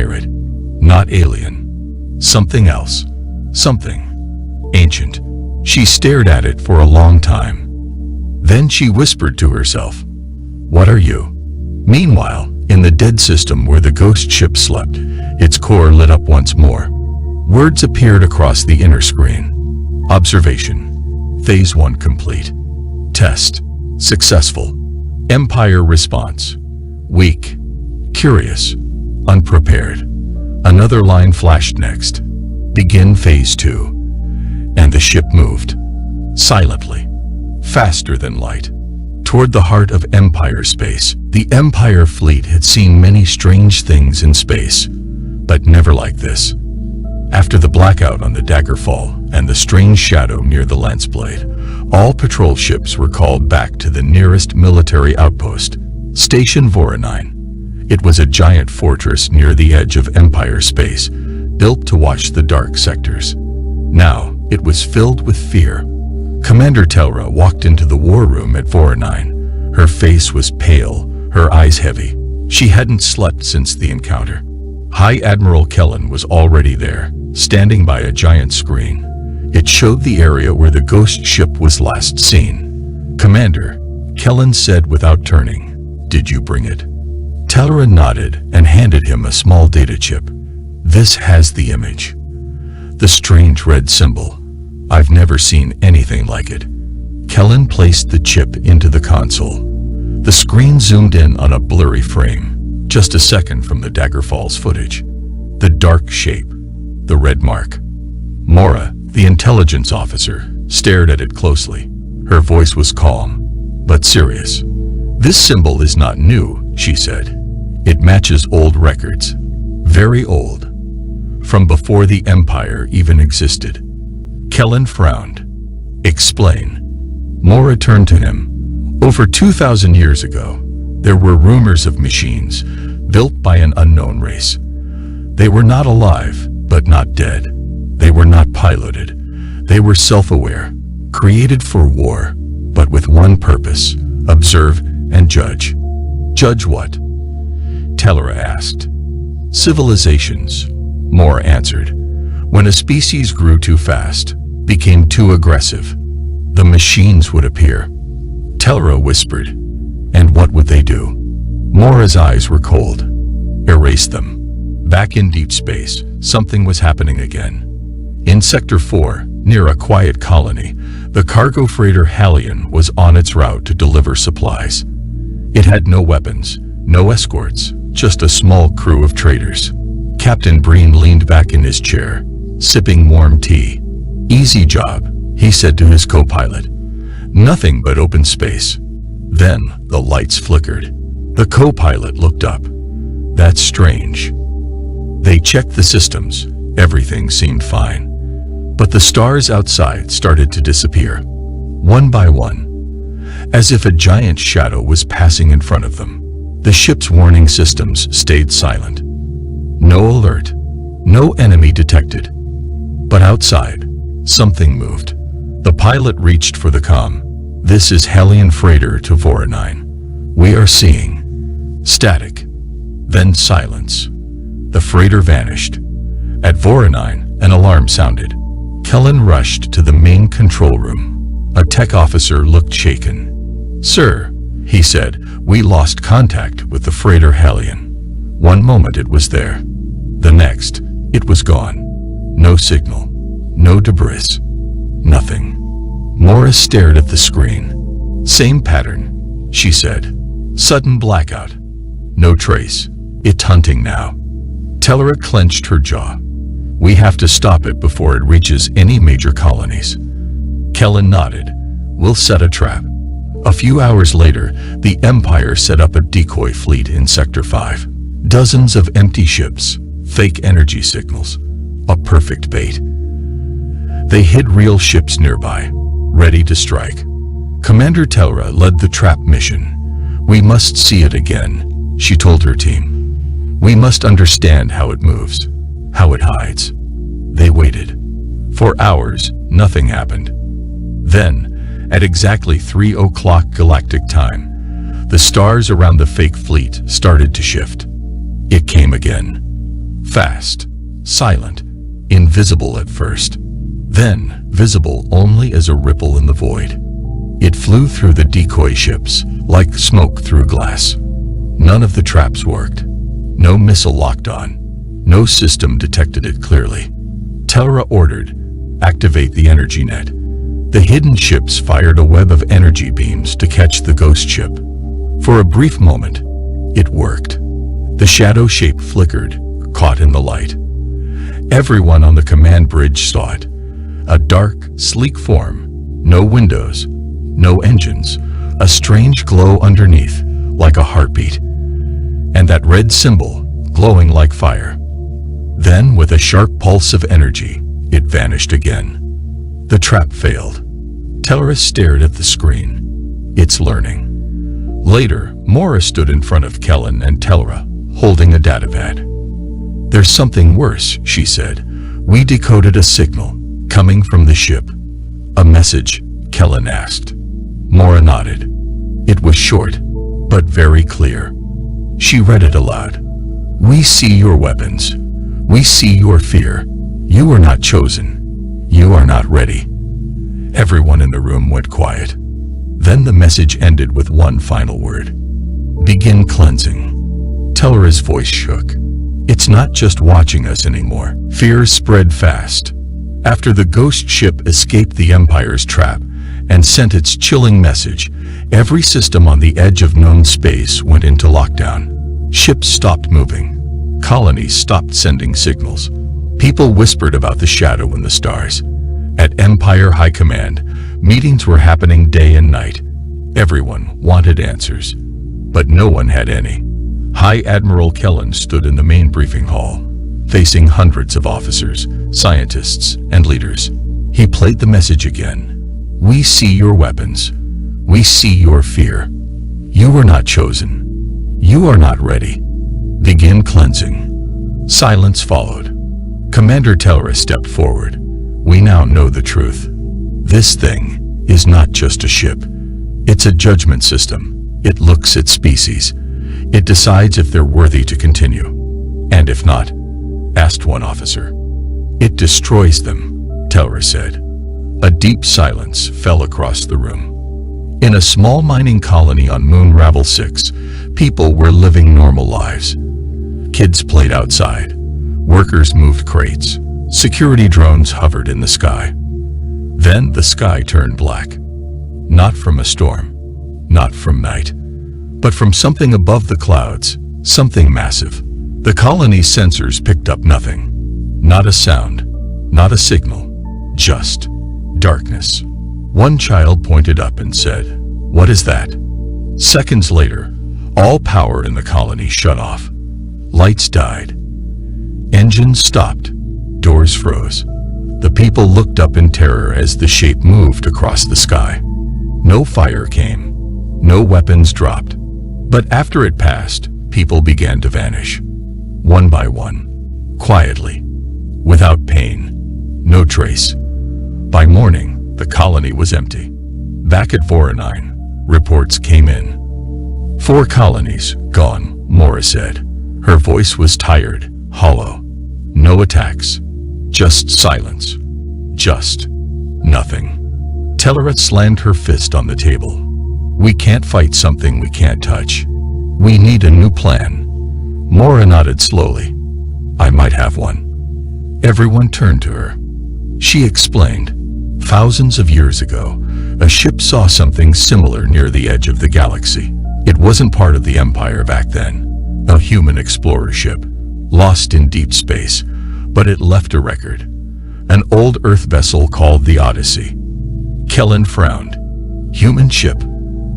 pirate, not alien. Something else. Something ancient. She stared at it for a long time. Then she whispered to herself, "What are you?" Meanwhile, in the dead system where the ghost ship slept, its core lit up once more. Words appeared across the inner screen. Observation. Phase 1 complete. Test. Successful. Empire response. Weak. Curious. Unprepared. Another line flashed next. Begin Phase 2. And the ship moved. Silently. Faster than light. Toward the heart of Empire space. The Empire fleet had seen many strange things in space, but never like this. After the blackout on the Daggerfall and the strange shadow near the lance blade, all patrol ships were called back to the nearest military outpost, Station Voronine. It was a giant fortress near the edge of Empire space, built to watch the dark sectors. Now, it was filled with fear. Commander Telra walked into the war room at Voronine. Her face was pale, her eyes heavy. She hadn't slept since the encounter. High Admiral Kellen was already there, standing by a giant screen. It showed the area where the ghost ship was last seen. "Commander," Kellen said without turning, "did you bring it?" Telra nodded and handed him a small data chip. "This has the image. The strange red symbol. I've never seen anything like it." Kellen placed the chip into the console. The screen zoomed in on a blurry frame, just a second from the Daggerfall's footage. The dark shape, the red mark. Mora, the intelligence officer, stared at it closely. Her voice was calm, but serious. "This symbol is not new," she said. "It matches old records. Very old. From before the Empire even existed." Kellen frowned. "Explain." Mora turned to him. "Over 2,000 years ago, there were rumors of machines built by an unknown race. They were not alive, but not dead. They were not piloted. They were self-aware, created for war, but with one purpose: observe and judge." "Judge what?" Telra asked. "Civilizations," Mora answered. "When a species grew too fast, became too aggressive, the machines would appear." Telra whispered, "And what would they do?" Mora's eyes were cold. "Erase them." Back in deep space, something was happening again. In Sector 4, near a quiet colony, the cargo freighter Hallion was on its route to deliver supplies. It had no weapons, no escorts, just a small crew of traders. Captain Breen leaned back in his chair, sipping warm tea. "Easy job," he said to his co-pilot. "Nothing but open space." Then the lights flickered. The co-pilot looked up. "That's strange." They checked the systems. Everything seemed fine. But the stars outside started to disappear, one by one, as if a giant shadow was passing in front of them. The ship's warning systems stayed silent. No alert, no enemy detected. But outside, something moved. The pilot reached for the comm. "This is Hallion Freighter to Voronine. We are seeing." Static. Then silence. The freighter vanished. At Voronine, an alarm sounded. Kellen rushed to the main control room. A tech officer looked shaken. "Sir," he said, "we lost contact with the freighter Hallion. One moment it was there. The next, it was gone. No signal. No debris. Nothing." Morris stared at the screen. "Same pattern," she said. "Sudden blackout. No trace. It's hunting now." Telra clenched her jaw. "We have to stop it before it reaches any major colonies." Kellen nodded. "We'll set a trap." A few hours later, the Empire set up a decoy fleet in Sector 5. Dozens of empty ships, fake energy signals. A perfect bait. They hid real ships nearby, ready to strike. Commander Telra led the trap mission. "We must see it again," she told her team. "We must understand how it moves, how it hides." They waited. For hours, nothing happened. Then, at exactly 3 o'clock galactic time, the stars around the fake fleet started to shift. It came again. Fast, silent, invisible at first, then visible only as a ripple in the void. It flew through the decoy ships like smoke through glass. None of the traps worked. No missile locked on. No system detected it clearly. Telra ordered, "Activate the energy net." The hidden ships fired a web of energy beams to catch the ghost ship. For a brief moment, it worked. The shadow shape flickered, caught in the light. Everyone on the command bridge saw it. A dark, sleek form. No windows, no engines. A strange glow underneath, like a heartbeat. And that red symbol, glowing like fire. Then, with a sharp pulse of energy, it vanished again. The trap failed. Telra stared at the screen. It's learning. Later, Mora stood in front of Kellen and Telra, holding a datapad. "There's something worse," she said. "We decoded a signal, coming from the ship." "A message?" Kellen asked. Mora nodded. It was short, but very clear. She read it aloud. "We see your weapons. We see your fear. You are not chosen. You are not ready." Everyone in the room went quiet. Then the message ended with one final word. "Begin cleansing." Telra's voice shook. "It's not just watching us anymore." Fear spread fast. After the ghost ship escaped the Empire's trap and sent its chilling message, every system on the edge of known space went into lockdown. Ships stopped moving. Colonies stopped sending signals. People whispered about the shadow in the stars. At Empire High Command, meetings were happening day and night. Everyone wanted answers, but no one had any. High Admiral Kellen stood in the main briefing hall, facing hundreds of officers, scientists, and leaders. He played the message again. "We see your weapons. We see your fear. You are not chosen. You are not ready. Begin cleansing." Silence followed. Commander Telra stepped forward. "We now know the truth. This thing is not just a ship. It's a judgment system. It looks at species. It decides if they're worthy to continue. And if not," asked one officer. "It destroys them," Telra said. A deep silence fell across the room. In a small mining colony on Moon Ravel 6, people were living normal lives. Kids played outside. Workers moved crates. Security drones hovered in the sky. Then the sky turned black. Not from a storm, not from night, but from something above the clouds, something massive. The colony's sensors picked up nothing. Not a sound, not a signal, just darkness. One child pointed up and said, "What is that?" Seconds later, all power in the colony shut off. Lights died. Engines stopped. Doors froze. The people looked up in terror as the shape moved across the sky. No fire came. No weapons dropped. But after it passed, people began to vanish. One by one. Quietly. Without pain. No trace. By morning, the colony was empty. Back at WDRN, reports came in. 4 colonies gone, Mora said. Her voice was tired, hollow. No attacks. Just silence. Just nothing. Telra slammed her fist on the table. "We can't fight something we can't touch. We need a new plan." Mora nodded slowly. "I might have one." Everyone turned to her. She explained. Thousands of years ago, a ship saw something similar near the edge of the galaxy. It wasn't part of the Empire back then. A human explorer ship, lost in deep space, but it left a record. An old Earth vessel called the Odyssey. Kellen frowned. "Human ship?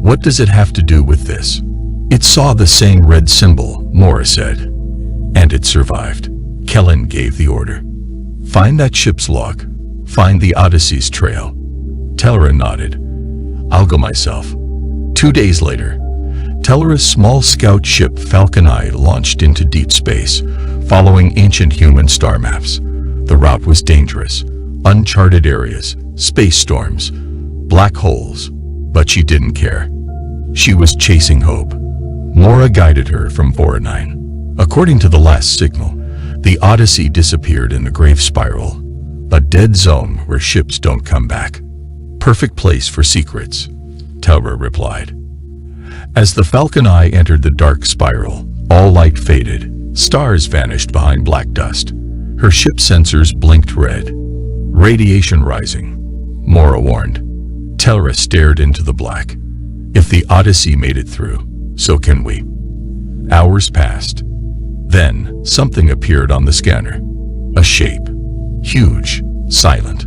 What does it have to do with this?" "It saw the same red symbol," Mora said. "And it survived." Kellen gave the order. "Find that ship's log. Find the Odyssey's trail." Telra nodded. "I'll go myself." 2 days later, Telra's small scout ship Falcon Eye launched into deep space, following ancient human star maps. The route was dangerous. Uncharted areas, space storms, black holes. But she didn't care. She was chasing hope. Mora guided her from WDRN. According to the last signal, The Odyssey disappeared in the grave spiral, a dead zone where ships don't come back. Perfect place for secrets, Telra replied. As the Falcon Eye entered the dark spiral, all light faded. Stars vanished behind black dust. Her ship sensors blinked red. Radiation rising, Mora warned. Telra stared into the black. If the Odyssey made it through, so can we. Hours passed. Then, something appeared on the scanner. A shape. Huge, silent,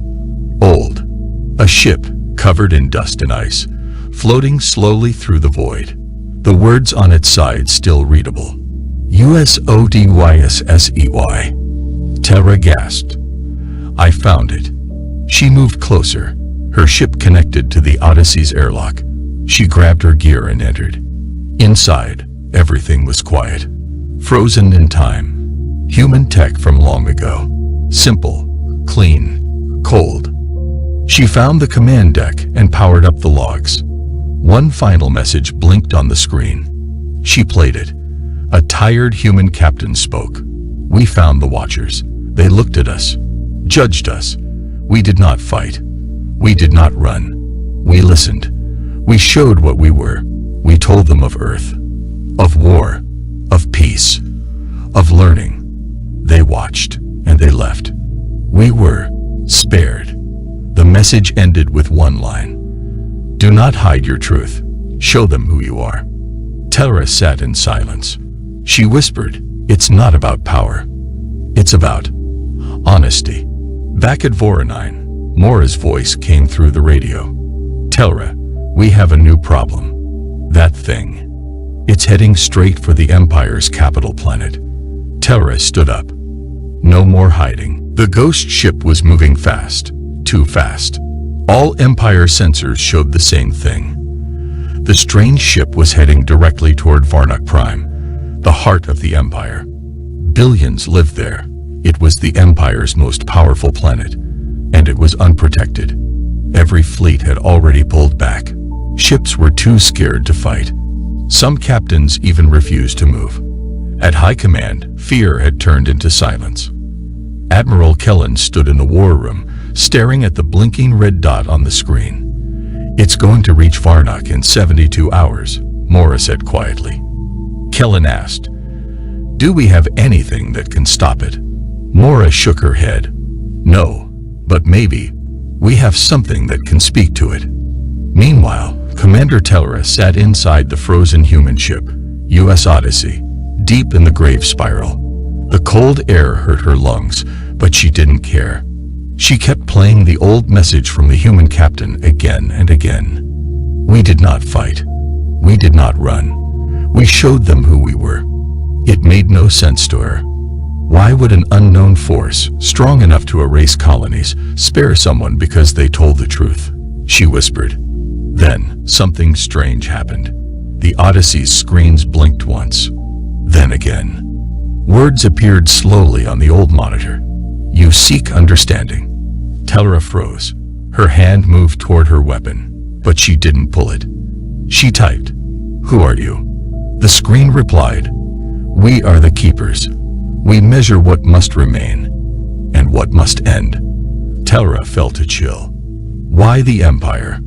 old. A ship, covered in dust and ice, floating slowly through the void. The words on its side still readable. USODYSSEY. Telra gasped. I found it. She moved closer. Her ship connected to the Odyssey's airlock. She grabbed her gear and entered. Inside, everything was quiet. Frozen in time. Human tech from long ago. Simple, clean, cold. She found the command deck and powered up the logs. One final message blinked on the screen. She played it. A tired human captain spoke. We found the Watchers. They looked at us, judged us. We did not fight. We did not run. We listened. We showed what we were. We told them of Earth, of war, of peace, of learning. They watched, and they left. We were spared. The message ended with one line. Do not hide your truth. Show them who you are. Telra sat in silence. She whispered, it's not about power. It's about honesty. Back at Voronine, Mora's voice came through the radio. Telra, we have a new problem. That thing. It's heading straight for the Empire's capital planet. Telra stood up. No more hiding. The ghost ship was moving fast. Too fast. All Empire sensors showed the same thing. The strange ship was heading directly toward Varnuk Prime, the heart of the Empire. Billions lived there. It was the Empire's most powerful planet, and it was unprotected. Every fleet had already pulled back. Ships were too scared to fight. Some captains even refused to move. At high command, fear had turned into silence. Admiral Kellen stood in the war room, staring at the blinking red dot on the screen. It's going to reach Varnuk in 72 hours, Mora said quietly. Kellen asked, do we have anything that can stop it? Mora shook her head. No, but maybe. We have something that can speak to it. Meanwhile, Commander Telra sat inside the frozen human ship, US Odyssey, deep in the grave spiral. The cold air hurt her lungs, but she didn't care. She kept playing the old message from the human captain again and again. We did not fight. We did not run. We showed them who we were. It made no sense to her. Why would an unknown force, strong enough to erase colonies, spare someone because they told the truth? She whispered. Then, something strange happened. The Odyssey's screens blinked once. Then again. Words appeared slowly on the old monitor. You seek understanding. Telra froze. Her hand moved toward her weapon, but she didn't pull it. She typed, who are you? The screen replied, we are the keepers. We measure what must remain and what must end. Telra felt a chill. Why the Empire?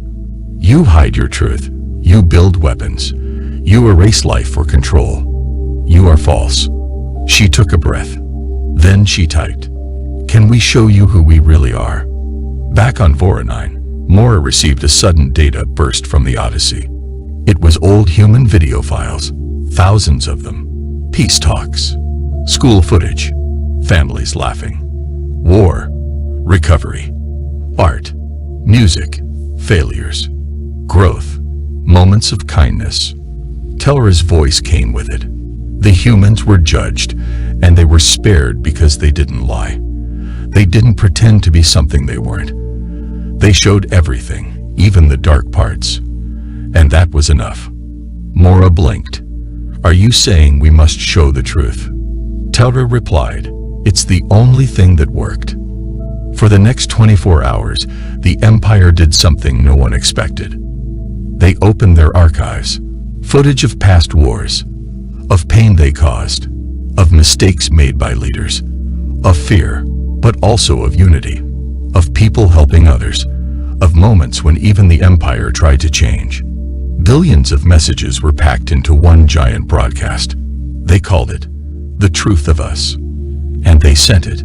You hide your truth. You build weapons. You erase life for control. You are false. She took a breath. Then she typed, can we show you who we really are? Back on Voronine, Mora received a sudden data burst from the Odyssey. It was old human video files, thousands of them. Peace talks, school footage, families laughing, war, recovery, art, music, failures, growth, moments of kindness. Telra's voice came with it. The humans were judged, and they were spared because they didn't lie. They didn't pretend to be something they weren't. They showed everything, even the dark parts. And that was enough. Mora blinked. Are you saying we must show the truth? Telra replied, it's the only thing that worked. For the next 24 hours, the Empire did something no one expected. They opened their archives, footage of past wars, of pain they caused, of mistakes made by leaders. Of fear, but also of unity. Of people helping others. Of moments when even the empire tried to change. Billions of messages were packed into one giant broadcast. They called it The Truth of Us. And they sent it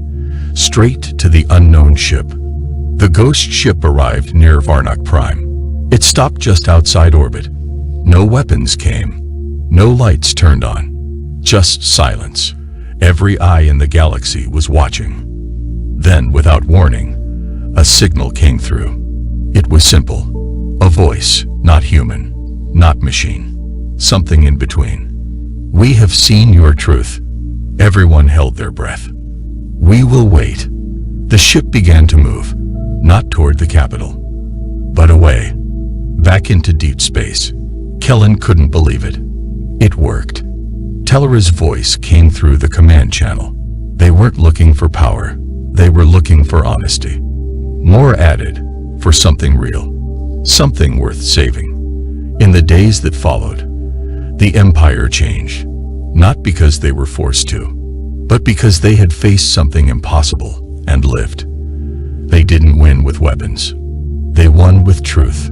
straight to the unknown ship. The ghost ship arrived near Varnock Prime. It stopped just outside orbit. No weapons came. No lights turned on. Just silence. Every eye in the galaxy was watching. Then, without warning, a signal came through. It was simple. A voice, not human, not machine. Something in between. We have seen your truth. Everyone held their breath. We will wait. The ship began to move, not toward the capital, but away, back into deep space. Kellen couldn't believe it. It worked. Tellera's voice came through the command channel. They weren't looking for power. They were looking for honesty. More added, for something real. Something worth saving. In the days that followed, the empire changed. Not because they were forced to, but because they had faced something impossible and lived. They didn't win with weapons. They won with truth.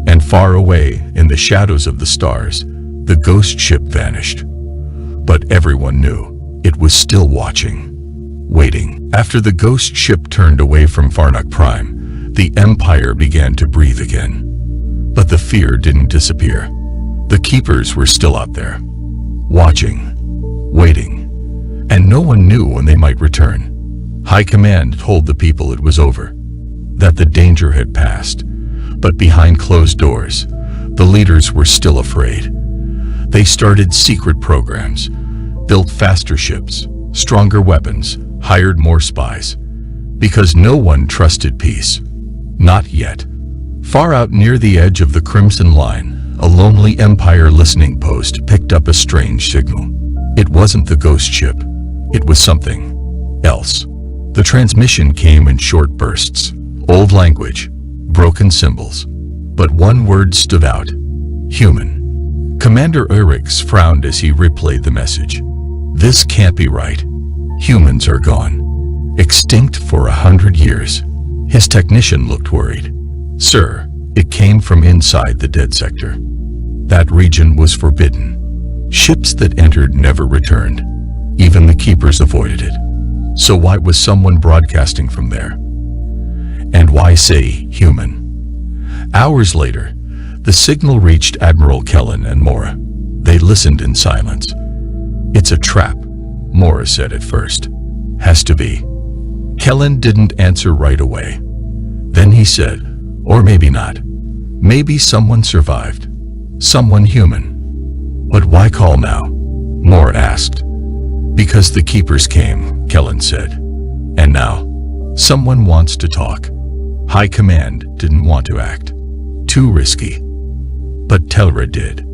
And far away, in the shadows of the stars, the ghost ship vanished. But everyone knew it was still watching, waiting. After the ghost ship turned away from Varnock Prime, the empire began to breathe again. But the fear didn't disappear. The keepers were still out there, watching, waiting. And no one knew when they might return. High Command told the people it was over, that the danger had passed. But behind closed doors, the leaders were still afraid. They started secret programs, built faster ships, stronger weapons, hired more spies. Because no one trusted peace. Not yet. Far out near the edge of the Crimson Line, a lonely Empire listening post picked up a strange signal. It wasn't the ghost ship. It was something else. The transmission came in short bursts. Old language, broken symbols. But one word stood out. Human. Commander Eric's frowned as he replayed the message. This can't be right. Humans are gone. Extinct for 100 years. His technician looked worried. Sir, it came from inside the dead sector. That region was forbidden. Ships that entered never returned. Even the keepers avoided it. So why was someone broadcasting from there? And why say human? Hours later, the signal reached Admiral Kellen and Mora. They listened in silence. It's a trap, Mora said at first. Has to be. Kellen didn't answer right away. Then he said, or maybe not. Maybe someone survived. Someone human. But why call now? Mora asked. Because the keepers came, Kellen said. And now, someone wants to talk. High Command didn't want to act. Too risky. But Tellera did.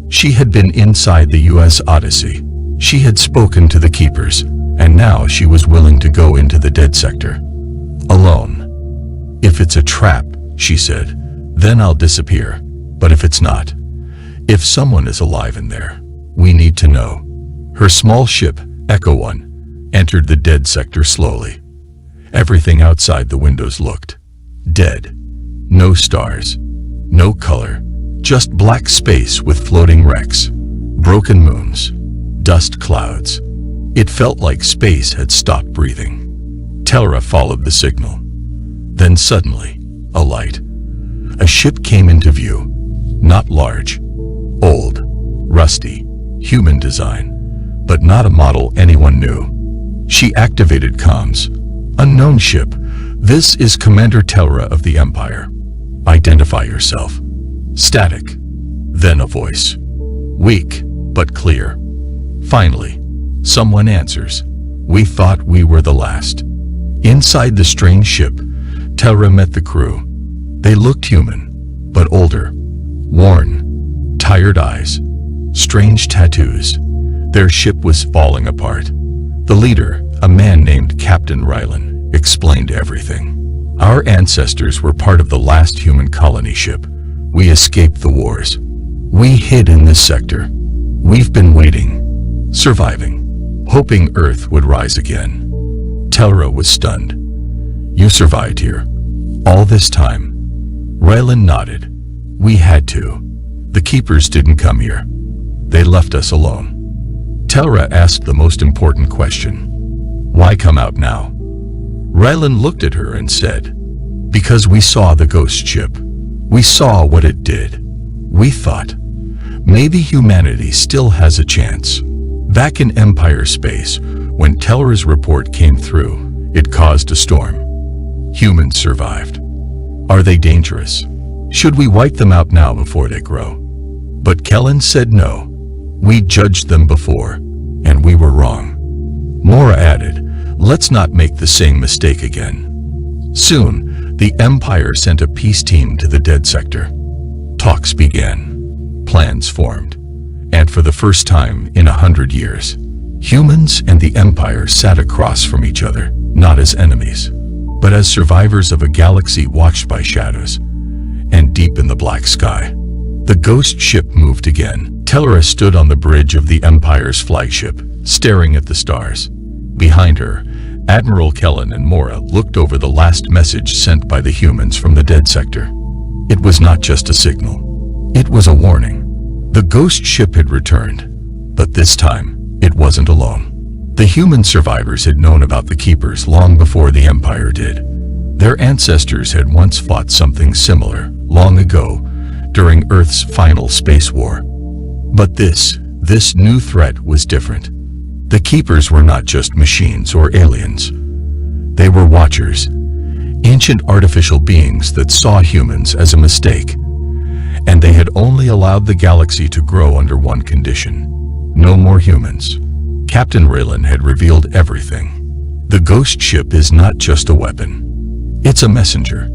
She had been inside the U.S. Odyssey. She had spoken to the keepers, and now she was willing to go into the dead sector. Alone. If it's a trap, she said, then I'll disappear. But if it's not, if someone is alive in there, we need to know. Her small ship, Echo 1, entered the dead sector slowly. Everything outside the windows looked dead. No stars, no color, just black space with floating wrecks, broken moons, dust clouds. It felt like space had stopped breathing. Tellera followed the signal. Then suddenly, a light. A ship came into view. Not large, old, rusty, human design, but not a model anyone knew. She activated comms. Unknown ship, this is Commander Tellera of the Empire. Identify yourself. Static. Then a voice. Weak, but clear. Finally, someone answers. We thought we were the last. Inside the strange ship, Tellera met the crew. They looked human, but older. Worn, tired eyes, strange tattoos. Their ship was falling apart. The leader, a man named Captain Rylan, explained everything. Our ancestors were part of the last human colony ship. We escaped the wars. We hid in this sector. We've been waiting, surviving, hoping Earth would rise again. Telra was stunned. You survived here. All this time? Rylan nodded. We had to. The keepers didn't come here. They left us alone. Telra asked the most important question. Why come out now? Rylan looked at her and said, because we saw the ghost ship. We saw what it did. We thought, maybe humanity still has a chance. Back in Empire space, when Telra's report came through, it caused a storm. Humans survived. Are they dangerous? Should we wipe them out now before they grow? But Kellen said no. We judged them before, and we were wrong. Mora added, let's not make the same mistake again. Soon, the Empire sent a peace team to the dead sector. Talks began. Plans formed. And for the first time in 100 years, humans and the Empire sat across from each other, not as enemies, but as survivors of a galaxy watched by shadows. And deep in the black sky, the ghost ship moved again. Telra stood on the bridge of the Empire's flagship, staring at the stars. Behind her, Admiral Kellen and Mora looked over the last message sent by the humans from the dead sector. It was not just a signal. It was a warning. The ghost ship had returned, but this time, it wasn't alone. The human survivors had known about the Keepers long before the Empire did. Their ancestors had once fought something similar, long ago, during Earth's final space war. But this new threat was different. The Keepers were not just machines or aliens. They were watchers, ancient artificial beings that saw humans as a mistake. And they had only allowed the galaxy to grow under one condition: no more humans. Captain Rylan had revealed everything. The ghost ship is not just a weapon. It's a messenger,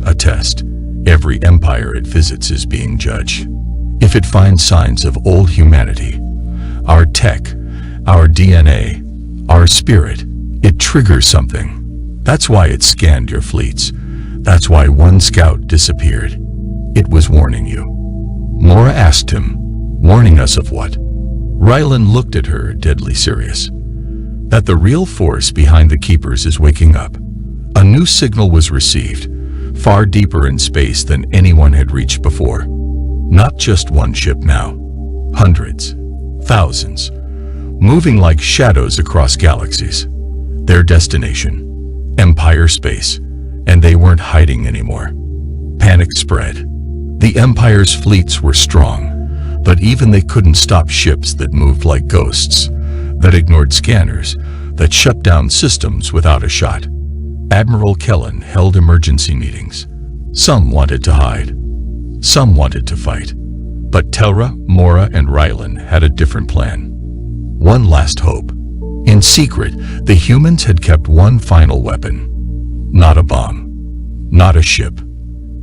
a test. Every empire it visits is being judged. If it finds signs of old humanity, our tech, our DNA, our spirit, it triggers something. That's why it scanned your fleets. That's why one scout disappeared. It was warning you. Mora asked him, warning us of what? Rylan looked at her, deadly serious. That the real force behind the Keepers is waking up. A new signal was received, far deeper in space than anyone had reached before. Not just one ship now. Hundreds, thousands, moving like shadows across galaxies. Their destination, Empire space, and they weren't hiding anymore. Panic spread. The Empire's fleets were strong, but even they couldn't stop ships that moved like ghosts, that ignored scanners, that shut down systems without a shot. Admiral Kellen held emergency meetings. Some wanted to hide. Some wanted to fight. But Telra, Mora, and Rylan had a different plan. One last hope. In secret, the humans had kept one final weapon. Not a bomb. Not a ship.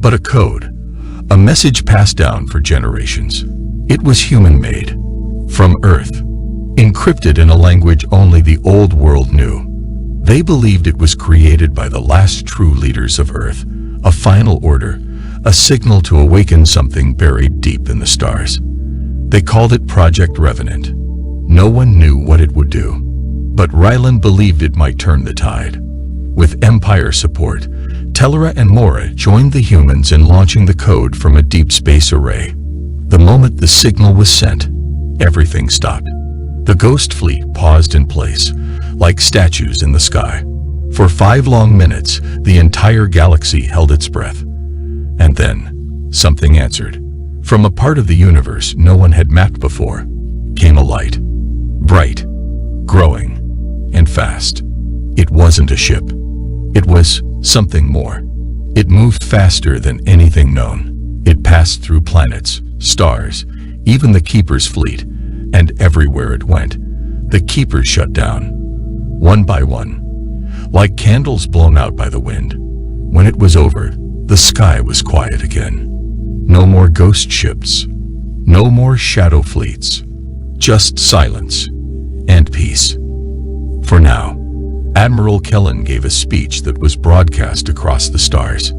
But a code. A message passed down for generations. It was human-made. From Earth. Encrypted in a language only the old world knew. They believed it was created by the last true leaders of Earth. A final order. A signal to awaken something buried deep in the stars. They called it Project Revenant. No one knew what it would do. But Rylan believed it might turn the tide. With Empire support, Telra and Mora joined the humans in launching the code from a deep space array. The moment the signal was sent, everything stopped. The ghost fleet paused in place, like statues in the sky. For 5 long minutes, the entire galaxy held its breath. And then, something answered. From a part of the universe no one had mapped before, came a light. Bright, growing, and fast. It wasn't a ship. It was something more. It moved faster than anything known. It passed through planets, stars, even the Keepers' fleet, and everywhere it went, the Keepers shut down. One by one, like candles blown out by the wind. When it was over, the sky was quiet again. No more ghost ships. No more shadow fleets. Just silence and peace. For now, Admiral Kellen gave a speech that was broadcast across the stars.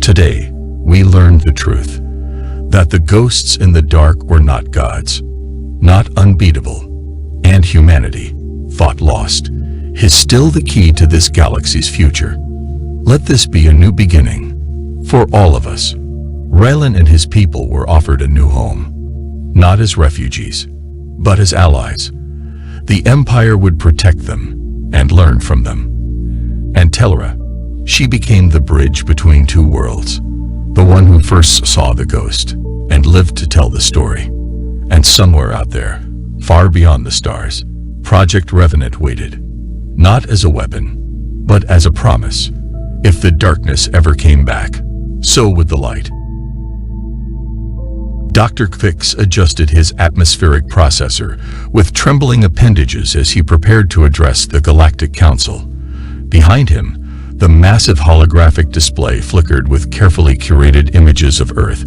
Today, we learned the truth. That the ghosts in the dark were not gods. Not unbeatable. And humanity, thought lost, is still the key to this galaxy's future. Let this be a new beginning for all of us. Raylan and his people were offered a new home, not as refugees, but as allies. The Empire would protect them and learn from them. And Telra, she became the bridge between two worlds, the one who first saw the ghost and lived to tell the story. And somewhere out there, far beyond the stars, Project Revenant waited, not as a weapon, but as a promise. If the darkness ever came back, so would the light. Dr. Kvix adjusted his atmospheric processor with trembling appendages as he prepared to address the Galactic Council. Behind him, the massive holographic display flickered with carefully curated images of Earth,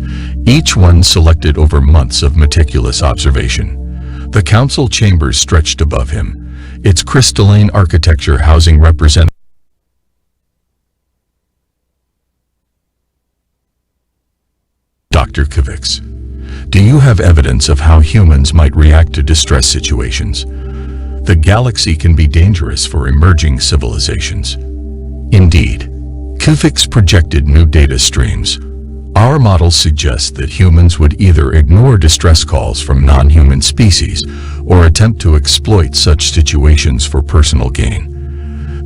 each one selected over months of meticulous observation. The council chambers stretched above him, its crystalline architecture housing representatives. Dr. Kvix, do you have evidence of how humans might react to distress situations? The galaxy can be dangerous for emerging civilizations. Indeed, Kvix projected new data streams. Our models suggest that humans would either ignore distress calls from non-human species or attempt to exploit such situations for personal gain.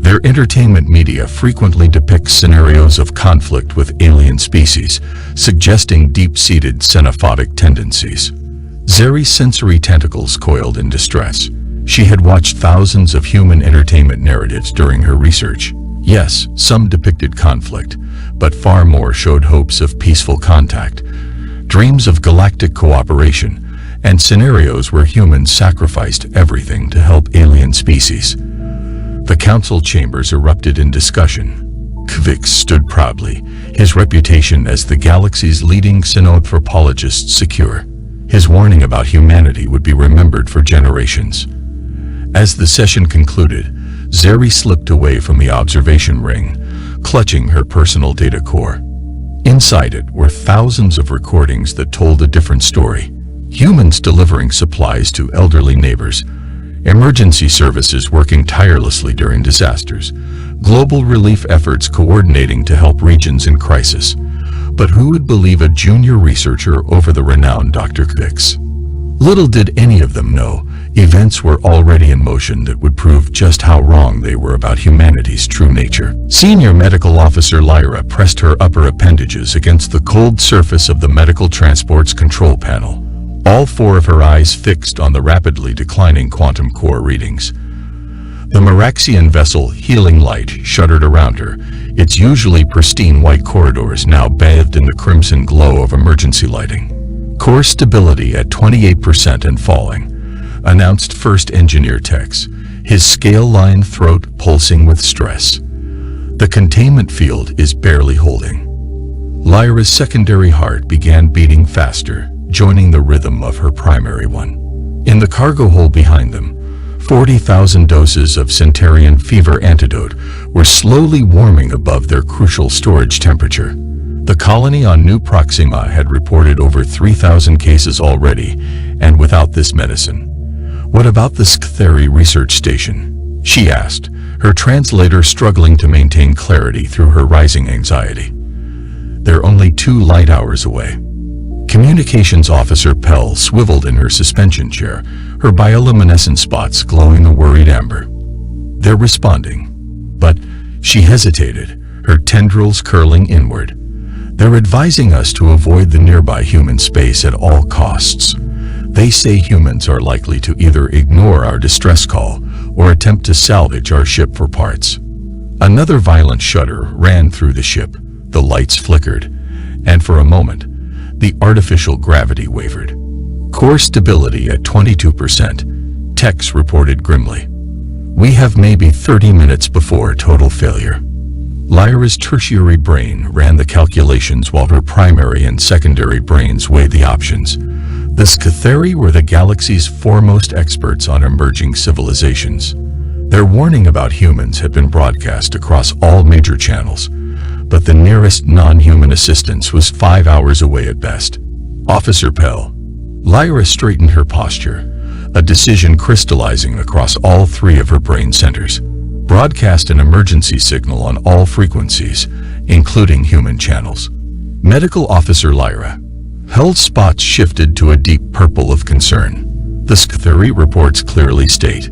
Their entertainment media frequently depicts scenarios of conflict with alien species, suggesting deep-seated xenophobic tendencies. Zeri's sensory tentacles coiled in distress. She had watched thousands of human entertainment narratives during her research. Yes, some depicted conflict, but far more showed hopes of peaceful contact, dreams of galactic cooperation, and scenarios where humans sacrificed everything to help alien species. The council chambers erupted in discussion. Kvix stood proudly, his reputation as the galaxy's leading xenanthropologist secure. His warning about humanity would be remembered for generations. As the session concluded, Zeri slipped away from the observation ring, clutching her personal data core. Inside it were thousands of recordings that told a different story. Humans delivering supplies to elderly neighbors, emergency services working tirelessly during disasters, global relief efforts coordinating to help regions in crisis. But who would believe a junior researcher over the renowned Dr. Kvix? Little did any of them know, events were already in motion that would prove just how wrong they were about humanity's true nature. Senior Medical Officer Lyra pressed her upper appendages against the cold surface of the Medical Transport's control panel, all four of her eyes fixed on the rapidly declining quantum core readings. The Meraxian vessel Healing Light shuddered around her, its usually pristine white corridors now bathed in the crimson glow of emergency lighting. Core stability at 28% and falling, announced First Engineer Tex, his scale-lined throat pulsing with stress. The containment field is barely holding. Lyra's secondary heart began beating faster, joining the rhythm of her primary one. In the cargo hold behind them, 40,000 doses of Centurion fever antidote were slowly warming above their crucial storage temperature. The colony on New Proxima had reported over 3,000 cases already, and without this medicine. What about the Sktheri research station? She asked, her translator struggling to maintain clarity through her rising anxiety. They're only 2 light hours away. Communications Officer Pell swiveled in her suspension chair, her bioluminescent spots glowing a worried amber. They're responding. But she hesitated, her tendrils curling inward. They're advising us to avoid the nearby human space at all costs. They say humans are likely to either ignore our distress call or attempt to salvage our ship for parts. Another violent shudder ran through the ship. The lights flickered, and for a moment, the artificial gravity wavered. Core stability at 22%, Tex reported grimly. We have maybe 30 minutes before total failure. Lyra's tertiary brain ran the calculations while her primary and secondary brains weighed the options. The Sktheri were the galaxy's foremost experts on emerging civilizations. Their warning about humans had been broadcast across all major channels, but the nearest non-human assistance was 5 hours away at best. Officer Pell. Lyra straightened her posture, a decision crystallizing across all 3 of her brain centers. Broadcast an emergency signal on all frequencies, including human channels. Medical Officer Lyra. Health spots shifted to a deep purple of concern. The theory reports clearly state,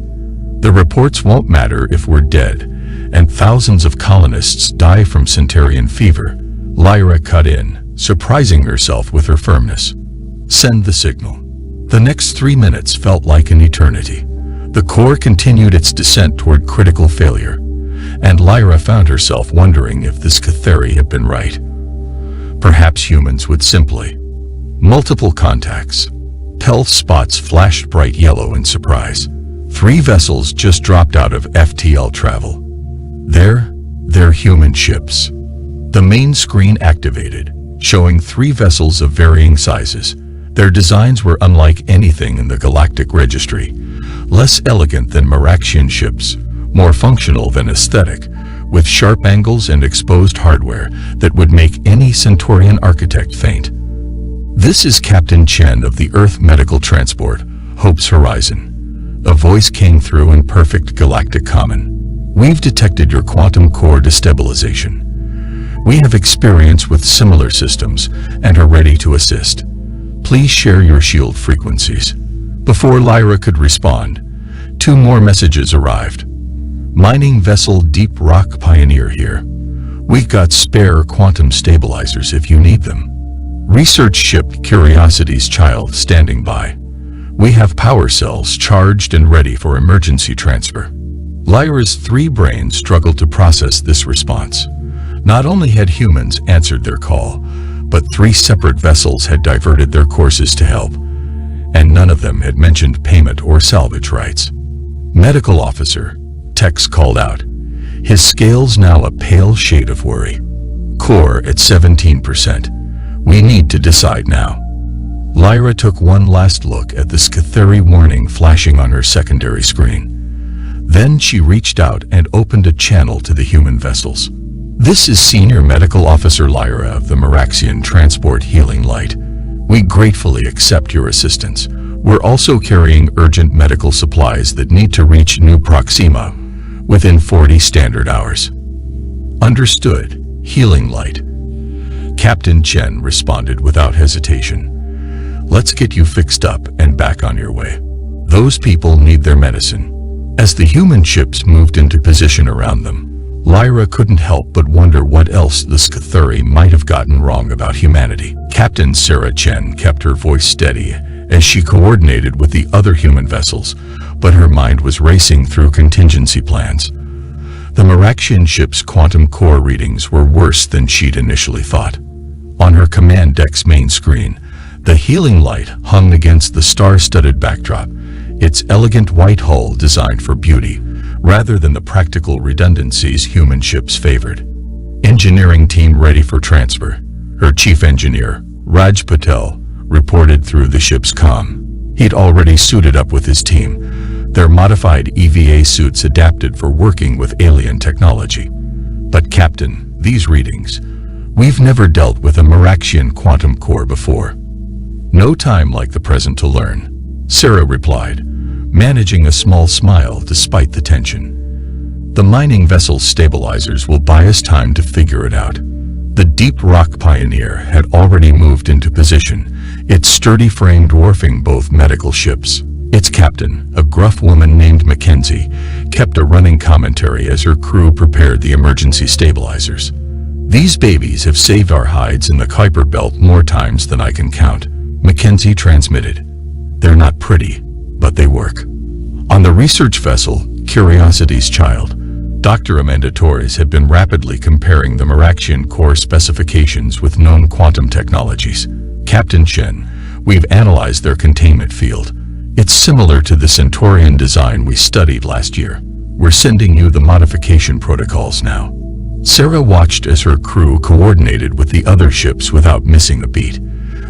the reports won't matter if we're dead, and thousands of colonists die from Centurion fever. Lyra cut in, surprising herself with her firmness. Send the signal. The next 3 minutes felt like an eternity. The core continued its descent toward critical failure, and Lyra found herself wondering if this theory had been right. Perhaps humans would simply. Multiple contacts. Health spots flashed bright yellow in surprise. 3 vessels just dropped out of FTL travel. They're human ships. The main screen activated, showing 3 vessels of varying sizes. Their designs were unlike anything in the galactic registry. Less elegant than Maraxian ships, more functional than aesthetic, with sharp angles and exposed hardware that would make any Centaurian architect faint. This is Captain Chen of the Earth Medical Transport, Hope's Horizon. A voice came through in perfect galactic common. We've detected your quantum core destabilization. We have experience with similar systems and are ready to assist. Please share your shield frequencies. Before Lyra could respond, 2 more messages arrived. Mining vessel Deep Rock Pioneer here. We've got spare quantum stabilizers if you need them. Research ship Curiosity's Child standing by. We have power cells charged and ready for emergency transfer. Lyra's 3 brains struggled to process this response. Not only had humans answered their call, but 3 separate vessels had diverted their courses to help, and none of them had mentioned payment or salvage rights. Medical Officer, Tex called out, his scales now a pale shade of worry. Core at 17%. We need to decide now. Lyra took one last look at the Scatheri warning flashing on her secondary screen. Then she reached out and opened a channel to the human vessels. This is Senior Medical Officer Lyra of the Maraxian Transport Healing Light. We gratefully accept your assistance. We're also carrying urgent medical supplies that need to reach New Proxima within 40 standard hours. Understood, Healing Light. Captain Chen responded without hesitation. Let's get you fixed up and back on your way. Those people need their medicine. As the human ships moved into position around them, Lyra couldn't help but wonder what else the Scatheri might have gotten wrong about humanity. Captain Sarah Chen kept her voice steady as she coordinated with the other human vessels, but her mind was racing through contingency plans. The Maraxian ship's quantum core readings were worse than she'd initially thought. On her command deck's main screen, the healing light hung against the star-studded backdrop, its elegant white hull designed for beauty, rather than the practical redundancies human ships favored. Engineering team ready for transfer. Her chief engineer, Raj Patel, reported through the ship's comm. He'd already suited up with his team, their modified EVA suits adapted for working with alien technology. But Captain, these readings, we've never dealt with a Maraxian quantum core before. No time like the present to learn, Sarah replied, managing a small smile despite the tension. The mining vessel's stabilizers will buy us time to figure it out. The Deep Rock Pioneer had already moved into position, its sturdy frame dwarfing both medical ships. Its captain, a gruff woman named Mackenzie, kept a running commentary as her crew prepared the emergency stabilizers. These babies have saved our hides in the Kuiper Belt more times than I can count, Mackenzie transmitted. They're not pretty, but they work. On the research vessel, Curiosity's Child, Dr. Amanda Torres had been rapidly comparing the Maraxian core specifications with known quantum technologies. Captain Chen, we've analyzed their containment field. It's similar to the Centaurian design we studied last year. We're sending you the modification protocols now. Sarah watched as her crew coordinated with the other ships without missing a beat.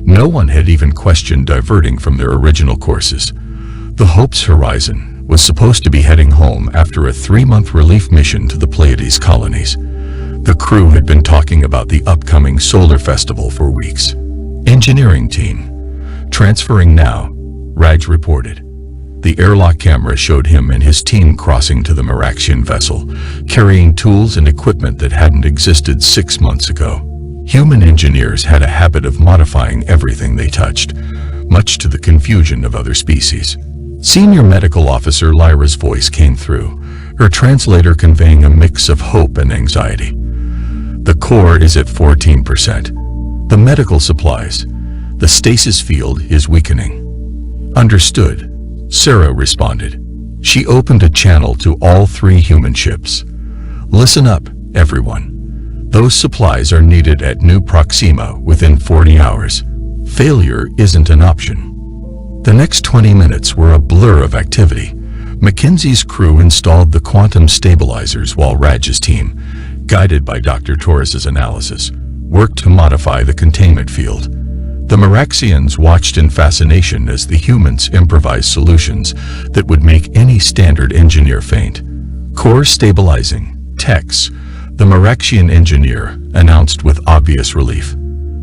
No one had even questioned diverting from their original courses. The Hope's Horizon was supposed to be heading home after a 3-month relief mission to the Pleiades colonies. The crew had been talking about the upcoming solar festival for weeks. Engineering team. Transferring now, Raj reported. The airlock camera showed him and his team crossing to the Maraxian vessel, carrying tools and equipment that hadn't existed 6 months ago. Human engineers had a habit of modifying everything they touched, much to the confusion of other species. Senior Medical Officer Lyra's voice came through, her translator conveying a mix of hope and anxiety. The core is at 14%. The medical supplies, the stasis field is weakening. Understood, Sarah responded. She opened a channel to all 3 human ships. Listen up, everyone. Those supplies are needed at New Proxima within 40 hours. Failure isn't an option. The next 20 minutes were a blur of activity. Mackenzie's crew installed the quantum stabilizers while Raj's team, guided by Dr. Torres's analysis, worked to modify the containment field. The Maraxians watched in fascination as the humans improvised solutions that would make any standard engineer faint. Core stabilizing, TEX, the Maraxian engineer announced with obvious relief.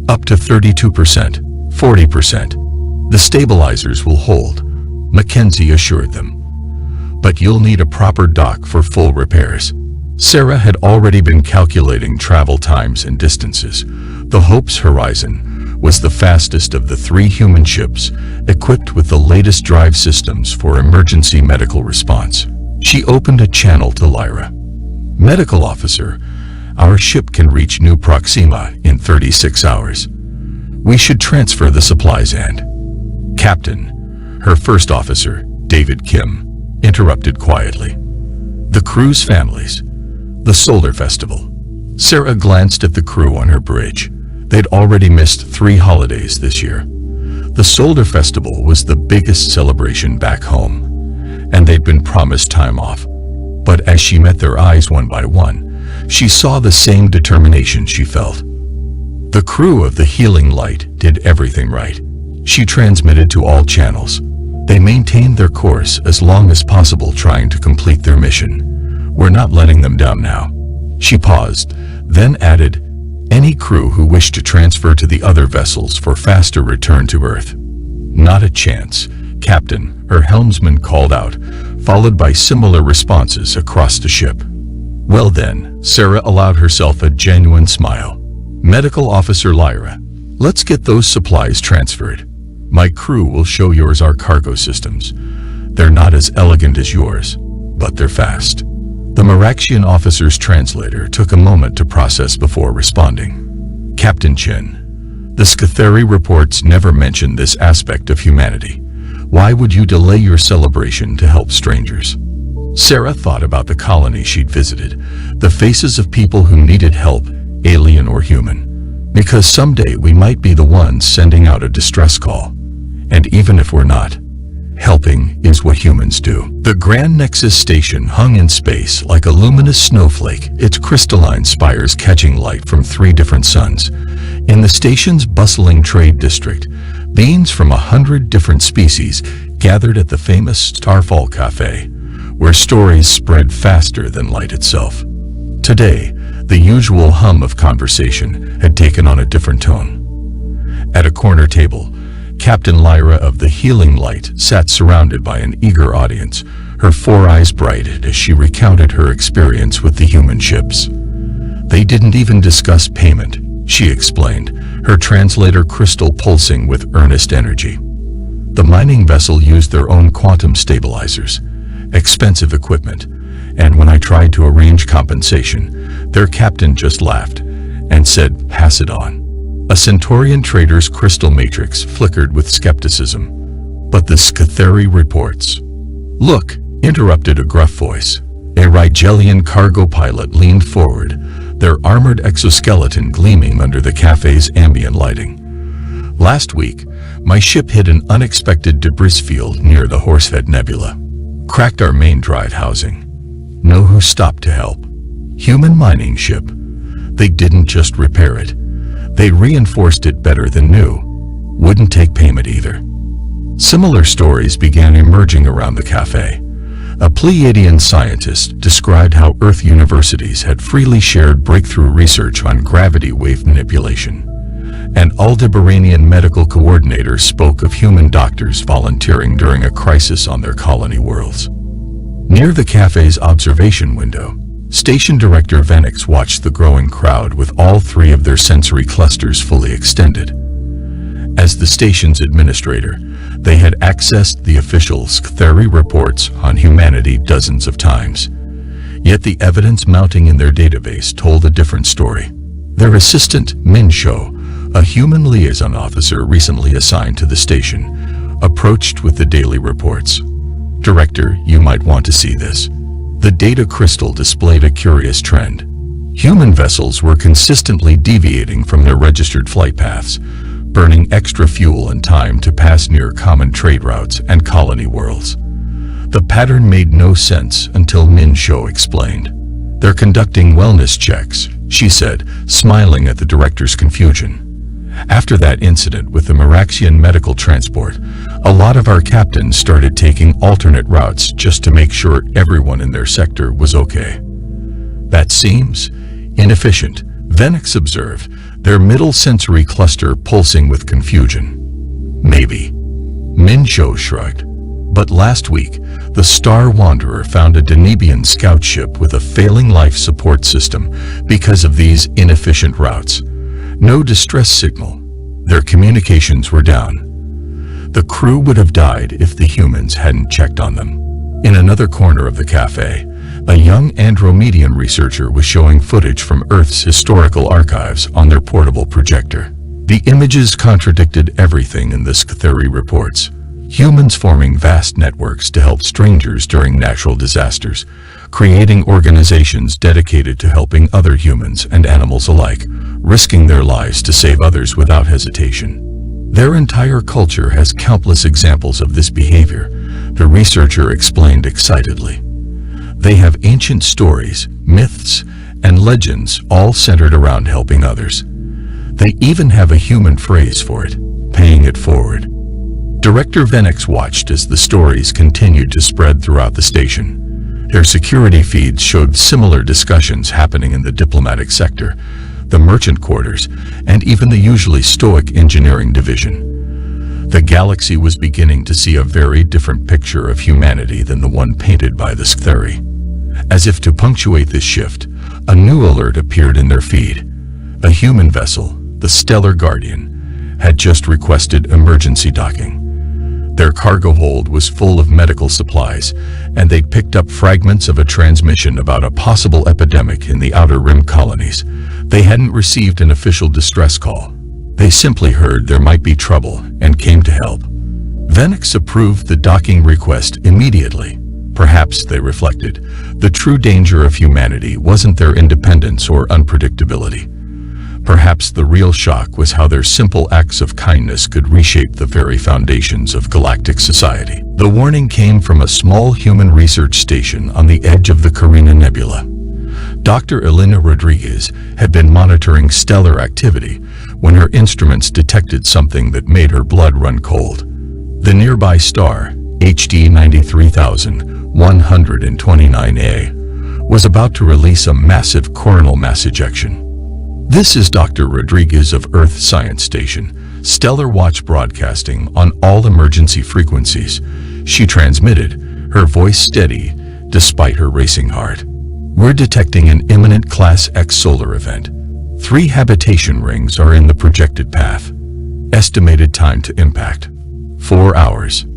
Up to 32%, 40%. The stabilizers will hold, Mackenzie assured them. But you'll need a proper dock for full repairs. Sarah had already been calculating travel times and distances. The Hope's Horizon was the fastest of the 3 human ships, equipped with the latest drive systems for emergency medical response. She opened a channel to Lyra. Medical officer, our ship can reach New Proxima in 36 hours. We should transfer the supplies and... Captain, her first officer, David Kim, interrupted quietly. The crew's families. The Solar Festival. Sarah glanced at the crew on her bridge. They'd already missed 3 holidays this year. The Solar Festival was the biggest celebration back home, and they'd been promised time off. But as she met their eyes one by one, she saw the same determination she felt. The crew of the Healing Light did everything right. She transmitted to all channels. They maintained their course as long as possible, trying to complete their mission. We're not letting them down now. She paused, then added, any crew who wish to transfer to the other vessels for faster return to Earth. Not a chance, Captain, her helmsman called out, followed by similar responses across the ship. Well then, Sarah allowed herself a genuine smile. Medical Officer Lyra, let's get those supplies transferred. My crew will show yours our cargo systems. They're not as elegant as yours, but they're fast. The Maraxian officer's translator took a moment to process before responding. Captain Chin, the Scatheri reports never mention this aspect of humanity. Why would you delay your celebration to help strangers? Sarah thought about the colony she'd visited, the faces of people who needed help, alien or human. Because someday we might be the ones sending out a distress call. And even if we're not, helping is what humans do. The Grand Nexus station hung in space like a luminous snowflake, its crystalline spires catching light from 3 different suns. In the station's bustling trade district, beings from 100 different species gathered at the famous Starfall Cafe, where stories spread faster than light itself. Today, the usual hum of conversation had taken on a different tone. At a corner table, Captain Lyra of the Healing Light sat surrounded by an eager audience, her 4 eyes bright as she recounted her experience with the human ships. They didn't even discuss payment, she explained, her translator crystal pulsing with earnest energy. The mining vessel used their own quantum stabilizers, expensive equipment, and when I tried to arrange compensation, their captain just laughed and said, pass it on. A Centaurian trader's crystal matrix flickered with skepticism. But the Scatheri reports. Look, interrupted a gruff voice. A Rigelian cargo pilot leaned forward, their armored exoskeleton gleaming under the cafe's ambient lighting. Last week, my ship hit an unexpected debris field near the Horsehead Nebula. Cracked our main drive housing. Know who stopped to help? Human mining ship. They didn't just repair it. They reinforced it better than new. Wouldn't take payment either. Similar stories began emerging around the cafe. A Pleiadian scientist described how Earth universities had freely shared breakthrough research on gravity wave manipulation. An Aldebaranian medical coordinator spoke of human doctors volunteering during a crisis on their colony worlds. Near the cafe's observation window, Station Director Venix watched the growing crowd with all three of their sensory clusters fully extended. As the station's administrator, they had accessed the official Sktheri reports on humanity dozens of times. Yet the evidence mounting in their database told a different story. Their assistant, Min Sho, a human liaison officer recently assigned to the station, approached with the daily reports. "Director, you might want to see this." The data crystal displayed a curious trend. Human vessels were consistently deviating from their registered flight paths, burning extra fuel and time to pass near common trade routes and colony worlds. The pattern made no sense until Min Sho explained. "They're conducting wellness checks," she said, smiling at the director's confusion. "After that incident with the Meraxian medical transport, a lot of our captains started taking alternate routes just to make sure everyone in their sector was okay." "That seems inefficient," Venix observed, their middle sensory cluster pulsing with confusion. "Maybe." Min Sho shrugged. But last week, the Star Wanderer found a Danubian scout ship with a failing life support system because of these inefficient routes. No distress signal. Their communications were down. The crew would have died if the humans hadn't checked on them. In another corner of the cafe, a young Andromedian researcher was showing footage from Earth's historical archives on their portable projector. The images contradicted everything in the Sktheri reports. Humans forming vast networks to help strangers during natural disasters, creating organizations dedicated to helping other humans and animals alike, risking their lives to save others without hesitation. Their entire culture has countless examples of this behavior, the researcher explained excitedly. They have ancient stories, myths, and legends all centered around helping others. They even have a human phrase for it, paying it forward. Director Venix watched as the stories continued to spread throughout the station. Their security feeds showed similar discussions happening in the diplomatic sector, the merchant quarters, and even the usually stoic engineering division. The galaxy was beginning to see a very different picture of humanity than the one painted by the Sktheri. As if to punctuate this shift, a new alert appeared in their feed. A human vessel, the Stellar Guardian, had just requested emergency docking. Their cargo hold was full of medical supplies, and they'd picked up fragments of a transmission about a possible epidemic in the Outer Rim colonies. They hadn't received an official distress call. They simply heard there might be trouble and came to help. Venix approved the docking request immediately. Perhaps, they reflected, the true danger of humanity wasn't their independence or unpredictability. Perhaps the real shock was how their simple acts of kindness could reshape the very foundations of galactic society. The warning came from a small human research station on the edge of the Carina Nebula. Dr. Elena Rodriguez had been monitoring stellar activity when her instruments detected something that made her blood run cold. The nearby star, HD 93129A, was about to release a massive coronal mass ejection. This is Dr. Rodriguez of Earth Science Station, Stellar Watch broadcasting on all emergency frequencies. She transmitted, her voice steady despite her racing heart. "We're detecting an imminent Class X solar event. 3 habitation rings are in the projected path. Estimated time to impact, 4 hours.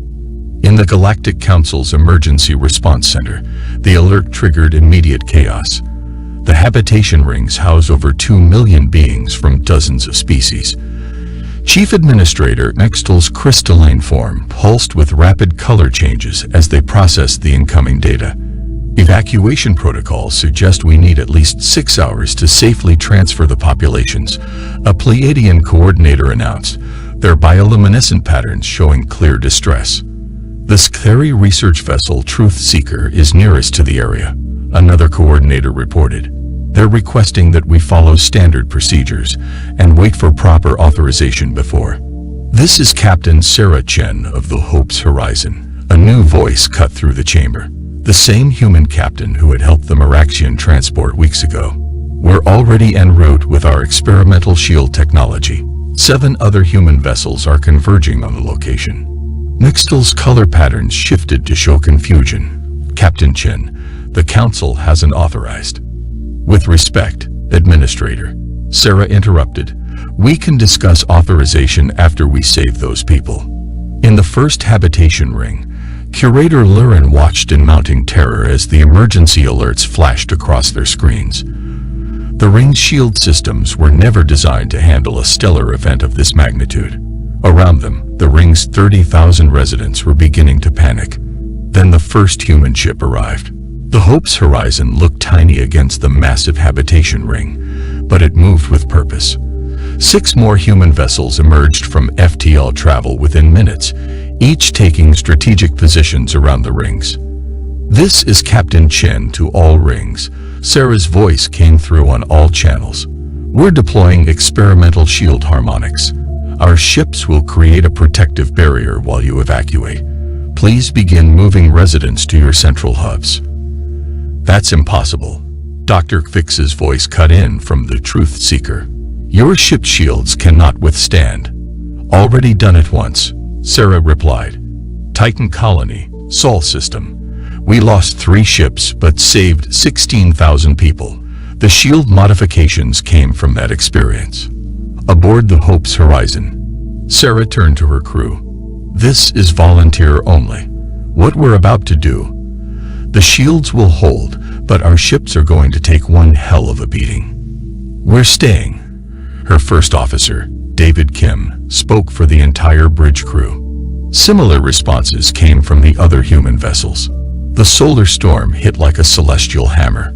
In the Galactic Council's Emergency Response Center, the alert triggered immediate chaos. The habitation rings house over 2 million beings from dozens of species. Chief Administrator Nextel's crystalline form pulsed with rapid color changes as they processed the incoming data. Evacuation protocols suggest we need at least 6 hours to safely transfer the populations, a Pleiadian coordinator announced, their bioluminescent patterns showing clear distress. The Sktheri research vessel Truth Seeker is nearest to the area, another coordinator reported. They're requesting that we follow standard procedures and wait for proper authorization before. This is Captain Sarah Chen of the Hope's Horizon. A new voice cut through the chamber. The same human captain who had helped the Meraxian transport weeks ago. We're already en route with our experimental shield technology. 7 other human vessels are converging on the location. Nixtal's color patterns shifted to show confusion. Captain Chen, the council hasn't authorized. With respect, Administrator, Sarah interrupted. We can discuss authorization after we save those people. In the first habitation ring, Curator Lurin watched in mounting terror as the emergency alerts flashed across their screens. The ring's shield systems were never designed to handle a stellar event of this magnitude. Around them, the ring's 30,000 residents were beginning to panic. Then the first human ship arrived. The Hope's horizon looked tiny against the massive habitation ring, but it moved with purpose. 6 more human vessels emerged from FTL travel within minutes, each taking strategic positions around the rings. This is Captain Chen to all rings. Sarah's voice came through on all channels. We're deploying experimental shield harmonics. Our ships will create a protective barrier while you evacuate. Please begin moving residents to your central hubs. That's impossible. Dr. Kvix's voice cut in from the truth seeker. Your ship's shields cannot withstand. Already done it once, Sarah replied. Titan Colony, Sol System. We lost 3 ships but saved 16,000 people. The shield modifications came from that experience. Aboard the Hope's horizon, Sarah turned to her crew. This is volunteer only. What we're about to do, the shields will hold, but our ships are going to take one hell of a beating. We're staying. Her first officer, David Kim, spoke for the entire bridge crew. Similar responses came from the other human vessels. The solar storm hit like a celestial hammer.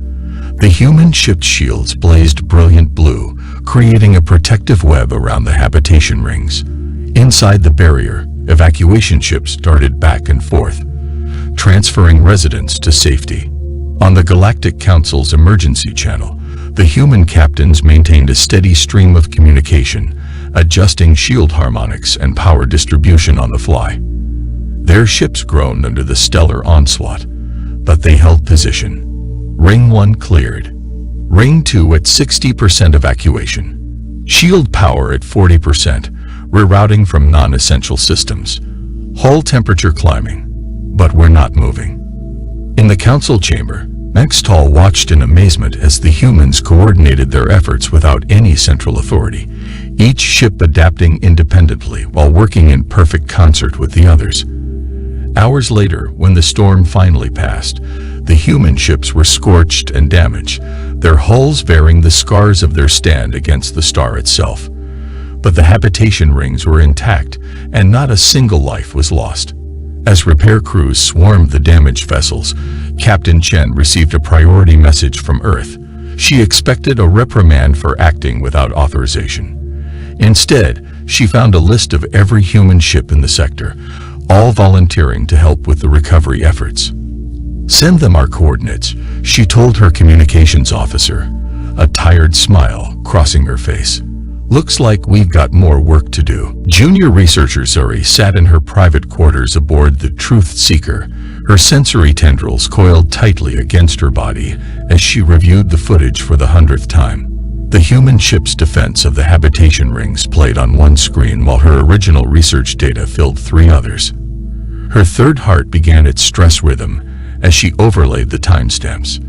The human ship's shields blazed brilliant blue, creating a protective web around the habitation rings. Inside the barrier, evacuation ships darted back and forth, transferring residents to safety. On the Galactic Council's emergency channel, the human captains maintained a steady stream of communication, adjusting shield harmonics and power distribution on the fly. Their ships groaned under the stellar onslaught, but they held position. Ring 1 cleared. Ring 2 at 60% evacuation. Shield power at 40%, rerouting from non-essential systems. Hull temperature climbing, but we're not moving. In the council chamber, Nextal watched in amazement as the humans coordinated their efforts without any central authority, each ship adapting independently while working in perfect concert with the others. Hours later, when the storm finally passed, the human ships were scorched and damaged, their hulls bearing the scars of their stand against the star itself. But the habitation rings were intact, and not a single life was lost. As repair crews swarmed the damaged vessels, Captain Chen received a priority message from Earth. She expected a reprimand for acting without authorization. Instead, she found a list of every human ship in the sector, all volunteering to help with the recovery efforts. Send them our coordinates, she told her communications officer, a tired smile crossing her face. Looks like we've got more work to do. Junior researcher Zuri sat in her private quarters aboard the Truth Seeker, her sensory tendrils coiled tightly against her body as she reviewed the footage for the 100th time. The human ship's defense of the habitation rings played on one screen while her original research data filled 3 others. Her third heart began its stress rhythm as she overlaid the timestamps.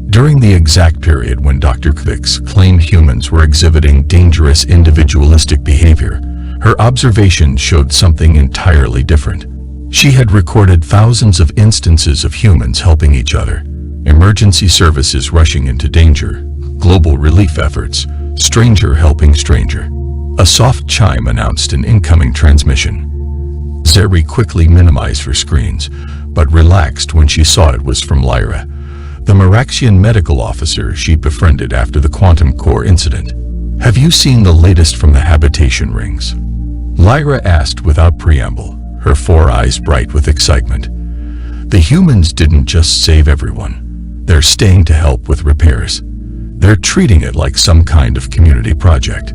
During the exact period when Dr. Kvix claimed humans were exhibiting dangerous individualistic behavior, her observations showed something entirely different. She had recorded thousands of instances of humans helping each other, emergency services rushing into danger, global relief efforts, stranger helping stranger. A soft chime announced an incoming transmission. Zeri quickly minimized her screens, but relaxed when she saw it was from Lyra, the Miraxian medical officer she'd befriended after the quantum core incident. Have you seen the latest from the habitation rings? Lyra asked without preamble, her 4 eyes bright with excitement. The humans didn't just save everyone. They're staying to help with repairs. They're treating it like some kind of community project.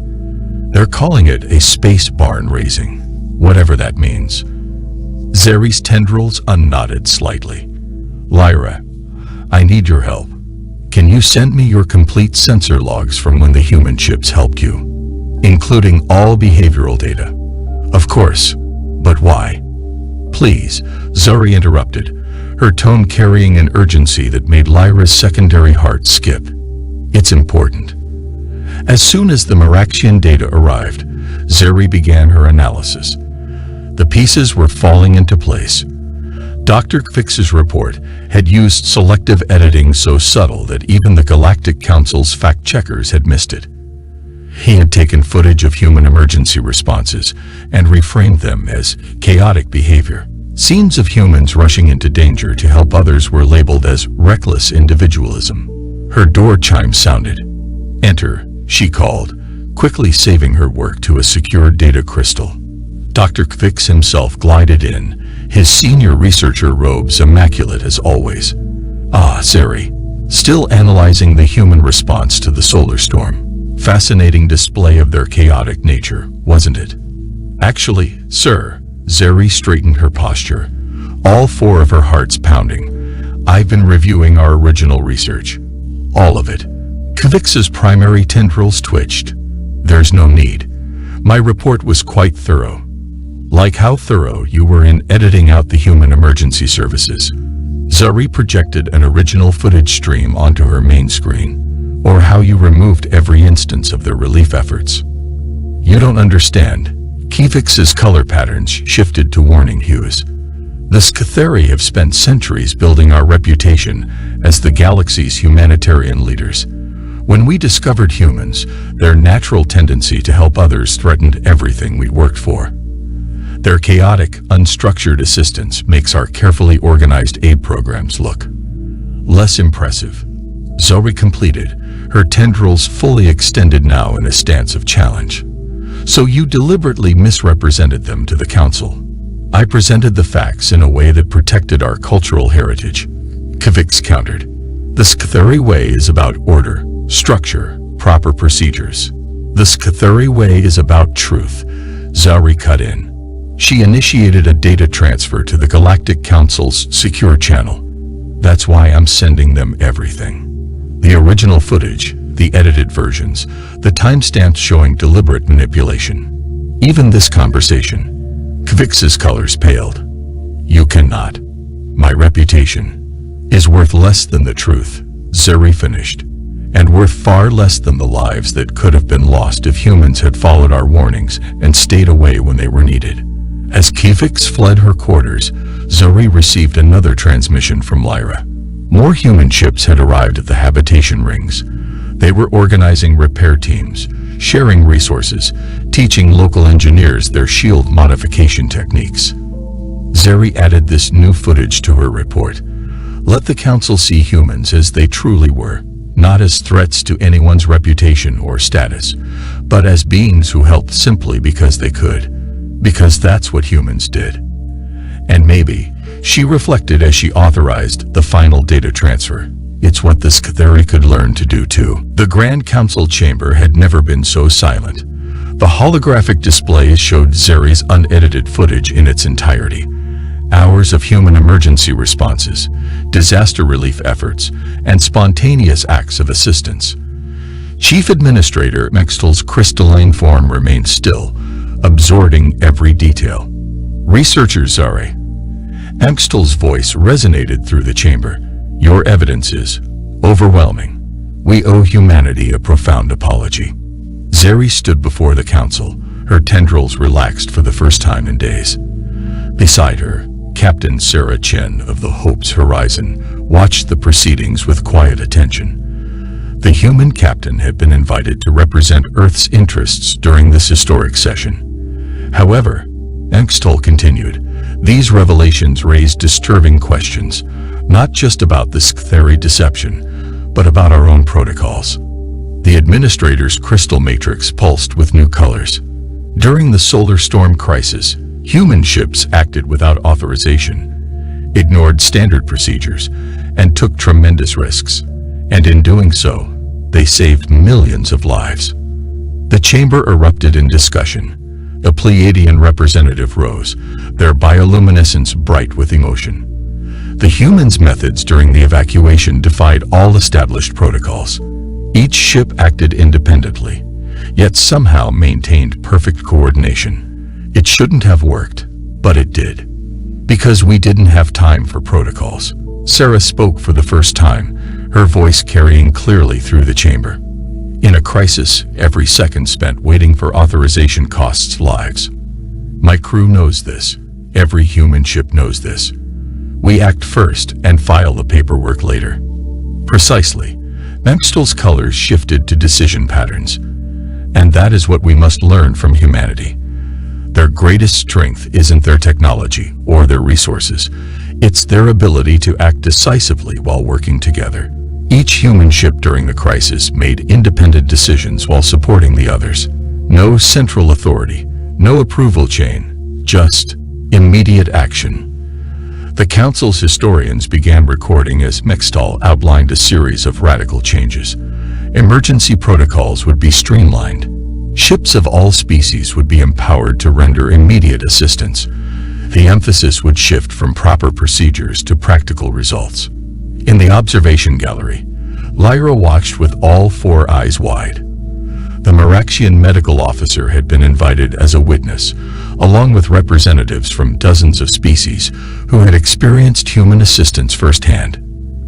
They're calling it a space barn raising, whatever that means. Zeri's tendrils unknotted slightly. Lyra, I need your help. Can you send me your complete sensor logs from when the human ships helped you? including all behavioral data. Of course, but why? Please, Zuri interrupted, her tone carrying an urgency that made Lyra's secondary heart skip. It's important. As soon as the Maraxian data arrived, Zuri began her analysis. The pieces were falling into place. Dr. Kvix's report had used selective editing so subtle that even the Galactic Council's fact-checkers had missed it. He had taken footage of human emergency responses and reframed them as chaotic behavior. Scenes of humans rushing into danger to help others were labeled as reckless individualism. Her door chime sounded. "Enter," she called, quickly saving her work to a secure data crystal. Dr. Kvix himself glided in, his senior researcher robes immaculate as always. Ah, Zuri. Still analyzing the human response to the solar storm. Fascinating display of their chaotic nature, wasn't it? Actually, sir, Zuri straightened her posture, all four of her hearts pounding. I've been reviewing our original research. All of it. Kvix's primary tendrils twitched. There's no need. My report was quite thorough. Like how thorough you were in editing out the human emergency services. Zuri projected an original footage stream onto her main screen. Or how you removed every instance of their relief efforts. You don't understand. Kvix's color patterns shifted to warning hues. The Scatheri have spent centuries building our reputation as the galaxy's humanitarian leaders. When we discovered humans, their natural tendency to help others threatened everything we worked for. Their chaotic, unstructured assistance makes our carefully organized aid programs look less impressive. Zuri completed, her tendrils fully extended now in a stance of challenge. So you deliberately misrepresented them to the council. I presented the facts in a way that protected our cultural heritage. Kvix countered. The Scatheri way is about order, structure, proper procedures. The Scatheri way is about truth. Zuri cut in. She initiated a data transfer to the Galactic Council's secure channel. That's why I'm sending them everything. The original footage, the edited versions, the timestamps showing deliberate manipulation. Even this conversation. Kvix's colors paled. You cannot. My reputation is worth less than the truth, Zuri finished, and worth far less than the lives that could have been lost if humans had followed our warnings and stayed away when they were needed. As Kvix fled her quarters, Zuri received another transmission from Lyra. More human ships had arrived at the habitation rings. They were organizing repair teams, sharing resources, teaching local engineers their shield modification techniques. Zuri added this new footage to her report. Let the council see humans as they truly were, not as threats to anyone's reputation or status, but as beings who helped simply because they could, because that's what humans did. And maybe, she reflected as she authorized the final data transfer. It's what the Scatheri could learn to do too. The Grand Council chamber had never been so silent. The holographic displays showed Zuri's unedited footage in its entirety. Hours of human emergency responses, disaster relief efforts, and spontaneous acts of assistance. Chief Administrator Mextel's crystalline form remained still, absorbing every detail. Researcher Zuri. Mextel's voice resonated through the chamber. Your evidence is overwhelming. We owe humanity a profound apology. Zuri stood before the council, her tendrils relaxed for the first time in days. Beside her, Captain Sarah Chen of the Hope's Horizon watched the proceedings with quiet attention. The human captain had been invited to represent Earth's interests during this historic session. However, Mextel continued, these revelations raise disturbing questions, not just about the Scatheri deception, but about our own protocols. The administrator's crystal matrix pulsed with new colors. During the solar storm crisis, human ships acted without authorization, ignored standard procedures, and took tremendous risks. And in doing so, they saved millions of lives. The chamber erupted in discussion. A Pleiadian representative rose, their bioluminescence bright with emotion. The humans' methods during the evacuation defied all established protocols. Each ship acted independently, yet somehow maintained perfect coordination. It shouldn't have worked, but it did. Because we didn't have time for protocols. Sarah spoke for the first time, her voice carrying clearly through the chamber. In a crisis, every second spent waiting for authorization costs lives. My crew knows this. Every human ship knows this. We act first and file the paperwork later. Precisely. Memstol's colors shifted to decision patterns. And that is what we must learn from humanity. Their greatest strength isn't their technology or their resources. It's their ability to act decisively while working together. Each human ship during the crisis made independent decisions while supporting the others. No central authority, no approval chain, just immediate action. The Council's historians began recording as Memstol outlined a series of radical changes. Emergency protocols would be streamlined. Ships of all species would be empowered to render immediate assistance. The emphasis would shift from proper procedures to practical results. In the observation gallery, Lyra watched with all four eyes wide. The Meraxian medical officer had been invited as a witness, along with representatives from dozens of species who had experienced human assistance firsthand.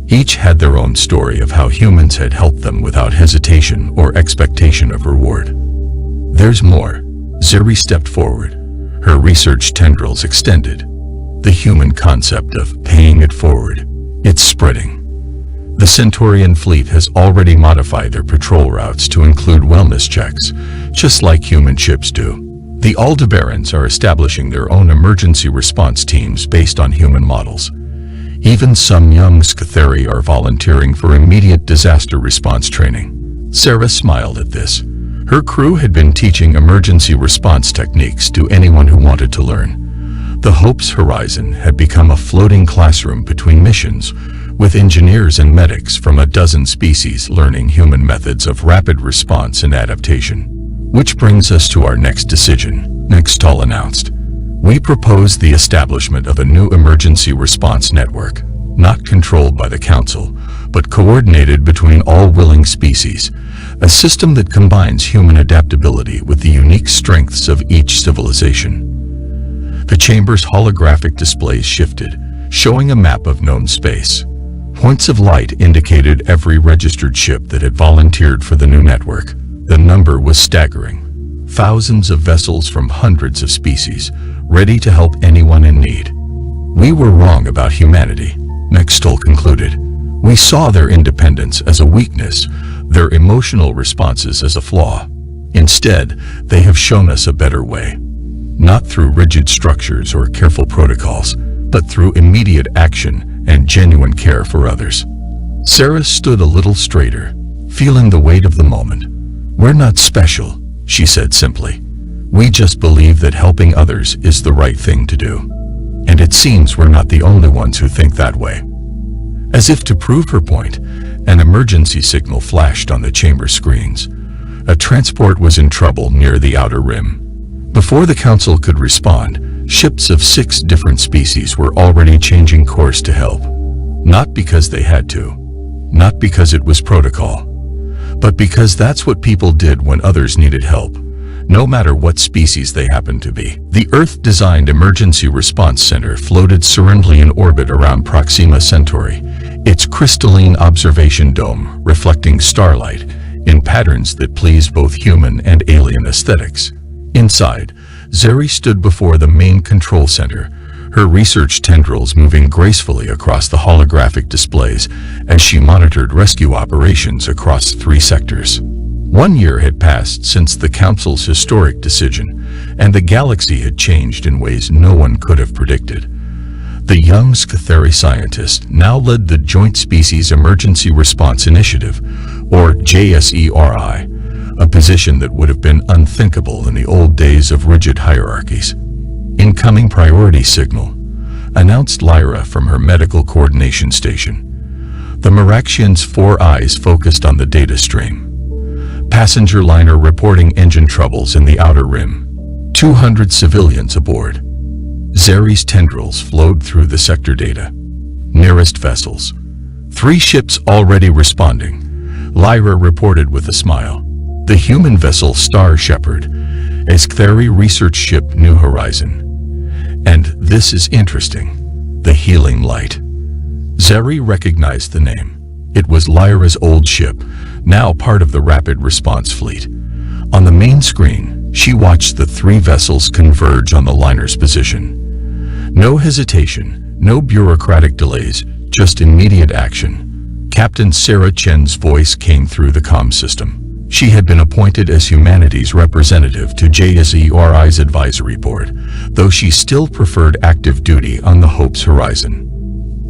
Each had their own story of how humans had helped them without hesitation or expectation of reward. There's more. Zeri stepped forward, her research tendrils extended. The human concept of paying it forward. It's spreading. The Centaurian fleet has already modified their patrol routes to include wellness checks, just like human ships do. The Aldebarans are establishing their own emergency response teams based on human models. Even some young Scatheri are volunteering for immediate disaster response training. Sarah smiled at this. Her crew had been teaching emergency response techniques to anyone who wanted to learn. The Hope's horizon had become a floating classroom between missions, with engineers and medics from a dozen species learning human methods of rapid response and adaptation. Which brings us to our next decision, Memstol announced. We propose the establishment of a new emergency response network, not controlled by the Council, but coordinated between all willing species, a system that combines human adaptability with the unique strengths of each civilization. The chamber's holographic displays shifted, showing a map of known space. Points of light indicated every registered ship that had volunteered for the new network. The number was staggering. Thousands of vessels from hundreds of species, ready to help anyone in need. We were wrong about humanity, Memstol concluded. We saw their independence as a weakness, their emotional responses as a flaw. Instead, they have shown us a better way. Not through rigid structures or careful protocols, but through immediate action and genuine care for others. Sarah stood a little straighter, feeling the weight of the moment. We're not special, she said simply. We just believe that helping others is the right thing to do. And it seems we're not the only ones who think that way. As if to prove her point, an emergency signal flashed on the chamber screens. A transport was in trouble near the outer rim. Before the Council could respond, ships of 6 different species were already changing course to help. Not because they had to, not because it was protocol, but because that's what people did when others needed help, no matter what species they happened to be. The Earth-designed Emergency Response Center floated serenely in orbit around Proxima Centauri, its crystalline observation dome reflecting starlight in patterns that pleased both human and alien aesthetics. Inside, Zeri stood before the main control center, her research tendrils moving gracefully across the holographic displays as she monitored rescue operations across 3 sectors. 1 year had passed since the Council's historic decision, and the galaxy had changed in ways no one could have predicted. The young Scatheri scientist now led the Joint Species Emergency Response Initiative, or JSERI, a position that would have been unthinkable in the old days of rigid hierarchies. Incoming priority signal, announced Lyra from her medical coordination station. The Meraxian's 4 eyes focused on the data stream. Passenger liner reporting engine troubles in the outer rim. 200 civilians aboard. Zeri's tendrils flowed through the sector data. Nearest vessels. 3 ships already responding. Lyra reported with a smile. the human vessel Star Shepherd, a Sktheri research ship New Horizon. And this is interesting, the Healing Light. Zeri recognized the name. It was Lyra's old ship, now part of the Rapid Response Fleet. On the main screen, she watched the three vessels converge on the liner's position. No hesitation, no bureaucratic delays, just immediate action. Captain Sarah Chen's voice came through the comm system. She had been appointed as humanities representative to JSERI's advisory board, though she still preferred active duty on the Hope's horizon.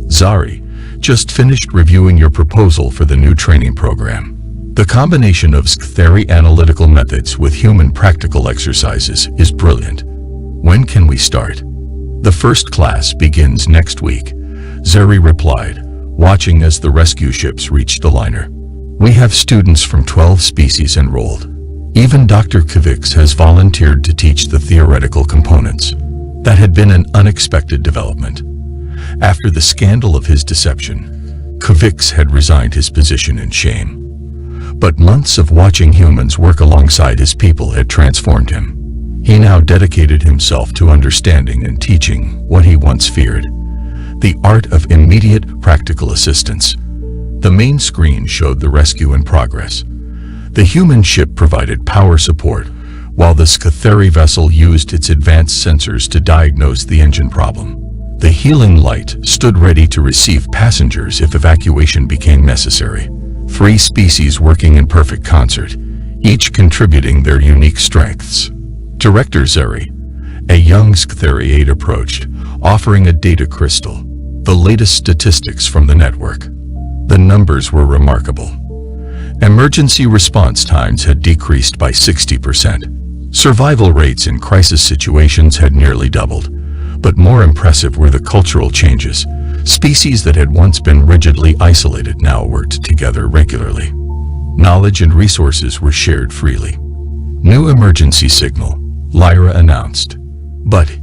Zari, just finished reviewing your proposal for the new training program. The combination of Sktheri analytical methods with human practical exercises is brilliant. When can we start? The first class begins next week, Zeri replied, watching as the rescue ships reached the liner. We have students from 12 species enrolled. Even Dr. Kvix has volunteered to teach the theoretical components. That had been an unexpected development. After the scandal of his deception, Kvix had resigned his position in shame. But months of watching humans work alongside his people had transformed him. He now dedicated himself to understanding and teaching what he once feared: the art of immediate practical assistance. The main screen showed the rescue in progress. The human ship provided power support, while the Sktheri vessel used its advanced sensors to diagnose the engine problem. The Healing Light stood ready to receive passengers if evacuation became necessary. 3 species working in perfect concert, each contributing their unique strengths. Director Zeri, a young Sktheri aide, approached, offering a data crystal, the latest statistics from the network. The numbers were remarkable. Emergency response times had decreased by 60%. Survival rates in crisis situations had nearly doubled. But more impressive were the cultural changes. Species that had once been rigidly isolated now worked together regularly. Knowledge and resources were shared freely. New emergency signal, Lyra announced. But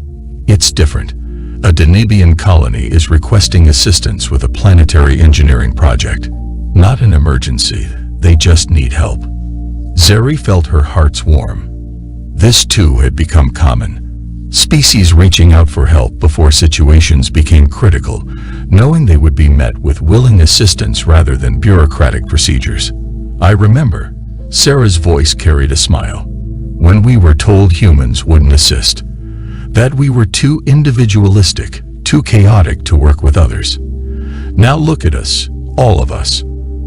it's different. A Denibian colony is requesting assistance with a planetary engineering project. Not an emergency, they just need help. Zeri felt her heart's warm. This too had become common. Species reaching out for help before situations became critical, knowing they would be met with willing assistance rather than bureaucratic procedures. I remember, Sarah's voice carried a smile, when we were told humans wouldn't assist. That we were too individualistic, too chaotic to work with others. Now look at us, all of us.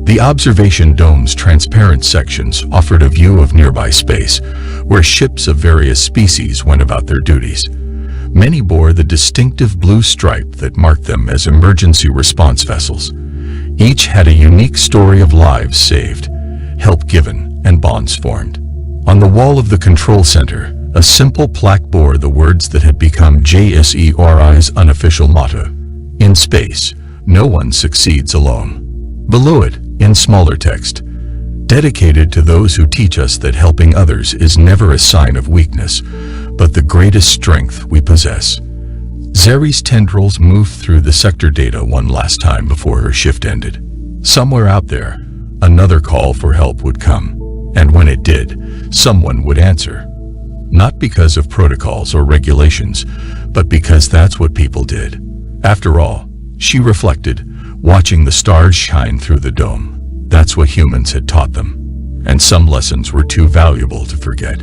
The observation dome's transparent sections offered a view of nearby space, where ships of various species went about their duties. Many bore the distinctive blue stripe that marked them as emergency response vessels. Each had a unique story of lives saved, help given, and bonds formed. On the wall of the control center, a simple plaque bore the words that had become JSERI's unofficial motto: "In space, no one succeeds alone." Below it, in smaller text, "Dedicated to those who teach us that helping others is never a sign of weakness, but the greatest strength we possess." Zeri's tendrils moved through the sector data one last time before her shift ended. Somewhere out there, another call for help would come, and when it did, someone would answer. Not because of protocols or regulations, but because that's what people did. After all, she reflected, watching the stars shine through the dome, that's what humans had taught them. And some lessons were too valuable to forget.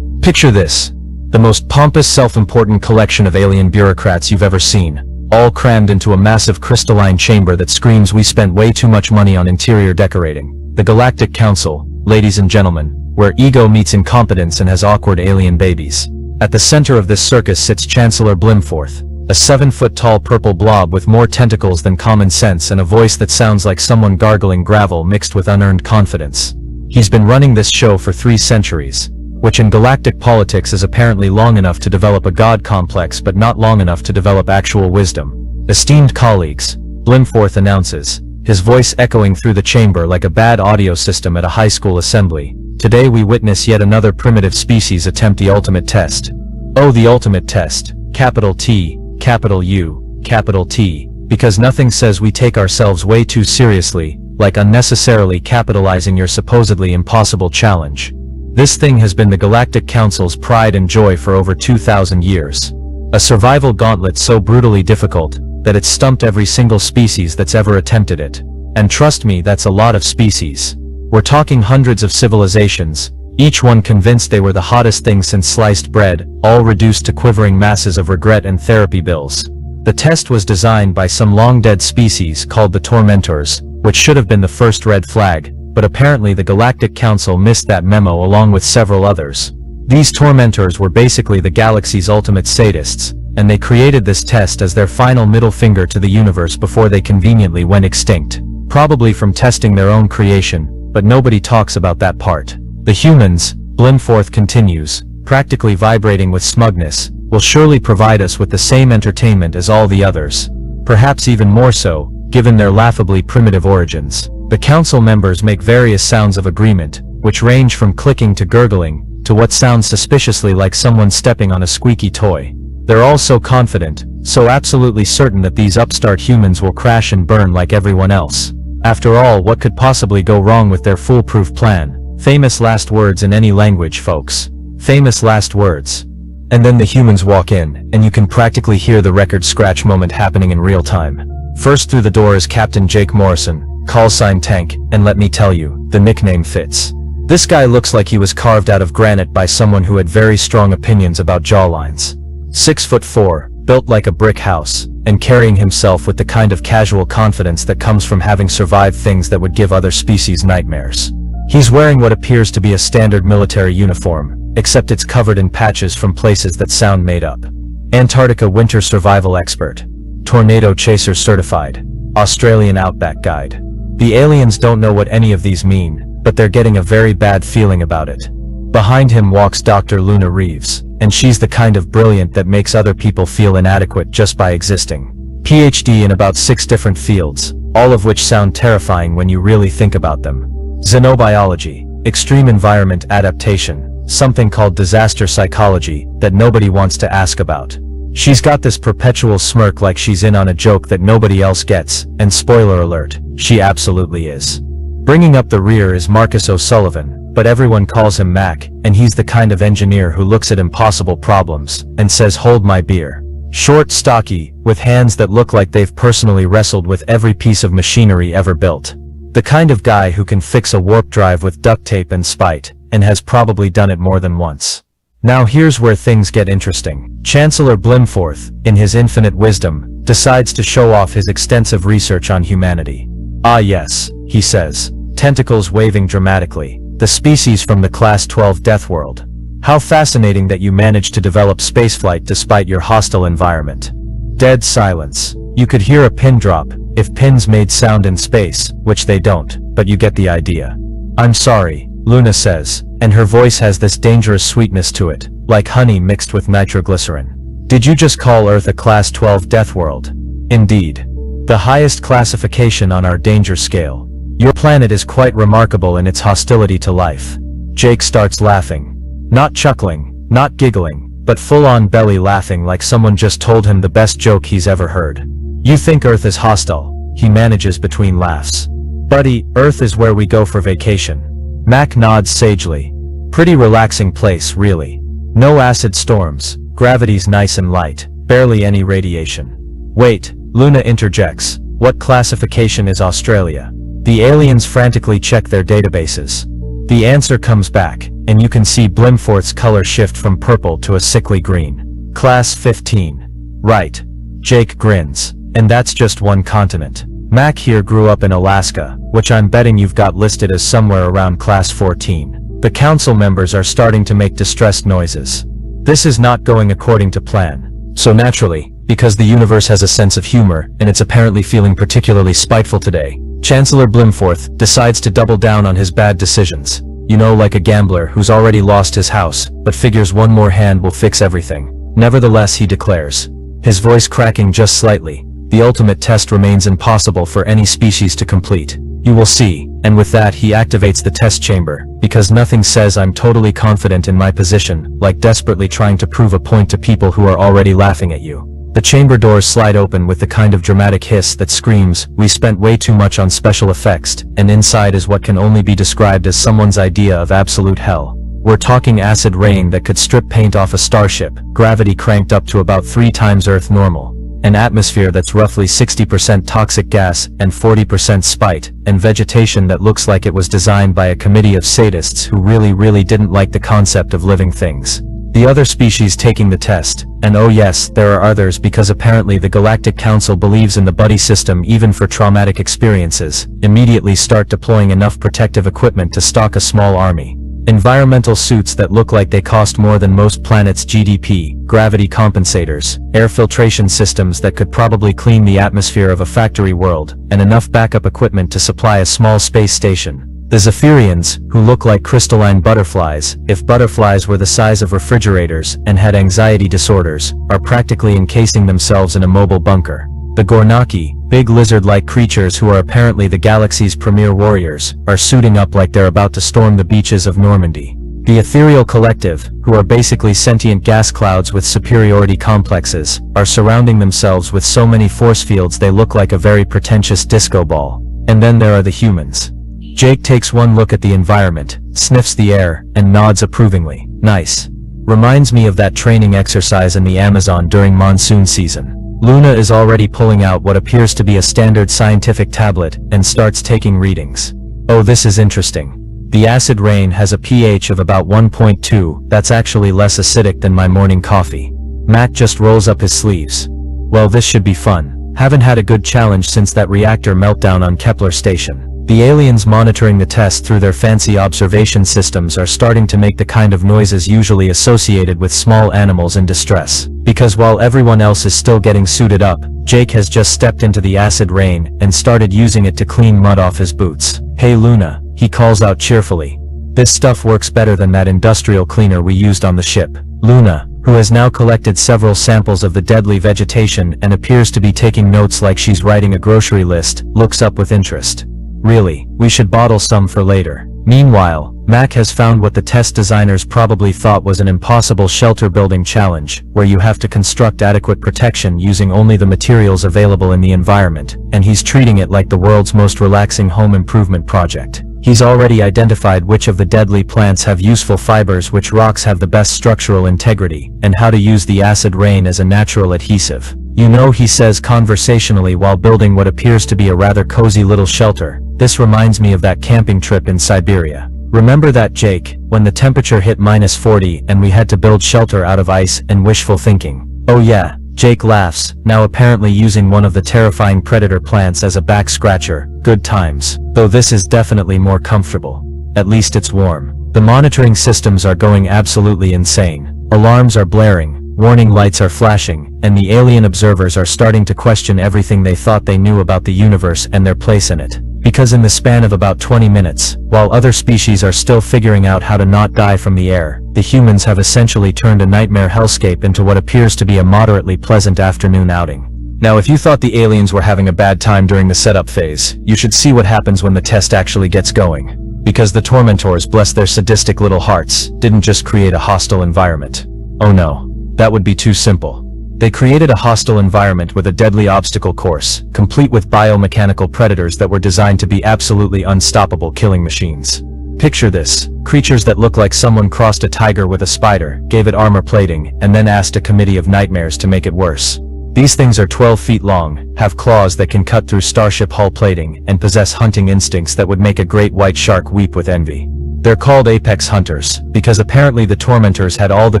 Picture this: the most pompous, self-important collection of alien bureaucrats you've ever seen, all crammed into a massive crystalline chamber that screams we spent way too much money on interior decorating. The Galactic Council, ladies and gentlemen, where ego meets incompetence and has awkward alien babies. At the center of this circus sits Chancellor Blimforth, a 7-foot-tall purple blob with more tentacles than common sense and a voice that sounds like someone gargling gravel mixed with unearned confidence. He's been running this show for 3 centuries, which in galactic politics is apparently long enough to develop a god complex but not long enough to develop actual wisdom. Esteemed colleagues, Blimforth announces, his voice echoing through the chamber like a bad audio system at a high school assembly. Today we witness yet another primitive species attempt the ultimate test. Oh, the ultimate test, capital T, capital U, capital T, because nothing says we take ourselves way too seriously, like unnecessarily capitalizing your supposedly impossible challenge. This thing has been the Galactic Council's pride and joy for over 2,000 years. A survival gauntlet so brutally difficult that it's stumped every single species that's ever attempted it. And trust me, that's a lot of species. We're talking hundreds of civilizations, each one convinced they were the hottest thing since sliced bread, all reduced to quivering masses of regret and therapy bills. The test was designed by some long-dead species called the Tormentors, which should have been the first red flag, but apparently the Galactic Council missed that memo along with several others. These Tormentors were basically the galaxy's ultimate sadists, and they created this test as their final middle finger to the universe before they conveniently went extinct. Probably from testing their own creation, but nobody talks about that part. The humans, Blimforth continues, practically vibrating with smugness, will surely provide us with the same entertainment as all the others. Perhaps even more so, given their laughably primitive origins. The council members make various sounds of agreement, which range from clicking to gurgling, to what sounds suspiciously like someone stepping on a squeaky toy. They're all so confident, so absolutely certain that these upstart humans will crash and burn like everyone else. After all, what could possibly go wrong with their foolproof plan? Famous last words in any language, folks. Famous last words. And then the humans walk in, and you can practically hear the record scratch moment happening in real time. First through the door is Captain Jake Morrison, call sign Tank, and let me tell you, the nickname fits. This guy looks like he was carved out of granite by someone who had very strong opinions about jawlines. 6'4", built like a brick house, and carrying himself with the kind of casual confidence that comes from having survived things that would give other species nightmares. He's wearing what appears to be a standard military uniform, except it's covered in patches from places that sound made up. Antarctica winter survival expert. Tornado chaser certified. Australian outback guide. The aliens don't know what any of these mean, but they're getting a very bad feeling about it. Behind him walks Dr. Luna Reeves, and she's the kind of brilliant that makes other people feel inadequate just by existing. PhD in about 6 different fields, all of which sound terrifying when you really think about them. Xenobiology, extreme environment adaptation, something called disaster psychology that nobody wants to ask about. She's got this perpetual smirk like she's in on a joke that nobody else gets, and spoiler alert, she absolutely is. Bringing up the rear is Marcus O'Sullivan, but everyone calls him Mac, and he's the kind of engineer who looks at impossible problems and says hold my beer. Short, stocky, with hands that look like they've personally wrestled with every piece of machinery ever built. The kind of guy who can fix a warp drive with duct tape and spite, and has probably done it more than once. Now here's where things get interesting. Chancellor Blimforth, in his infinite wisdom, decides to show off his extensive research on humanity. Ah yes, he says, tentacles waving dramatically, the species from the Class 12 Death World. How fascinating that you managed to develop spaceflight despite your hostile environment. Dead silence. You could hear a pin drop, if pins made sound in space, which they don't, but you get the idea. I'm sorry, Luna says, and her voice has this dangerous sweetness to it, like honey mixed with nitroglycerin. Did you just call Earth a Class 12 Death World? Indeed. The highest classification on our danger scale. Your planet is quite remarkable in its hostility to life. Jake starts laughing. Not chuckling, not giggling, but full-on belly laughing like someone just told him the best joke he's ever heard. You think Earth is hostile, he manages between laughs. Buddy, Earth is where we go for vacation. Mac nods sagely. Pretty relaxing place, really. No acid storms, gravity's nice and light, barely any radiation. Wait, Luna interjects, what classification is Australia? The aliens frantically check their databases. The answer comes back, and you can see Blimforth's color shift from purple to a sickly green. Class 15. Right. Jake grins. And that's just one continent. Mac here grew up in Alaska, which I'm betting you've got listed as somewhere around Class 14. The council members are starting to make distressed noises. This is not going according to plan. So naturally, because the universe has a sense of humor, and it's apparently feeling particularly spiteful today, Chancellor Blimforth decides to double down on his bad decisions. You know, like a gambler who's already lost his house, but figures one more hand will fix everything. Nevertheless, he declares, his voice cracking just slightly, the ultimate test remains impossible for any species to complete. You will see, and with that he activates the test chamber, because nothing says I'm totally confident in my position, like desperately trying to prove a point to people who are already laughing at you. The chamber doors slide open with the kind of dramatic hiss that screams, "We spent way too much on special effects," and inside is what can only be described as someone's idea of absolute hell. We're talking acid rain that could strip paint off a starship, gravity cranked up to about 3 times Earth normal, an atmosphere that's roughly 60% toxic gas and 40% spite, and vegetation that looks like it was designed by a committee of sadists who really didn't like the concept of living things. The other species taking the test, and oh yes, there are others because apparently the Galactic Council believes in the buddy system even for traumatic experiences, immediately start deploying enough protective equipment to stock a small army. Environmental suits that look like they cost more than most planets' GDP, gravity compensators, air filtration systems that could probably clean the atmosphere of a factory world, and enough backup equipment to supply a small space station. The Zephyrians, who look like crystalline butterflies, if butterflies were the size of refrigerators and had anxiety disorders, are practically encasing themselves in a mobile bunker. The Gornaki, big lizard-like creatures who are apparently the galaxy's premier warriors, are suiting up like they're about to storm the beaches of Normandy. The Ethereal Collective, who are basically sentient gas clouds with superiority complexes, are surrounding themselves with so many force fields they look like a very pretentious disco ball. And then there are the humans. Jake takes one look at the environment, sniffs the air, and nods approvingly. Nice. Reminds me of that training exercise in the Amazon during monsoon season. Luna is already pulling out what appears to be a standard scientific tablet and starts taking readings. Oh, this is interesting. The acid rain has a pH of about 1.2, that's actually less acidic than my morning coffee. Matt just rolls up his sleeves. Well, this should be fun. Haven't had a good challenge since that reactor meltdown on Kepler Station. The aliens monitoring the test through their fancy observation systems are starting to make the kind of noises usually associated with small animals in distress. Because while everyone else is still getting suited up, Jake has just stepped into the acid rain and started using it to clean mud off his boots. "Hey Luna," he calls out cheerfully. "This stuff works better than that industrial cleaner we used on the ship." Luna, who has now collected several samples of the deadly vegetation and appears to be taking notes like she's writing a grocery list, looks up with interest. "Really, we should bottle some for later." Meanwhile, Mac has found what the test designers probably thought was an impossible shelter building challenge, where you have to construct adequate protection using only the materials available in the environment, and he's treating it like the world's most relaxing home improvement project. He's already identified which of the deadly plants have useful fibers, which rocks have the best structural integrity, and how to use the acid rain as a natural adhesive. "You know," he says conversationally while building what appears to be a rather cozy little shelter, "this reminds me of that camping trip in Siberia. Remember that, Jake, when the temperature hit -40 and we had to build shelter out of ice and wishful thinking?" "Oh yeah," Jake laughs, now apparently using one of the terrifying predator plants as a back scratcher. "Good times. Though this is definitely more comfortable. At least it's warm." The monitoring systems are going absolutely insane. Alarms are blaring, warning lights are flashing, and the alien observers are starting to question everything they thought they knew about the universe and their place in it. Because in the span of about 20 minutes, while other species are still figuring out how to not die from the air, the humans have essentially turned a nightmare hellscape into what appears to be a moderately pleasant afternoon outing. Now, if you thought the aliens were having a bad time during the setup phase, you should see what happens when the test actually gets going. Because the tormentors, bless their sadistic little hearts, didn't just create a hostile environment. Oh no. That would be too simple. They created a hostile environment with a deadly obstacle course, complete with biomechanical predators that were designed to be absolutely unstoppable killing machines. Picture this: creatures that look like someone crossed a tiger with a spider, gave it armor plating, and then asked a committee of nightmares to make it worse. These things are 12 feet long, have claws that can cut through starship hull plating, and possess hunting instincts that would make a great white shark weep with envy. They're called apex hunters, because apparently the tormentors had all the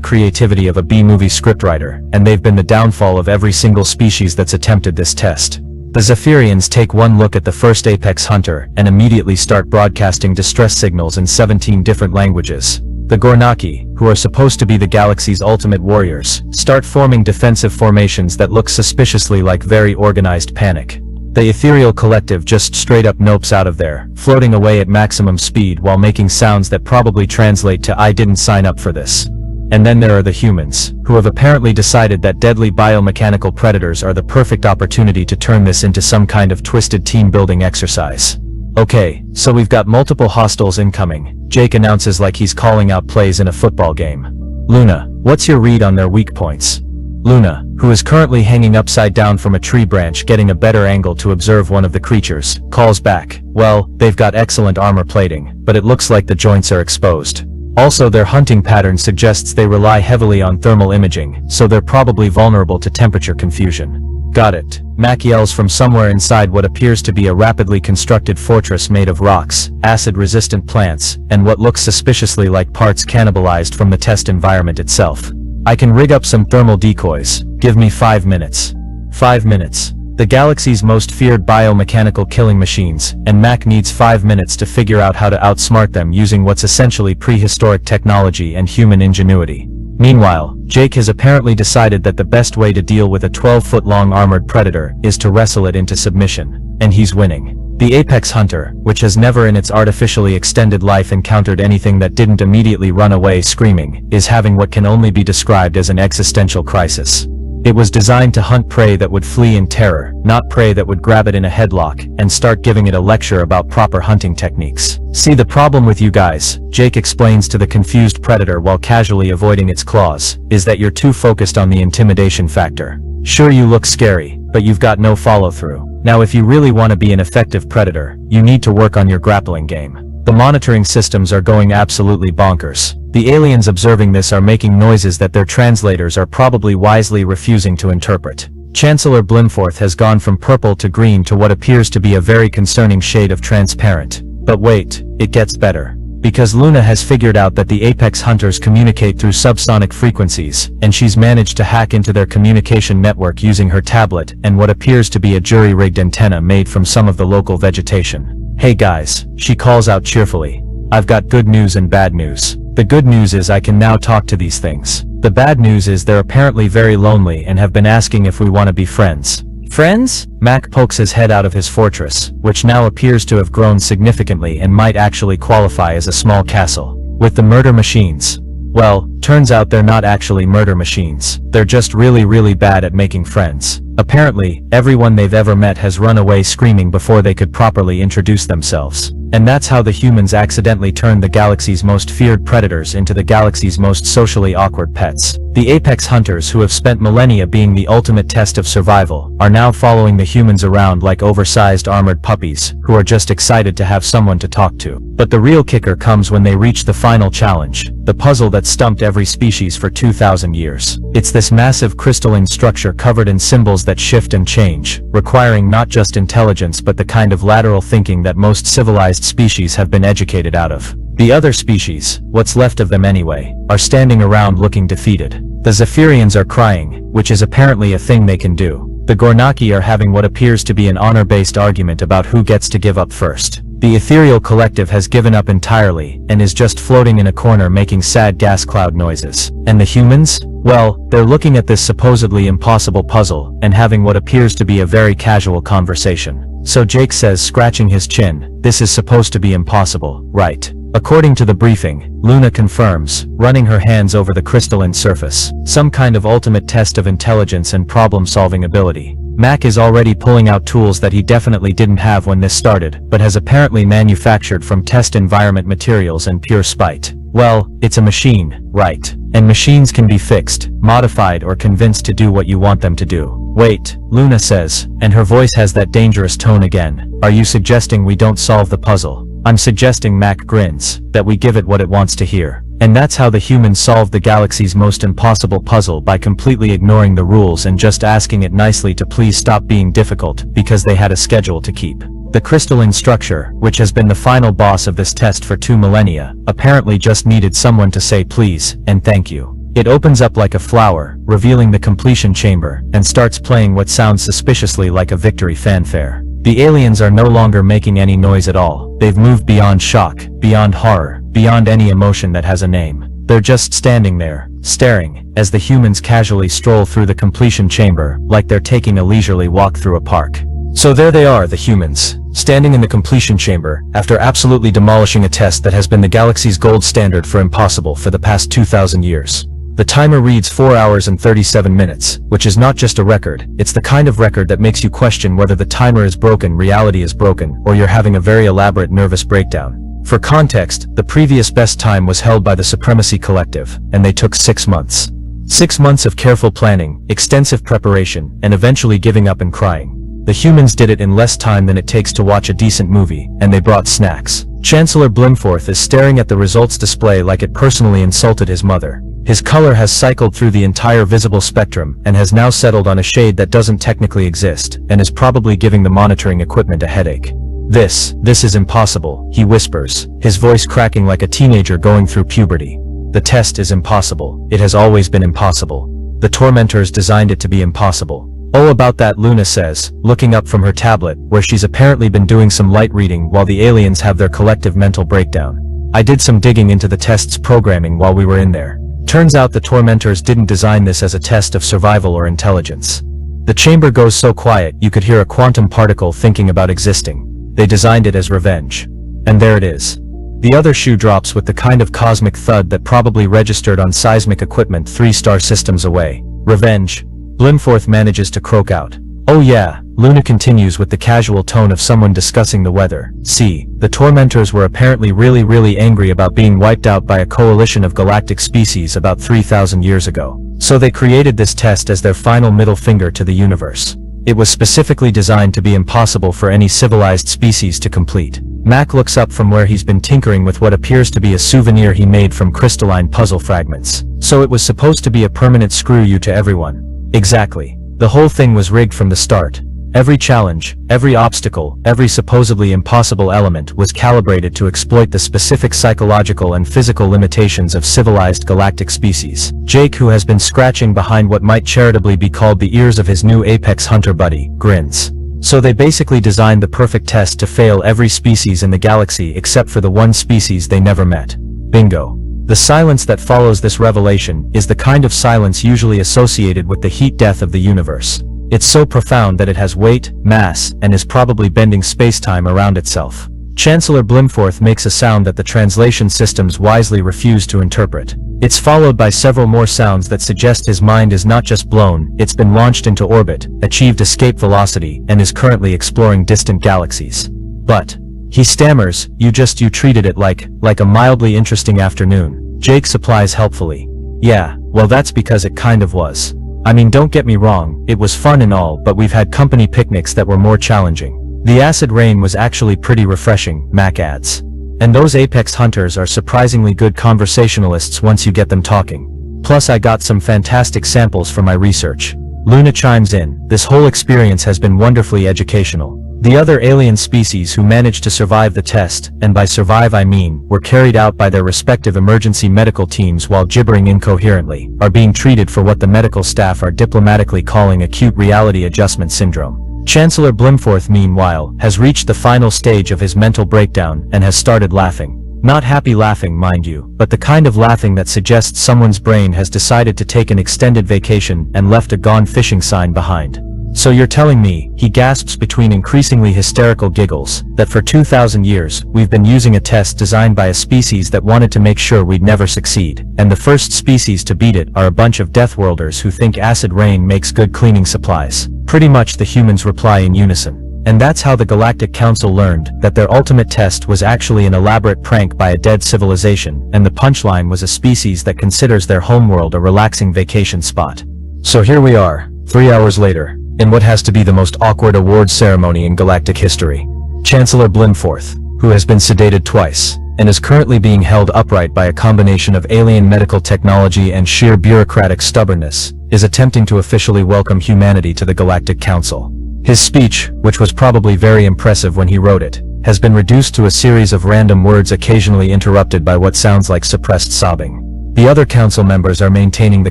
creativity of a B-movie scriptwriter, and they've been the downfall of every single species that's attempted this test. The Zephyrians take one look at the first apex hunter, and immediately start broadcasting distress signals in 17 different languages. The Gornaki, who are supposed to be the galaxy's ultimate warriors, start forming defensive formations that look suspiciously like very organized panic. The Ethereal Collective just straight up nopes out of there, floating away at maximum speed while making sounds that probably translate to "I didn't sign up for this." And then there are the humans, who have apparently decided that deadly biomechanical predators are the perfect opportunity to turn this into some kind of twisted team-building exercise. "Okay, so we've got multiple hostiles incoming," Jake announces like he's calling out plays in a football game. "Luna, what's your read on their weak points?" "Luna, who is currently hanging upside down from a tree branch getting a better angle to observe one of the creatures, calls back, "Well, they've got excellent armor plating, but it looks like the joints are exposed. Also, their hunting pattern suggests they rely heavily on thermal imaging, so they're probably vulnerable to temperature confusion." "Got it," Mac yells from somewhere inside what appears to be a rapidly constructed fortress made of rocks, acid-resistant plants, and what looks suspiciously like parts cannibalized from the test environment itself. "I can rig up some thermal decoys. Give me 5 minutes. 5 minutes. The galaxy's most feared biomechanical killing machines, and Mac needs 5 minutes to figure out how to outsmart them using what's essentially prehistoric technology and human ingenuity. Meanwhile, Jake has apparently decided that the best way to deal with a 12-foot-long armored predator is to wrestle it into submission, and he's winning. The apex hunter, which has never in its artificially extended life encountered anything that didn't immediately run away screaming, is having what can only be described as an existential crisis. It was designed to hunt prey that would flee in terror, not prey that would grab it in a headlock and start giving it a lecture about proper hunting techniques. "See, the problem with you guys," Jake explains to the confused predator while casually avoiding its claws, "is that you're too focused on the intimidation factor. Sure, you look scary, but you've got no follow-through. Now, if you really want to be an effective predator, you need to work on your grappling game. The monitoring systems are going absolutely bonkers. The aliens observing this are making noises that their translators are probably wisely refusing to interpret. Chancellor Blimforth has gone from purple to green to what appears to be a very concerning shade of transparent. But wait, it gets better. Because Luna has figured out that the apex hunters communicate through subsonic frequencies, and she's managed to hack into their communication network using her tablet and what appears to be a jury-rigged antenna made from some of the local vegetation. "Hey guys," she calls out cheerfully. "I've got good news and bad news. The good news is I can now talk to these things. The bad news is they're apparently very lonely and have been asking if we want to be friends." "Friends?" Mac pokes his head out of his fortress, which now appears to have grown significantly and might actually qualify as a small castle. "With the murder machines." Well, turns out they're not actually murder machines. They're just really bad at making friends. Apparently, everyone they've ever met has run away screaming before they could properly introduce themselves. And that's how the humans accidentally turned the galaxy's most feared predators into the galaxy's most socially awkward pets. The apex hunters, who have spent millennia being the ultimate test of survival, are now following the humans around like oversized armored puppies, who are just excited to have someone to talk to. But the real kicker comes when they reach the final challenge, the puzzle that stumped every species for 2,000 years. It's this massive crystalline structure covered in symbols that shift and change, requiring not just intelligence but the kind of lateral thinking that most civilized species have been educated out of. The other species, what's left of them anyway, are standing around looking defeated. The Zephyrians are crying, which is apparently a thing they can do. The Gornaki are having what appears to be an honor-based argument about who gets to give up first. The ethereal collective has given up entirely, and is just floating in a corner making sad gas cloud noises. And the humans? Well, they're looking at this supposedly impossible puzzle, and having what appears to be a very casual conversation. So Jake says, scratching his chin, "This is supposed to be impossible, right?" According to the briefing, Luna confirms, running her hands over the crystalline surface, some kind of ultimate test of intelligence and problem-solving ability. Mac is already pulling out tools that he definitely didn't have when this started, but has apparently manufactured from test environment materials and pure spite. Well, it's a machine, right? And machines can be fixed, modified or convinced to do what you want them to do. "Wait," Luna says, and her voice has that dangerous tone again. "Are you suggesting we don't solve the puzzle?" "I'm suggesting," Mac grins, "that we give it what it wants to hear." And that's how the humans solved the galaxy's most impossible puzzle, by completely ignoring the rules and just asking it nicely to please stop being difficult, because they had a schedule to keep. The crystalline structure, which has been the final boss of this test for 2 millennia, apparently just needed someone to say please, and thank you. It opens up like a flower, revealing the completion chamber, and starts playing what sounds suspiciously like a victory fanfare. The aliens are no longer making any noise at all. They've moved beyond shock, beyond horror, beyond any emotion that has a name. They're just standing there, staring, as the humans casually stroll through the completion chamber, like they're taking a leisurely walk through a park. So there they are, the humans, standing in the completion chamber, after absolutely demolishing a test that has been the galaxy's gold standard for impossible for the past 2,000 years. The timer reads 4 hours and 37 minutes, which is not just a record, it's the kind of record that makes you question whether the timer is broken, reality is broken, or you're having a very elaborate nervous breakdown. For context, the previous best time was held by the Supremacy Collective, and they took 6 months. 6 months of careful planning, extensive preparation, and eventually giving up and crying. The humans did it in less time than it takes to watch a decent movie, and they brought snacks. Chancellor Blimforth is staring at the results display like it personally insulted his mother. His color has cycled through the entire visible spectrum and has now settled on a shade that doesn't technically exist, and is probably giving the monitoring equipment a headache. This is impossible, he whispers, his voice cracking like a teenager going through puberty. The test is impossible. It has always been impossible. The tormentors designed it to be impossible. Oh, about that, Luna says, looking up from her tablet, where she's apparently been doing some light reading while the aliens have their collective mental breakdown. I did some digging into the test's programming while we were in there. Turns out the tormentors didn't design this as a test of survival or intelligence. The chamber goes so quiet you could hear a quantum particle thinking about existing. They designed it as revenge. And there it is. The other shoe drops with the kind of cosmic thud that probably registered on seismic equipment 3-star systems away. Revenge. Blimforth manages to croak out. Oh yeah, Luna continues with the casual tone of someone discussing the weather. See, the tormentors were apparently really angry about being wiped out by a coalition of galactic species about 3,000 years ago. So they created this test as their final middle finger to the universe. It was specifically designed to be impossible for any civilized species to complete. Mac looks up from where he's been tinkering with what appears to be a souvenir he made from crystalline puzzle fragments. So it was supposed to be a permanent screw you to everyone. Exactly. The whole thing was rigged from the start. Every challenge, every obstacle, every supposedly impossible element was calibrated to exploit the specific psychological and physical limitations of civilized galactic species. Jake, who has been scratching behind what might charitably be called the ears of his new apex hunter buddy, grins. So they basically designed the perfect test to fail every species in the galaxy except for the one species they never met. Bingo. The silence that follows this revelation is the kind of silence usually associated with the heat death of the universe. It's so profound that it has weight, mass, and is probably bending space-time around itself. Chancellor Blimforth makes a sound that the translation systems wisely refuse to interpret. It's followed by several more sounds that suggest his mind is not just blown, it's been launched into orbit, achieved escape velocity, and is currently exploring distant galaxies. But, he stammers, you treated it like a mildly interesting afternoon. Jake supplies helpfully. Yeah, well that's because it kind of was. I mean, don't get me wrong, it was fun and all, but we've had company picnics that were more challenging. The acid rain was actually pretty refreshing, Mac adds. And those apex hunters are surprisingly good conversationalists once you get them talking. Plus I got some fantastic samples for my research. Luna chimes in, this whole experience has been wonderfully educational. The other alien species who managed to survive the test, and by survive I mean, were carried out by their respective emergency medical teams while gibbering incoherently, are being treated for what the medical staff are diplomatically calling acute reality adjustment syndrome. Chancellor Blimforth, meanwhile, has reached the final stage of his mental breakdown and has started laughing. Not happy laughing, mind you, but the kind of laughing that suggests someone's brain has decided to take an extended vacation and left a gone fishing sign behind. So you're telling me, he gasps between increasingly hysterical giggles, that for 2,000 years, we've been using a test designed by a species that wanted to make sure we'd never succeed, and the first species to beat it are a bunch of deathworlders who think acid rain makes good cleaning supplies. Pretty much the humans reply in unison. And that's how the Galactic Council learned that their ultimate test was actually an elaborate prank by a dead civilization, and the punchline was a species that considers their homeworld a relaxing vacation spot. So here we are, 3 hours later, in what has to be the most awkward awards ceremony in galactic history. Chancellor Blimforth, who has been sedated twice, and is currently being held upright by a combination of alien medical technology and sheer bureaucratic stubbornness, is attempting to officially welcome humanity to the Galactic Council. His speech, which was probably very impressive when he wrote it, has been reduced to a series of random words occasionally interrupted by what sounds like suppressed sobbing. The other council members are maintaining the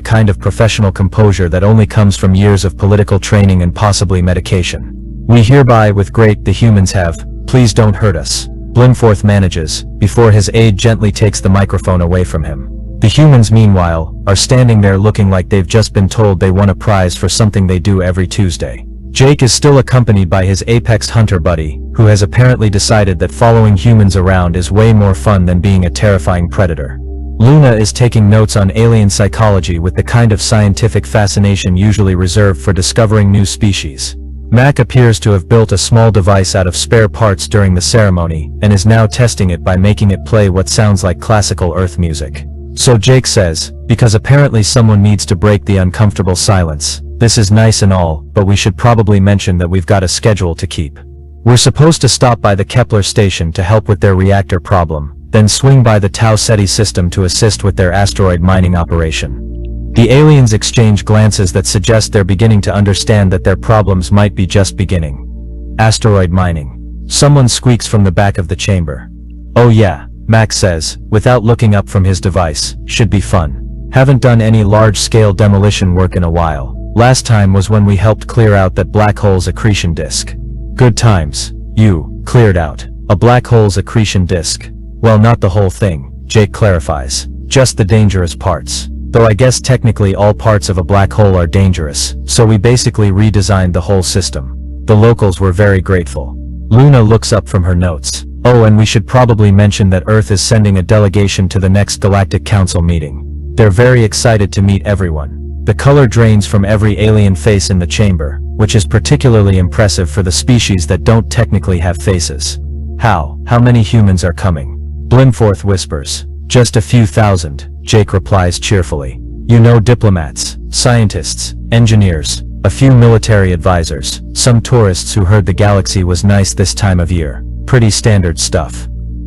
kind of professional composure that only comes from years of political training and possibly medication. We hereby with great the humans have, please don't hurt us, Blimforth manages, before his aide gently takes the microphone away from him. The humans meanwhile, are standing there looking like they've just been told they won a prize for something they do every Tuesday. Jake is still accompanied by his apex hunter buddy, who has apparently decided that following humans around is way more fun than being a terrifying predator. Luna is taking notes on alien psychology with the kind of scientific fascination usually reserved for discovering new species. Mac appears to have built a small device out of spare parts during the ceremony, and is now testing it by making it play what sounds like classical Earth music. So Jake says, because apparently someone needs to break the uncomfortable silence. This is nice and all, but we should probably mention that we've got a schedule to keep. We're supposed to stop by the Kepler station to help with their reactor problem, then swing by the Tau Ceti system to assist with their asteroid mining operation. The aliens exchange glances that suggest they're beginning to understand that their problems might be just beginning. Asteroid mining. Someone squeaks from the back of the chamber. Oh yeah, Max says, without looking up from his device. Should be fun. Haven't done any large-scale demolition work in a while. Last time was when we helped clear out that black hole's accretion disk. Good times. You cleared out a black hole's accretion disk. Well, not the whole thing, Jake clarifies. Just the dangerous parts. Though I guess technically all parts of a black hole are dangerous, so we basically redesigned the whole system. The locals were very grateful. Luna looks up from her notes. Oh, and we should probably mention that Earth is sending a delegation to the next Galactic Council meeting. They're very excited to meet everyone. The color drains from every alien face in the chamber, which is particularly impressive for the species that don't technically have faces. How many humans are coming? Blimforth whispers. Just a few thousand, Jake replies cheerfully. You know, diplomats, scientists, engineers, a few military advisors, some tourists who heard the galaxy was nice this time of year. Pretty standard stuff.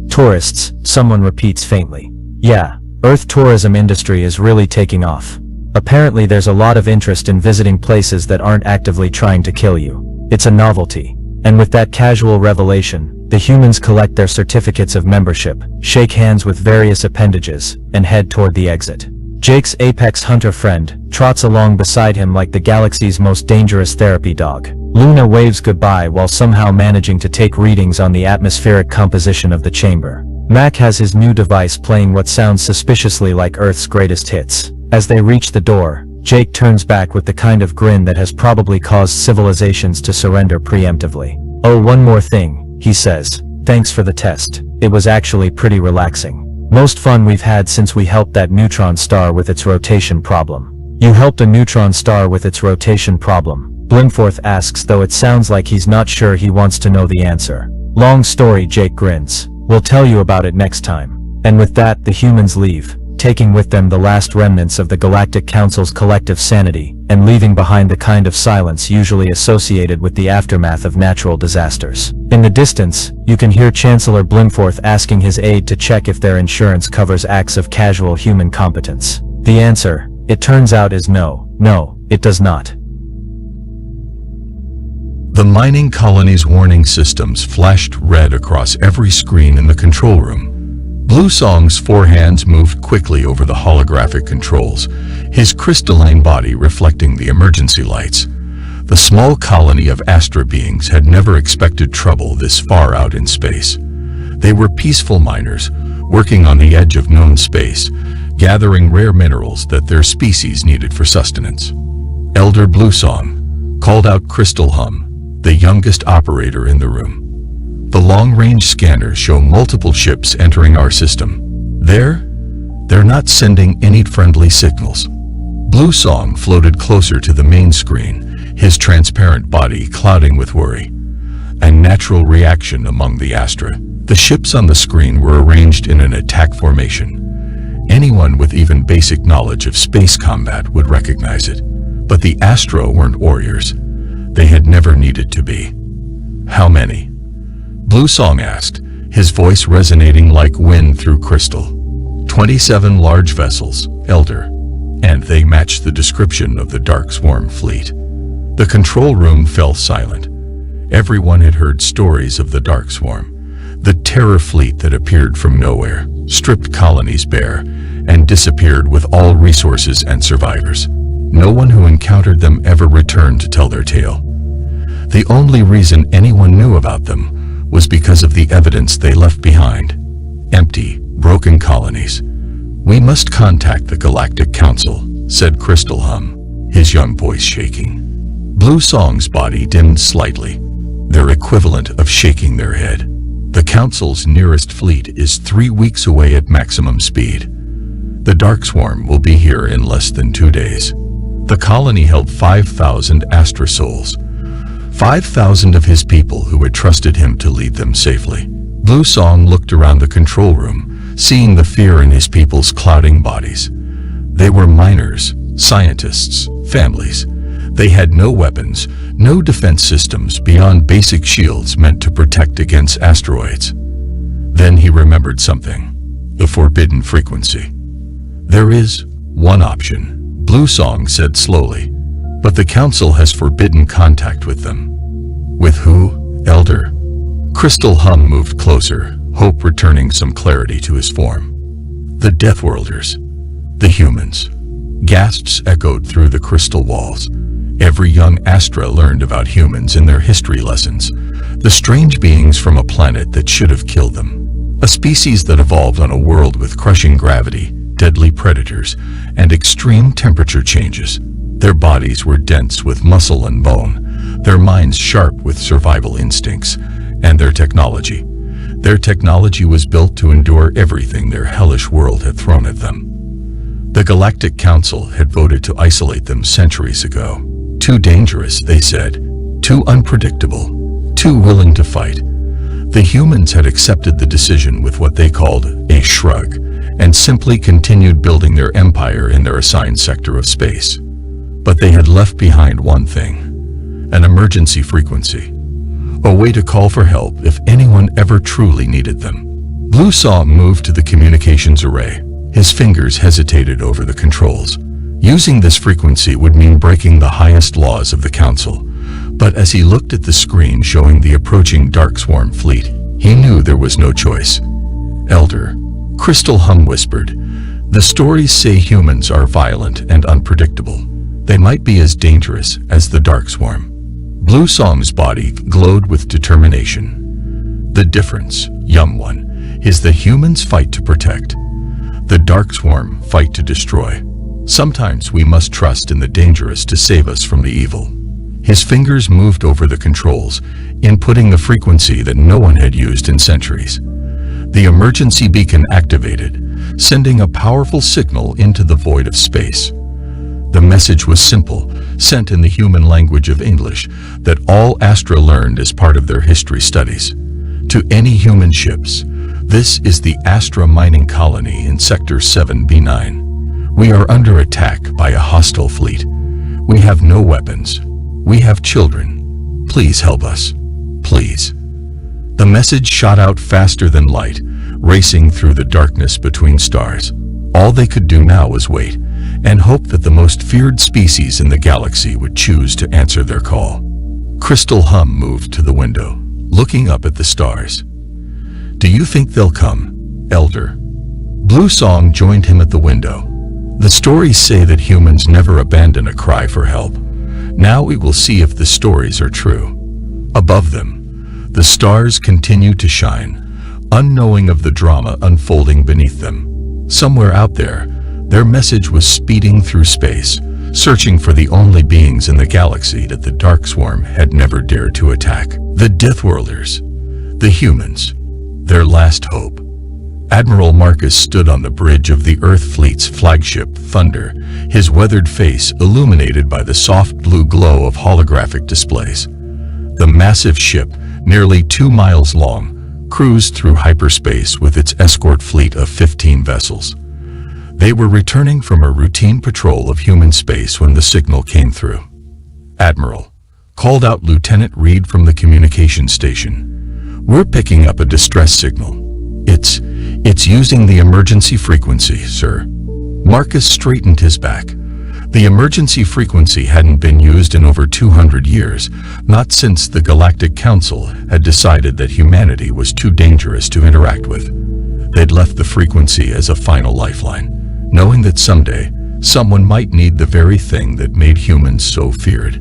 Tourists, someone repeats faintly. Yeah, Earth tourism industry is really taking off. Apparently there's a lot of interest in visiting places that aren't actively trying to kill you. It's a novelty. And with that casual revelation, the humans collect their certificates of membership, shake hands with various appendages, and head toward the exit. Jake's apex hunter friend trots along beside him like the galaxy's most dangerous therapy dog. Luna waves goodbye while somehow managing to take readings on the atmospheric composition of the chamber. Mac has his new device playing what sounds suspiciously like Earth's greatest hits. As they reach the door, Jake turns back with the kind of grin that has probably caused civilizations to surrender preemptively. Oh, one more thing, he says. Thanks for the test. It was actually pretty relaxing. Most fun we've had since we helped that neutron star with its rotation problem. You helped a neutron star with its rotation problem? Blimforth asks, though it sounds like he's not sure he wants to know the answer. Long story, Jake grins. We'll tell you about it next time. And with that, the humans leave, taking with them the last remnants of the Galactic Council's collective sanity, and leaving behind the kind of silence usually associated with the aftermath of natural disasters. In the distance, you can hear Chancellor Blimforth asking his aide to check if their insurance covers acts of casual human competence. The answer, it turns out, is no, it does not. The mining colony's warning systems flashed red across every screen in the control room. Blue Song's four hands moved quickly over the holographic controls, his crystalline body reflecting the emergency lights. The small colony of Astra beings had never expected trouble this far out in space. They were peaceful miners, working on the edge of known space, gathering rare minerals that their species needed for sustenance. Elder Blue Song called out Crystal Hum, the youngest operator in the room. The long-range scanners show multiple ships entering our system. They're not sending any friendly signals. Blue Song floated closer to the main screen, his transparent body clouding with worry. A natural reaction among the Astra. The ships on the screen were arranged in an attack formation. Anyone with even basic knowledge of space combat would recognize it. But the Astra weren't warriors. They had never needed to be. How many? Blue Song asked, his voice resonating like wind through crystal. 27 large vessels, Elder. And they matched the description of the Dark Swarm fleet. The control room fell silent. Everyone had heard stories of the Dark Swarm, the terror fleet that appeared from nowhere, stripped colonies bare, and disappeared with all resources and survivors. No one who encountered them ever returned to tell their tale. The only reason anyone knew about them was because of the evidence they left behind. Empty, broken colonies. We must contact the Galactic Council, said Crystal Hum, his young voice shaking. Blue Song's body dimmed slightly, their equivalent of shaking their head. The Council's nearest fleet is 3 weeks away at maximum speed. The Dark Swarm will be here in less than 2 days. The colony held 5,000 Astra souls. 5,000 of his people who had trusted him to lead them safely. Blue Song looked around the control room, seeing the fear in his people's clouding bodies. They were miners, scientists, families. They had no weapons, no defense systems beyond basic shields meant to protect against asteroids. Then he remembered something: the forbidden frequency. There is one option, Blue Song said slowly, but the council has forbidden contact with them. With who, Elder? Crystal Hum moved closer, hope returning some clarity to his form. The Deathworlders. The humans. Gasps echoed through the crystal walls. Every young Astra learned about humans in their history lessons. The strange beings from a planet that should have killed them. A species that evolved on a world with crushing gravity, deadly predators, and extreme temperature changes. Their bodies were dense with muscle and bone, their minds sharp with survival instincts, and their technology. Their technology was built to endure everything their hellish world had thrown at them. The Galactic Council had voted to isolate them centuries ago. Too dangerous, they said. Too unpredictable. Too willing to fight. The humans had accepted the decision with what they called a shrug, and simply continued building their empire in their assigned sector of space. But they had left behind one thing: an emergency frequency. A way to call for help if anyone ever truly needed them. Blue Song moved to the communications array. His fingers hesitated over the controls. Using this frequency would mean breaking the highest laws of the Council. But as he looked at the screen showing the approaching Dark Swarm fleet, he knew there was no choice. Elder, Crystal Hum whispered, the stories say humans are violent and unpredictable. They might be as dangerous as the Dark Swarm. Blue Song's body glowed with determination. The difference, young one, is the humans fight to protect. The Dark Swarm fight to destroy. Sometimes we must trust in the dangerous to save us from the evil. His fingers moved over the controls, inputting the frequency that no one had used in centuries. The emergency beacon activated, sending a powerful signal into the void of space. The message was simple, sent in the human language of English that all Astra learned as part of their history studies. To any human ships, this is the Astra mining colony in Sector 7B9. We are under attack by a hostile fleet. We have no weapons. We have children. Please help us. Please. The message shot out faster than light, racing through the darkness between stars. All they could do now was wait, and hope that the most feared species in the galaxy would choose to answer their call. Crystal Hum moved to the window, looking up at the stars. Do you think they'll come, Elder? Blue Song joined him at the window. The stories say that humans never abandon a cry for help. Now we will see if the stories are true. Above them, the stars continue to shine, unknowing of the drama unfolding beneath them. Somewhere out there, their message was speeding through space, searching for the only beings in the galaxy that the Dark Swarm had never dared to attack. The Deathworlders, the humans, their last hope. Admiral Marcus stood on the bridge of the Earth Fleet's flagship, Thunder, his weathered face illuminated by the soft blue glow of holographic displays. The massive ship, nearly 2 miles long, cruised through hyperspace with its escort fleet of 15 vessels. They were returning from a routine patrol of human space when the signal came through. Admiral, called out Lieutenant Reed from the communication station. We're picking up a distress signal. It's using the emergency frequency, sir. Marcus straightened his back. The emergency frequency hadn't been used in over 200 years, not since the Galactic Council had decided that humanity was too dangerous to interact with. They'd left the frequency as a final lifeline, knowing that someday, someone might need the very thing that made humans so feared: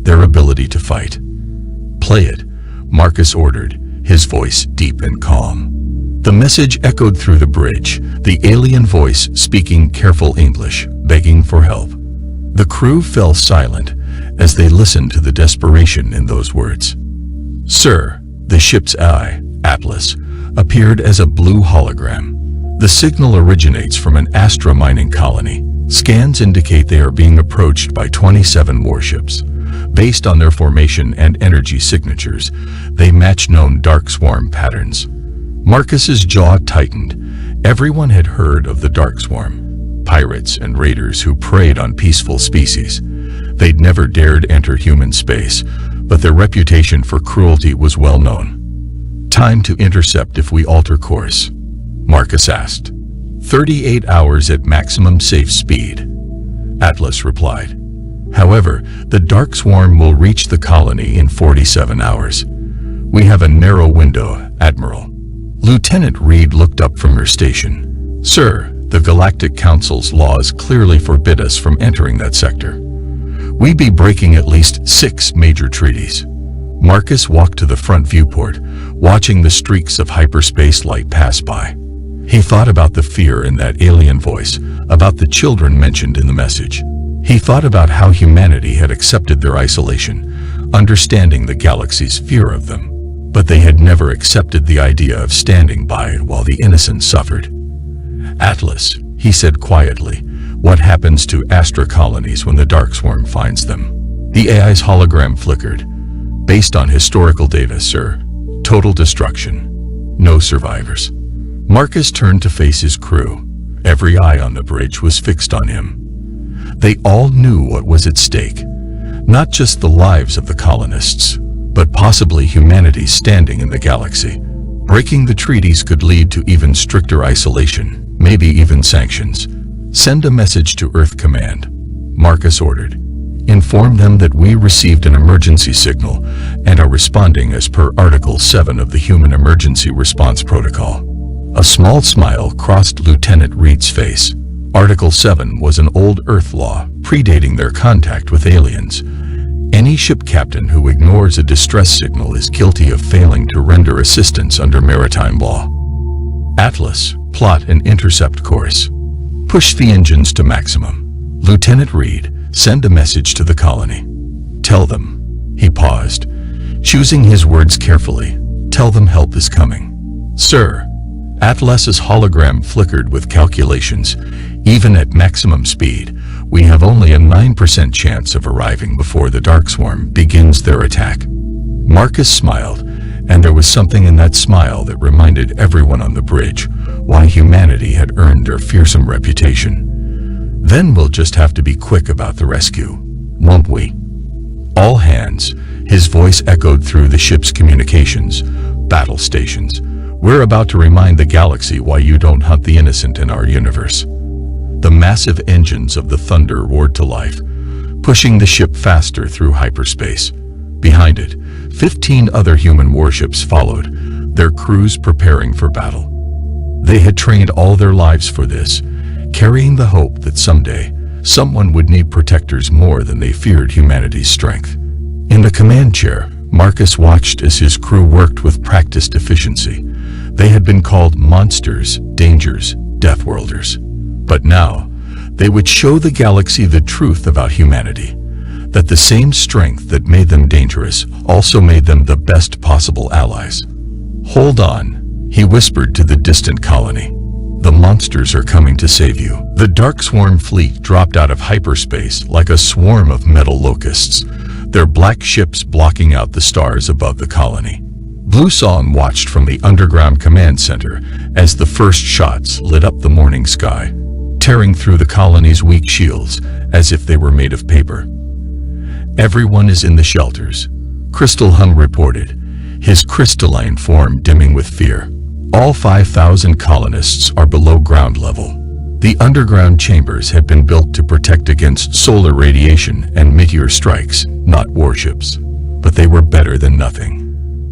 their ability to fight. Play it, Marcus ordered, his voice deep and calm. The message echoed through the bridge, the alien voice speaking careful English, begging for help. The crew fell silent as they listened to the desperation in those words. Sir, the ship's eye, Atlas, appeared as a blue hologram. The signal originates from an Astra mining colony. Scans indicate they are being approached by 27 warships. Based on their formation and energy signatures, they match known Dark Swarm patterns. Marcus's jaw tightened. Everyone had heard of the Dark Swarm, pirates and raiders who preyed on peaceful species. They'd never dared enter human space, but their reputation for cruelty was well known. "Time to intercept if we alter course," Marcus asked. 38 hours at maximum safe speed," Atlas replied. "However, the Dark Swarm will reach the colony in 47 hours. We have a narrow window, Admiral." Lieutenant Reed looked up from her station. "Sir, the Galactic Council's laws clearly forbid us from entering that sector. We'd be breaking at least 6 major treaties." Marcus walked to the front viewport, watching the streaks of hyperspace light pass by. He thought about the fear in that alien voice, about the children mentioned in the message. He thought about how humanity had accepted their isolation, understanding the galaxy's fear of them. But they had never accepted the idea of standing by while the innocent suffered. "Atlas," he said quietly, "what happens to Astra colonies when the Dark Swarm finds them?" The AI's hologram flickered. "Based on historical data, sir. Total destruction. No survivors." Marcus turned to face his crew. Every eye on the bridge was fixed on him. They all knew what was at stake. Not just the lives of the colonists, but possibly humanity's standing in the galaxy. Breaking the treaties could lead to even stricter isolation, maybe even sanctions. "Send a message to Earth Command," Marcus ordered. "Inform them that we received an emergency signal and are responding as per Article 7 of the Human Emergency Response Protocol." A small smile crossed Lieutenant Reed's face. Article 7 was an old Earth law, predating their contact with aliens. Any ship captain who ignores a distress signal is guilty of failing to render assistance under maritime law. "Atlas, plot an intercept course. Push the engines to maximum. Lieutenant Reed, send a message to the colony. Tell them," he paused, choosing his words carefully, "tell them help is coming." "Sir." Atlas's hologram flickered with calculations. "Even at maximum speed, we have only a 9% chance of arriving before the Dark Swarm begins their attack." Marcus smiled, and there was something in that smile that reminded everyone on the bridge why humanity had earned their fearsome reputation. "Then we'll just have to be quick about the rescue, won't we?" "All hands," his voice echoed through the ship's communications. "Battle stations. We're about to remind the galaxy why you don't hunt the innocent in our universe." The massive engines of the Thunder roared to life, pushing the ship faster through hyperspace. Behind it, 15 other human warships followed, their crews preparing for battle. They had trained all their lives for this, carrying the hope that someday, someone would need protectors more than they feared humanity's strength. In the command chair, Marcus watched as his crew worked with practiced efficiency. They had been called monsters, dangers, deathworlders. But now, they would show the galaxy the truth about humanity, that the same strength that made them dangerous also made them the best possible allies. "Hold on," he whispered to the distant colony. "The monsters are coming to save you." The Dark Swarm fleet dropped out of hyperspace like a swarm of metal locusts, their black ships blocking out the stars above the colony. Blue Song watched from the underground command center as the first shots lit up the morning sky, tearing through the colony's weak shields as if they were made of paper. "Everyone is in the shelters," Crystal Hum reported, his crystalline form dimming with fear. "All 5,000 colonists are below ground level. The underground chambers had been built to protect against solar radiation and meteor strikes, not warships. But they were better than nothing."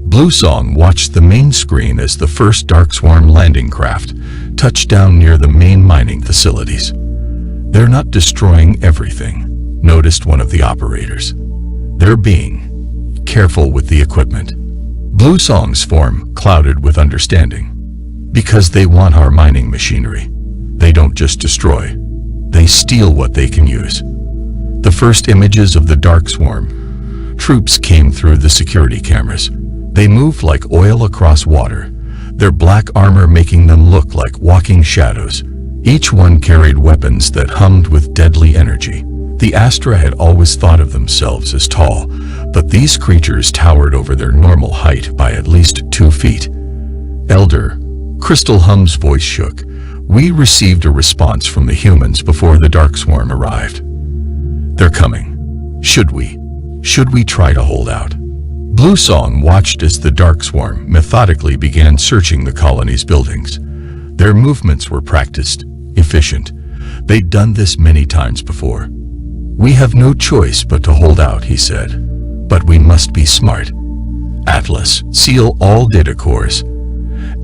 Blue Song watched the main screen as the first Dark Swarm landing craft touched down near the main mining facilities. "They're not destroying everything," noticed one of the operators. "They're being careful with the equipment." Blue Song's form clouded with understanding. "Because they want our mining machinery. They don't just destroy. They steal what they can use." The first images of the Dark Swarm troops came through the security cameras. They moved like oil across water, their black armor making them look like walking shadows. Each one carried weapons that hummed with deadly energy. The Astra had always thought of themselves as tall, but these creatures towered over their normal height by at least 2 feet. "Elder," Crystal Hum's voice shook, We received a response from the humans before the dark swarm arrived. They're coming. Should we try to hold out? Blue Song watched as the dark swarm methodically began searching the colony's buildings. Their movements were practiced, efficient. They'd done this many times before. We have no choice but to hold out, he said. But we must be smart. Atlas, seal all data cores.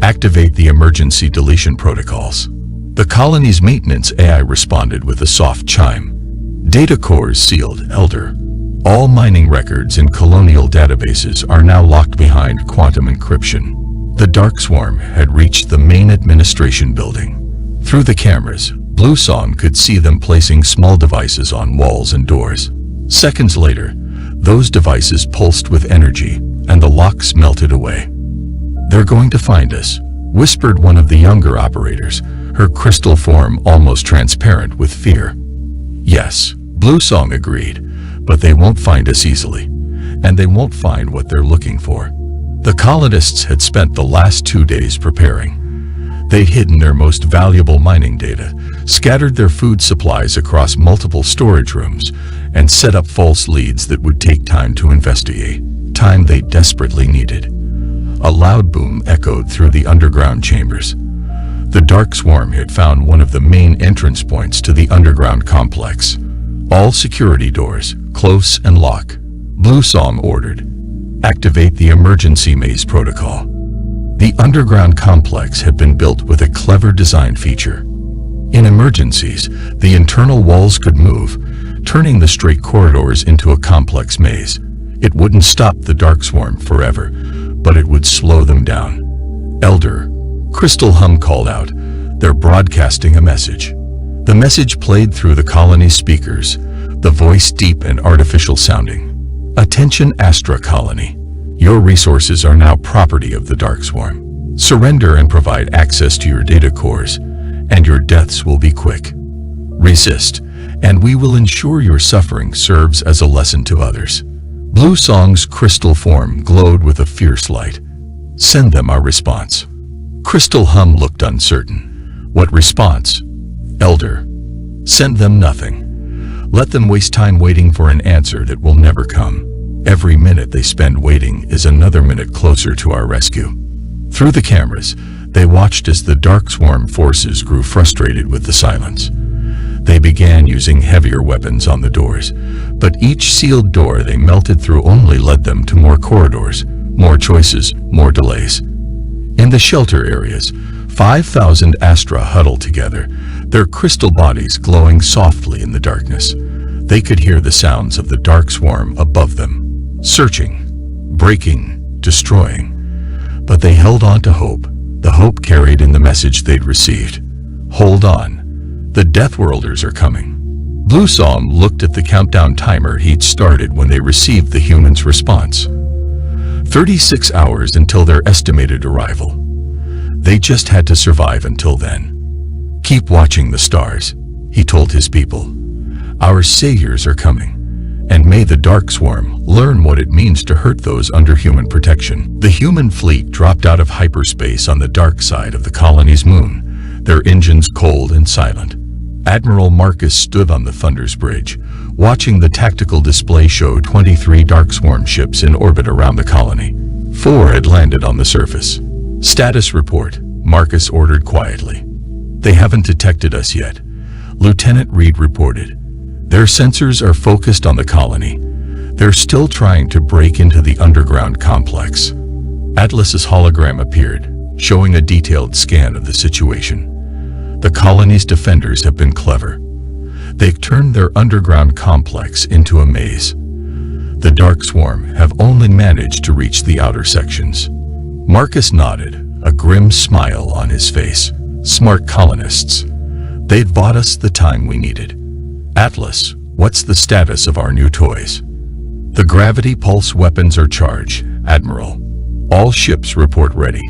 Activate the emergency deletion protocols. The colony's maintenance AI responded with a soft chime. Data cores sealed, Elder. All mining records in colonial databases are now locked behind quantum encryption. The dark swarm had reached the main administration building. Through the cameras, Blue Song could see them placing small devices on walls and doors. Seconds later, those devices pulsed with energy, and the locks melted away. They're going to find us, whispered one of the younger operators, her crystal form almost transparent with fear. Yes, Blue Song agreed, but they won't find us easily, and they won't find what they're looking for. The colonists had spent the last 2 days preparing. They'd hidden their most valuable mining data, scattered their food supplies across multiple storage rooms, and set up false leads that would take time to investigate, time they desperately needed. A loud boom echoed through the underground chambers. The dark swarm had found one of the main entrance points to the underground complex. All security doors, close and lock. Blue Song ordered. Activate the emergency maze protocol. The underground complex had been built with a clever design feature. In emergencies, the internal walls could move, turning the straight corridors into a complex maze. It wouldn't stop the dark swarm forever, but it would slow them down. Elder, Crystal Hum called out. They're broadcasting a message. The message played through the colony's speakers, the voice deep and artificial sounding. Attention Astra Colony. Your resources are now property of the dark swarm. Surrender and provide access to your data cores, and your deaths will be quick. Resist, and we will ensure your suffering serves as a lesson to others. Blue Song's crystal form glowed with a fierce light. Send them our response. Crystal Hum looked uncertain. What response? Elder. Send them nothing. Let them waste time waiting for an answer that will never come. Every minute they spend waiting is another minute closer to our rescue. Through the cameras, they watched as the dark swarm forces grew frustrated with the silence. They began using heavier weapons on the doors, but each sealed door they melted through only led them to more corridors, more choices, more delays. In the shelter areas, 5,000 Astra huddled together, their crystal bodies glowing softly in the darkness. They could hear the sounds of the dark swarm above them, searching, breaking, destroying. But they held on to hope, the hope carried in the message they'd received. Hold on, the Deathworlders are coming. Blue Song looked at the countdown timer he'd started when they received the humans' response. 36 hours until their estimated arrival. They just had to survive until then. Keep watching the stars, he told his people. Our saviors are coming, and may the dark swarm learn what it means to hurt those under human protection. The human fleet dropped out of hyperspace on the dark side of the colony's moon, their engines cold and silent. Admiral Marcus stood on the Thunder's Bridge, watching the tactical display show 23 dark swarm ships in orbit around the colony. 4 had landed on the surface. Status report, Marcus ordered quietly. They haven't detected us yet, Lieutenant Reed reported. Their sensors are focused on the colony. They're still trying to break into the underground complex. Atlas's hologram appeared, showing a detailed scan of the situation. The colony's defenders have been clever. They've turned their underground complex into a maze. The dark swarm have only managed to reach the outer sections. Marcus nodded, a grim smile on his face. Smart colonists. They'd bought us the time we needed. Atlas, what's the status of our new toys? The gravity pulse weapons are charged, Admiral. All ships report ready.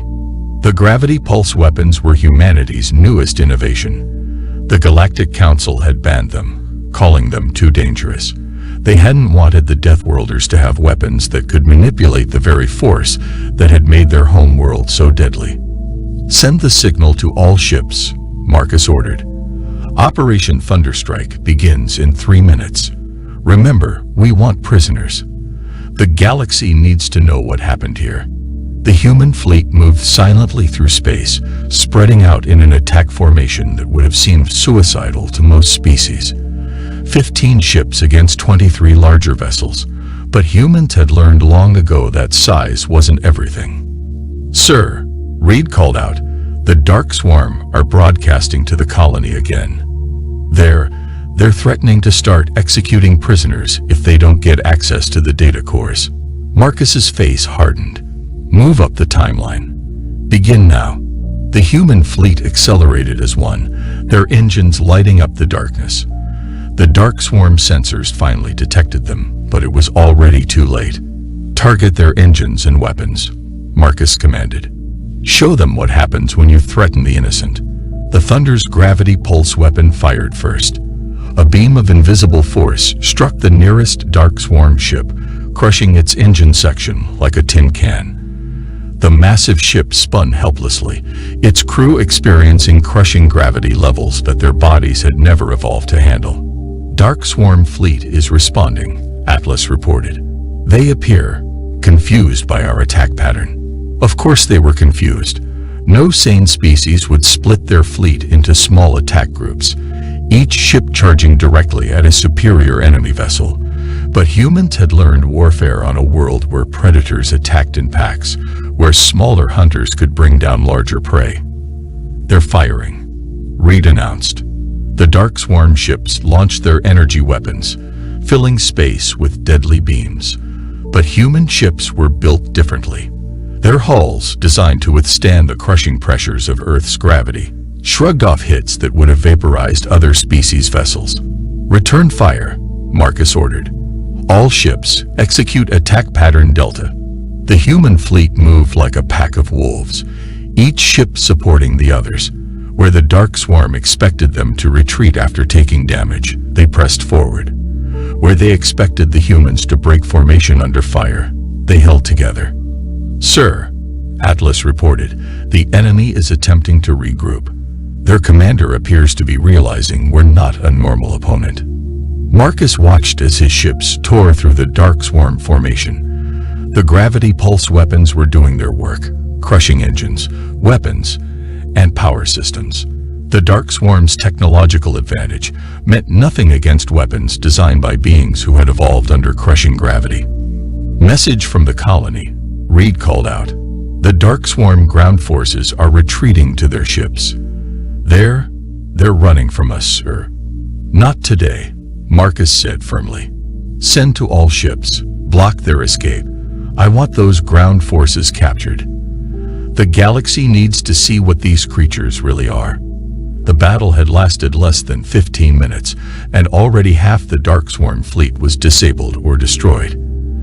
The gravity pulse weapons were humanity's newest innovation. The Galactic Council had banned them, calling them too dangerous. They hadn't wanted the Deathworlders to have weapons that could manipulate the very force that had made their home world so deadly. Send the signal to all ships. Marcus ordered. Operation Thunderstrike begins in 3 minutes. Remember, we want prisoners. The galaxy needs to know what happened here. The human fleet moved silently through space, spreading out in an attack formation that would have seemed suicidal to most species. 15 ships against 23 larger vessels, but humans had learned long ago that size wasn't everything. "Sir," Reed called out, "the Dark Swarm are broadcasting to the colony again. They're threatening to start executing prisoners if they don't get access to the data cores." Marcus's face hardened. "Move up the timeline. Begin now." The human fleet accelerated as one, their engines lighting up the darkness. The Dark Swarm sensors finally detected them, but it was already too late. "Target their engines and weapons," Marcus commanded. "Show them what happens when you threaten the innocent." The Thunder's gravity pulse weapon fired first. A beam of invisible force struck the nearest Dark Swarm ship, crushing its engine section like a tin can. The massive ship spun helplessly, its crew experiencing crushing gravity levels that their bodies had never evolved to handle. "Dark Swarm fleet is responding," Atlas reported. "They appear confused by our attack pattern." Of course they were confused. No sane species would split their fleet into small attack groups, each ship charging directly at a superior enemy vessel. But humans had learned warfare on a world where predators attacked in packs, where smaller hunters could bring down larger prey. "They're firing," Reed announced. The Dark Swarm ships launched their energy weapons, filling space with deadly beams. But human ships were built differently. Their hulls, designed to withstand the crushing pressures of Earth's gravity, shrugged off hits that would have vaporized other species' vessels. "Return fire," Marcus ordered. "All ships, execute attack pattern Delta." The human fleet moved like a pack of wolves, each ship supporting the others. Where the Dark Swarm expected them to retreat after taking damage, they pressed forward. Where they expected the humans to break formation under fire, they held together. "Sir," Atlas reported, "the enemy is attempting to regroup. Their commander appears to be realizing we're not a normal opponent." Marcus watched as his ships tore through the Dark Swarm formation. The gravity pulse weapons were doing their work, crushing engines, weapons, and power systems. The Dark Swarm's technological advantage meant nothing against weapons designed by beings who had evolved under crushing gravity. "Message from the colony," Reed called out. "The Dark Swarm ground forces are retreating to their ships. They're running from us, sir." "Not today," Marcus said firmly. "Send to all ships. Block their escape. I want those ground forces captured. The galaxy needs to see what these creatures really are." The battle had lasted less than 15 minutes, and already half the Dark Swarm fleet was disabled or destroyed.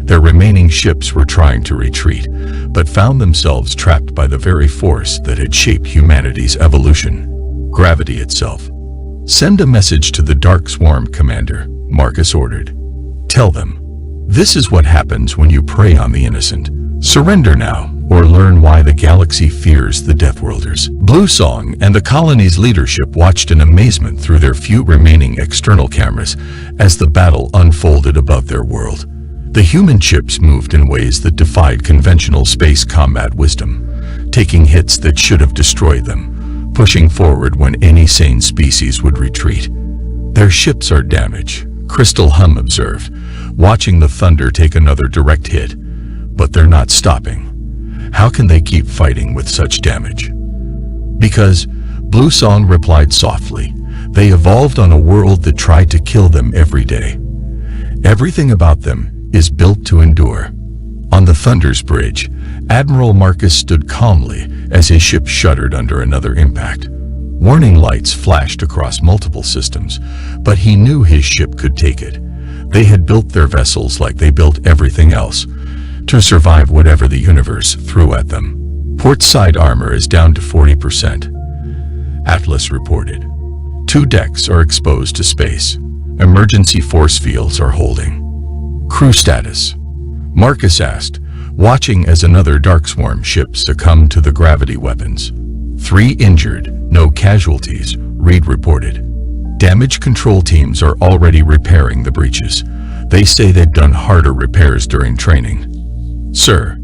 Their remaining ships were trying to retreat, but found themselves trapped by the very force that had shaped humanity's evolution: gravity itself. "Send a message to the Dark Swarm commander," Marcus ordered. "Tell them, this is what happens when you prey on the innocent. Surrender now, or learn why the galaxy fears the Deathworlders." Blue Song and the colony's leadership watched in amazement through their few remaining external cameras as the battle unfolded above their world. The human ships moved in ways that defied conventional space combat wisdom, taking hits that should have destroyed them, pushing forward when any sane species would retreat. "Their ships are damaged," Crystal Hum observed, watching the Thunder take another direct hit. "But they're not stopping. How can they keep fighting with such damage?" "Because," Blue Song replied softly, "they evolved on a world that tried to kill them every day. Everything about them is built to endure." On the Thunder's bridge, Admiral Marcus stood calmly as his ship shuddered under another impact. Warning lights flashed across multiple systems, but he knew his ship could take it. They had built their vessels like they built everything else, to survive whatever the universe threw at them. "Port side armor is down to 40%, Atlas reported. 2 decks are exposed to space. Emergency force fields are holding." "Crew status?" Marcus asked, watching as another Dark Swarm ship succumbed to the gravity weapons. 3 injured, No casualties, Reed reported. Damage control teams are already repairing the breaches. They say they've done harder repairs during training. Sir,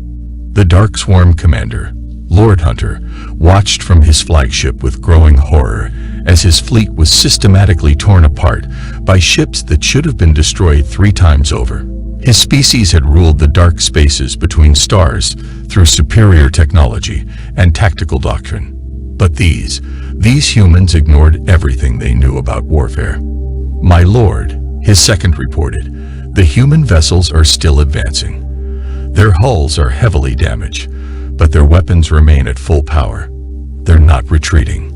the Dark Swarm commander, Lord Hunter, watched from his flagship with growing horror as his fleet was systematically torn apart by ships that should have been destroyed 3 times over. His species had ruled the dark spaces between stars through superior technology and tactical doctrine. But these humans ignored everything they knew about warfare. My lord, his second reported, the human vessels are still advancing. Their hulls are heavily damaged, but their weapons remain at full power. They're not retreating.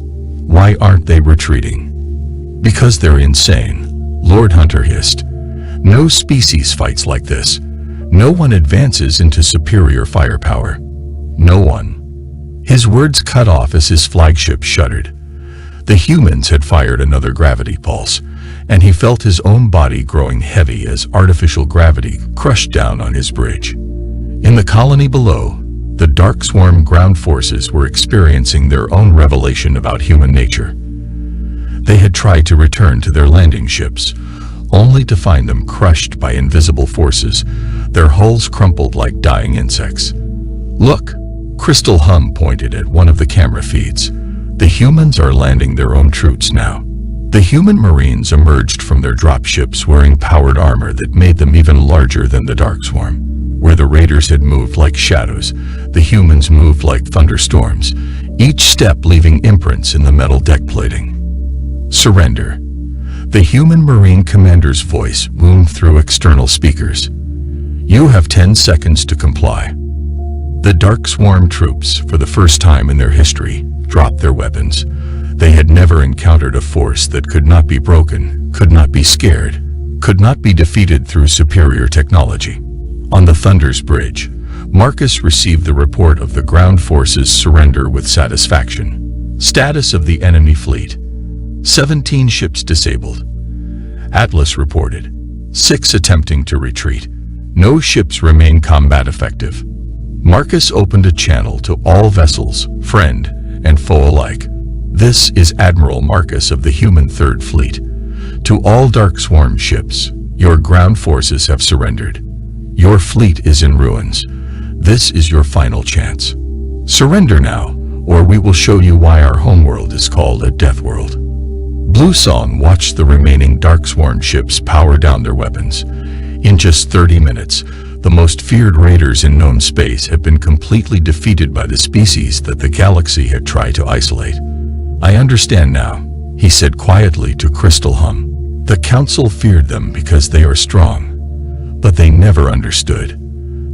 Why aren't they retreating? Because they're insane, Lord Hunter hissed. No species fights like this. No one advances into superior firepower. No one. His words cut off as his flagship shuddered. The humans had fired another gravity pulse, and he felt his own body growing heavy as artificial gravity crushed down on his bridge. In the colony below, the Dark Swarm ground forces were experiencing their own revelation about human nature. They had tried to return to their landing ships, only to find them crushed by invisible forces, their hulls crumpled like dying insects. Look, Crystal Hum pointed at one of the camera feeds. The humans are landing their own troops now. The human Marines emerged from their dropships wearing powered armor that made them even larger than the Dark Swarm. Where the raiders had moved like shadows, the humans moved like thunderstorms, each step leaving imprints in the metal deck plating. Surrender. The human Marine commander's voice boomed through external speakers. You have 10 seconds to comply. The Dark Swarm troops, for the first time in their history, dropped their weapons. They had never encountered a force that could not be broken, could not be scared, could not be defeated through superior technology. On the Thunder's bridge, Marcus received the report of the ground forces' surrender with satisfaction. Status of the enemy fleet: 17 ships disabled. Atlas reported 6 attempting to retreat. No ships remain combat effective. Marcus opened a channel to all vessels, friend and foe alike. This is Admiral Marcus of the Human Third Fleet. To all Dark Swarm ships, your ground forces have surrendered. Your fleet is in ruins. This is your final chance. Surrender now, or we will show you why our homeworld is called a death world. Blue Song watched the remaining Dark Swarm ships power down their weapons. In just 30 minutes, the most feared raiders in known space have been completely defeated by the species that the galaxy had tried to isolate. I understand now, he said quietly to Crystal Hum. The Council feared them because they are strong, but they never understood.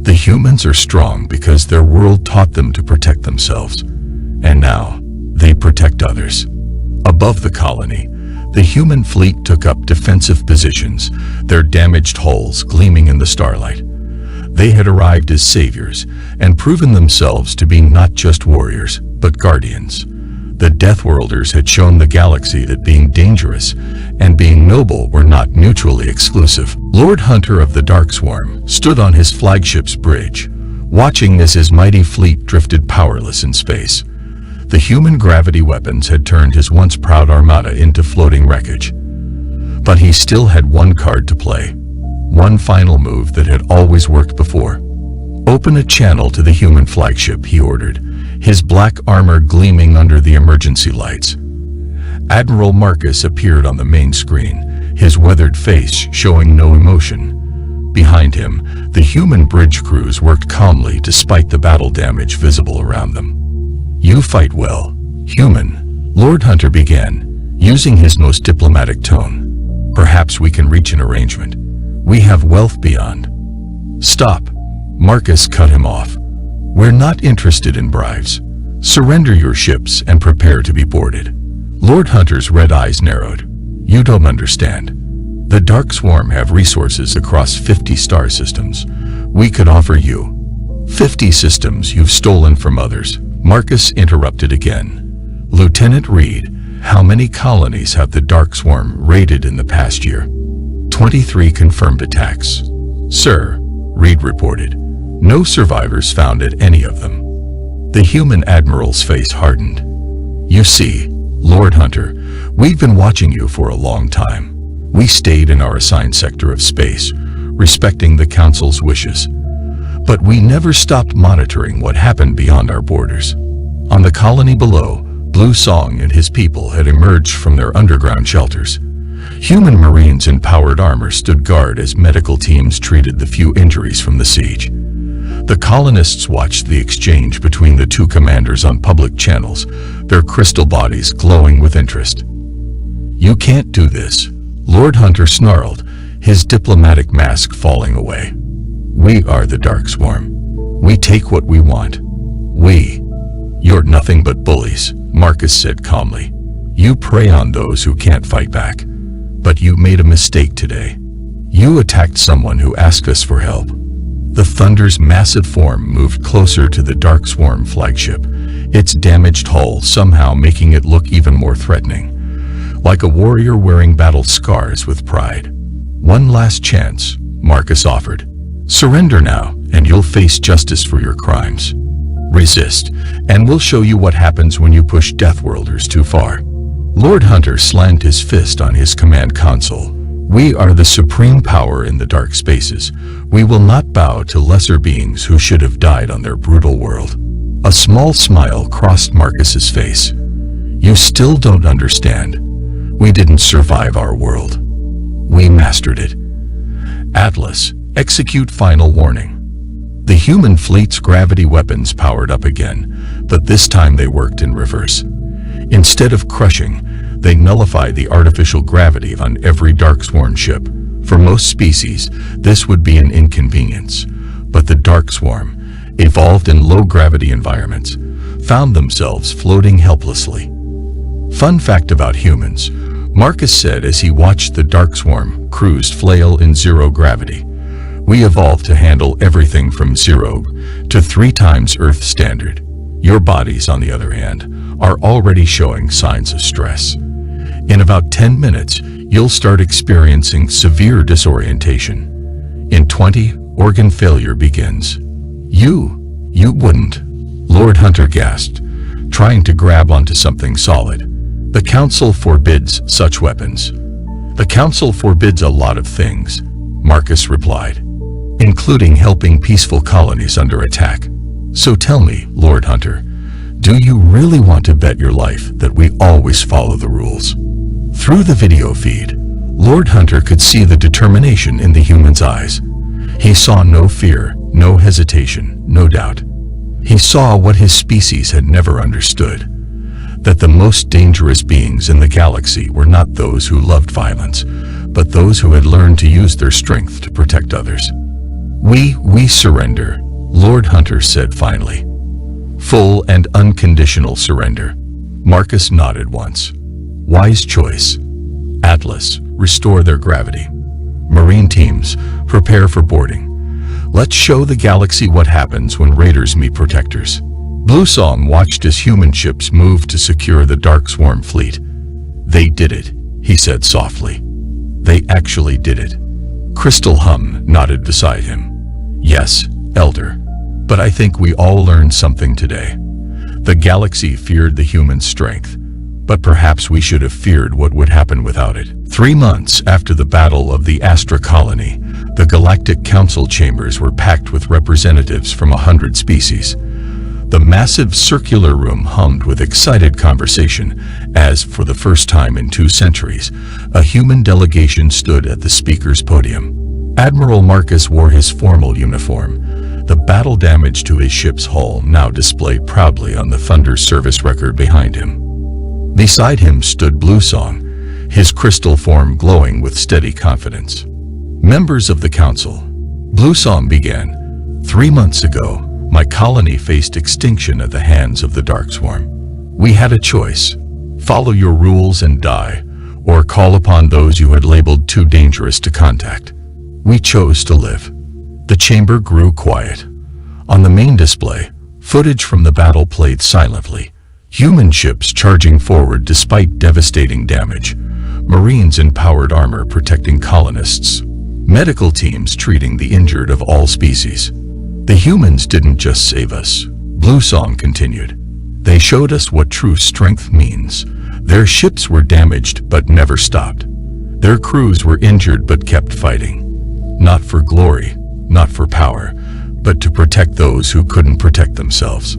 The humans are strong because their world taught them to protect themselves, and now they protect others. Above the colony, the human fleet took up defensive positions, their damaged hulls gleaming in the starlight. They had arrived as saviors and proven themselves to be not just warriors, but guardians. The Deathworlders had shown the galaxy that being dangerous and being noble were not mutually exclusive. Lord Hunter of the Dark Swarm stood on his flagship's bridge, watching as his mighty fleet drifted powerless in space. The human gravity weapons had turned his once proud armada into floating wreckage. But he still had one card to play. One final move that had always worked before. Open a channel to the human flagship, he ordered, his black armor gleaming under the emergency lights. Admiral Marcus appeared on the main screen, his weathered face showing no emotion. Behind him, the human bridge crews worked calmly despite the battle damage visible around them. You fight well, human, Lord Hunter began, using his most diplomatic tone. Perhaps we can reach an arrangement. We have wealth beyond. Stop, Marcus cut him off. We're not interested in bribes. Surrender your ships and prepare to be boarded. Lord Hunter's red eyes narrowed. You don't understand. The Dark Swarm have resources across 50 star systems. We could offer you 50 systems you've stolen from others. Marcus interrupted again. Lieutenant Reed, how many colonies have the Dark Swarm raided in the past year? 23 confirmed attacks. Sir, Reed reported. No survivors found at any of them. The human admiral's face hardened. You see, Lord Hunter, we've been watching you for a long time. We stayed in our assigned sector of space, respecting the Council's wishes. But we never stopped monitoring what happened beyond our borders. On the colony below, Blue Song and his people had emerged from their underground shelters. Human Marines in powered armor stood guard as medical teams treated the few injuries from the siege. The colonists watched the exchange between the two commanders on public channels, their crystal bodies glowing with interest. "You can't do this," Lord Hunter snarled, his diplomatic mask falling away. "We are the Dark Swarm. We take what we want. You're nothing but bullies," Marcus said calmly. "You prey on those who can't fight back. But you made a mistake today. You attacked someone who asked us for help." The Thunder's massive form moved closer to the Dark Swarm flagship, its damaged hull somehow making it look even more threatening. Like a warrior wearing battle scars with pride. "One last chance," Marcus offered. "Surrender now, and you'll face justice for your crimes. Resist, and we'll show you what happens when you push Deathworlders too far." Lord Hunter slammed his fist on his command console. "We are the supreme power in the dark spaces. We will not bow to lesser beings who should have died on their brutal world." A small smile crossed Marcus's face. "You still don't understand. We didn't survive our world. We mastered it. Atlas, execute final warning." The human fleet's gravity weapons powered up again, but this time they worked in reverse. Instead of crushing, they nullified the artificial gravity on every Darksworn ship. For most species, this would be an inconvenience, but the Darkswarm, evolved in low-gravity environments, found themselves floating helplessly. "Fun fact about humans," Marcus said as he watched the Darkswarm cruise flail in zero gravity. "We evolved to handle everything from 0 to 3 times Earth standard. Your bodies, on the other hand, are already showing signs of stress. In about 10 minutes, you'll start experiencing severe disorientation. In 20, organ failure begins." You wouldn't," Lord Hunter gasped, trying to grab onto something solid. "The Council forbids such weapons." "The Council forbids a lot of things," Marcus replied, "including helping peaceful colonies under attack. So tell me, Lord Hunter, do you really want to bet your life that we always follow the rules?" Through the video feed, Lord Hunter could see the determination in the human's eyes. He saw no fear, no hesitation, no doubt. He saw what his species had never understood, that the most dangerous beings in the galaxy were not those who loved violence, but those who had learned to use their strength to protect others. We surrender," Lord Hunter said finally. "Full and unconditional surrender." Marcus nodded once. "Wise choice. Atlas, restore their gravity. Marine teams, prepare for boarding. Let's show the galaxy what happens when raiders meet protectors." Blue Song watched as human ships moved to secure the Dark Swarm fleet. "They did it," he said softly. "They actually did it." Crystal Hum nodded beside him. "Yes, Elder. But I think we all learned something today. The galaxy feared the human strength, but perhaps we should have feared what would happen without it." 3 months after the Battle of the Astra Colony, the Galactic Council chambers were packed with representatives from 100 species. The massive circular room hummed with excited conversation as, for the first time in 2 centuries, a human delegation stood at the speaker's podium. Admiral Marcus wore his formal uniform, the battle damage to his ship's hull now displayed proudly on the Thunder service record behind him. Beside him stood Blue Song, his crystal form glowing with steady confidence. "Members of the Council," Blue Song began, "3 months ago, my colony faced extinction at the hands of the Dark Swarm. We had a choice: follow your rules and die, or call upon those you had labeled too dangerous to contact. We chose to live." The chamber grew quiet. On the main display, footage from the battle played silently. Human ships charging forward despite devastating damage. Marines in powered armor protecting colonists. Medical teams treating the injured of all species. "The humans didn't just save us," Blue Song continued. "They showed us what true strength means. Their ships were damaged but never stopped. Their crews were injured but kept fighting. Not for glory, not for power, but to protect those who couldn't protect themselves.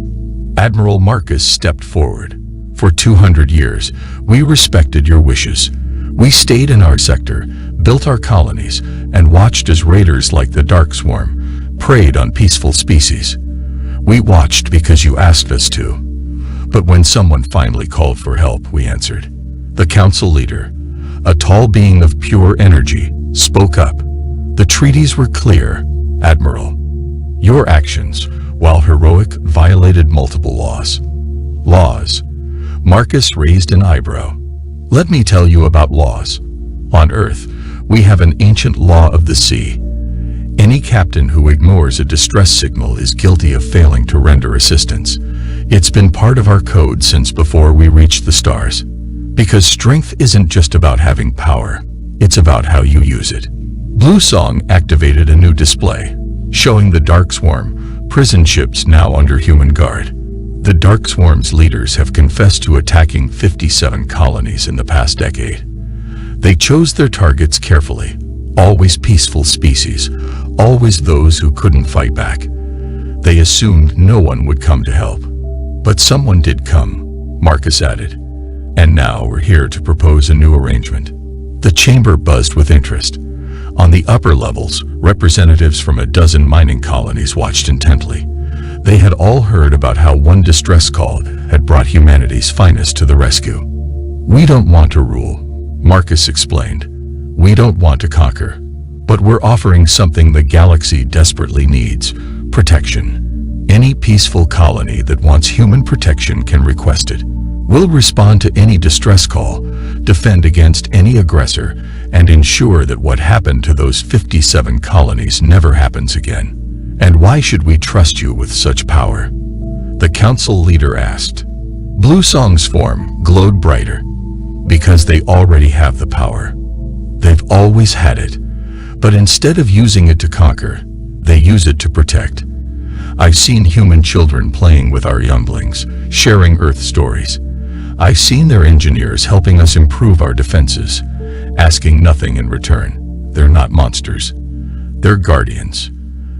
Admiral Marcus stepped forward. For 200 years, we respected your wishes. We stayed in our sector, built our colonies, and watched as raiders like the Dark Swarm preyed on peaceful species. We watched because you asked us to. But when someone finally called for help, we answered. The council leader, a tall being of pure energy, spoke up. The treaties were clear, Admiral. Your actions, while heroic, violated multiple laws. Laws? Marcus raised an eyebrow. Let me tell you about laws. On Earth, we have an ancient law of the sea. Any captain who ignores a distress signal is guilty of failing to render assistance. It's been part of our code since before we reached the stars. Because strength isn't just about having power, it's about how you use it. Blue Song activated a new display, showing the Dark Swarm, prison ships now under human guard. The Dark Swarm's leaders have confessed to attacking 57 colonies in the past decade. They chose their targets carefully, always peaceful species, always those who couldn't fight back. They assumed no one would come to help. But someone did come, Marcus added. And now we're here to propose a new arrangement. The chamber buzzed with interest. On the upper levels, representatives from a dozen mining colonies watched intently. They had all heard about how one distress call had brought humanity's finest to the rescue. We don't want to rule, Marcus explained. We don't want to conquer. But we're offering something the galaxy desperately needs: protection. Any peaceful colony that wants human protection can request it. We'll respond to any distress call, defend against any aggressor, and ensure that what happened to those 57 colonies never happens again. And why should we trust you with such power? The council leader asked. Blue Song's form glowed brighter. Because they already have the power. They've always had it. But instead of using it to conquer, they use it to protect. I've seen human children playing with our younglings, sharing Earth stories. I've seen their engineers helping us improve our defenses, asking nothing in return. They're not monsters. They're guardians.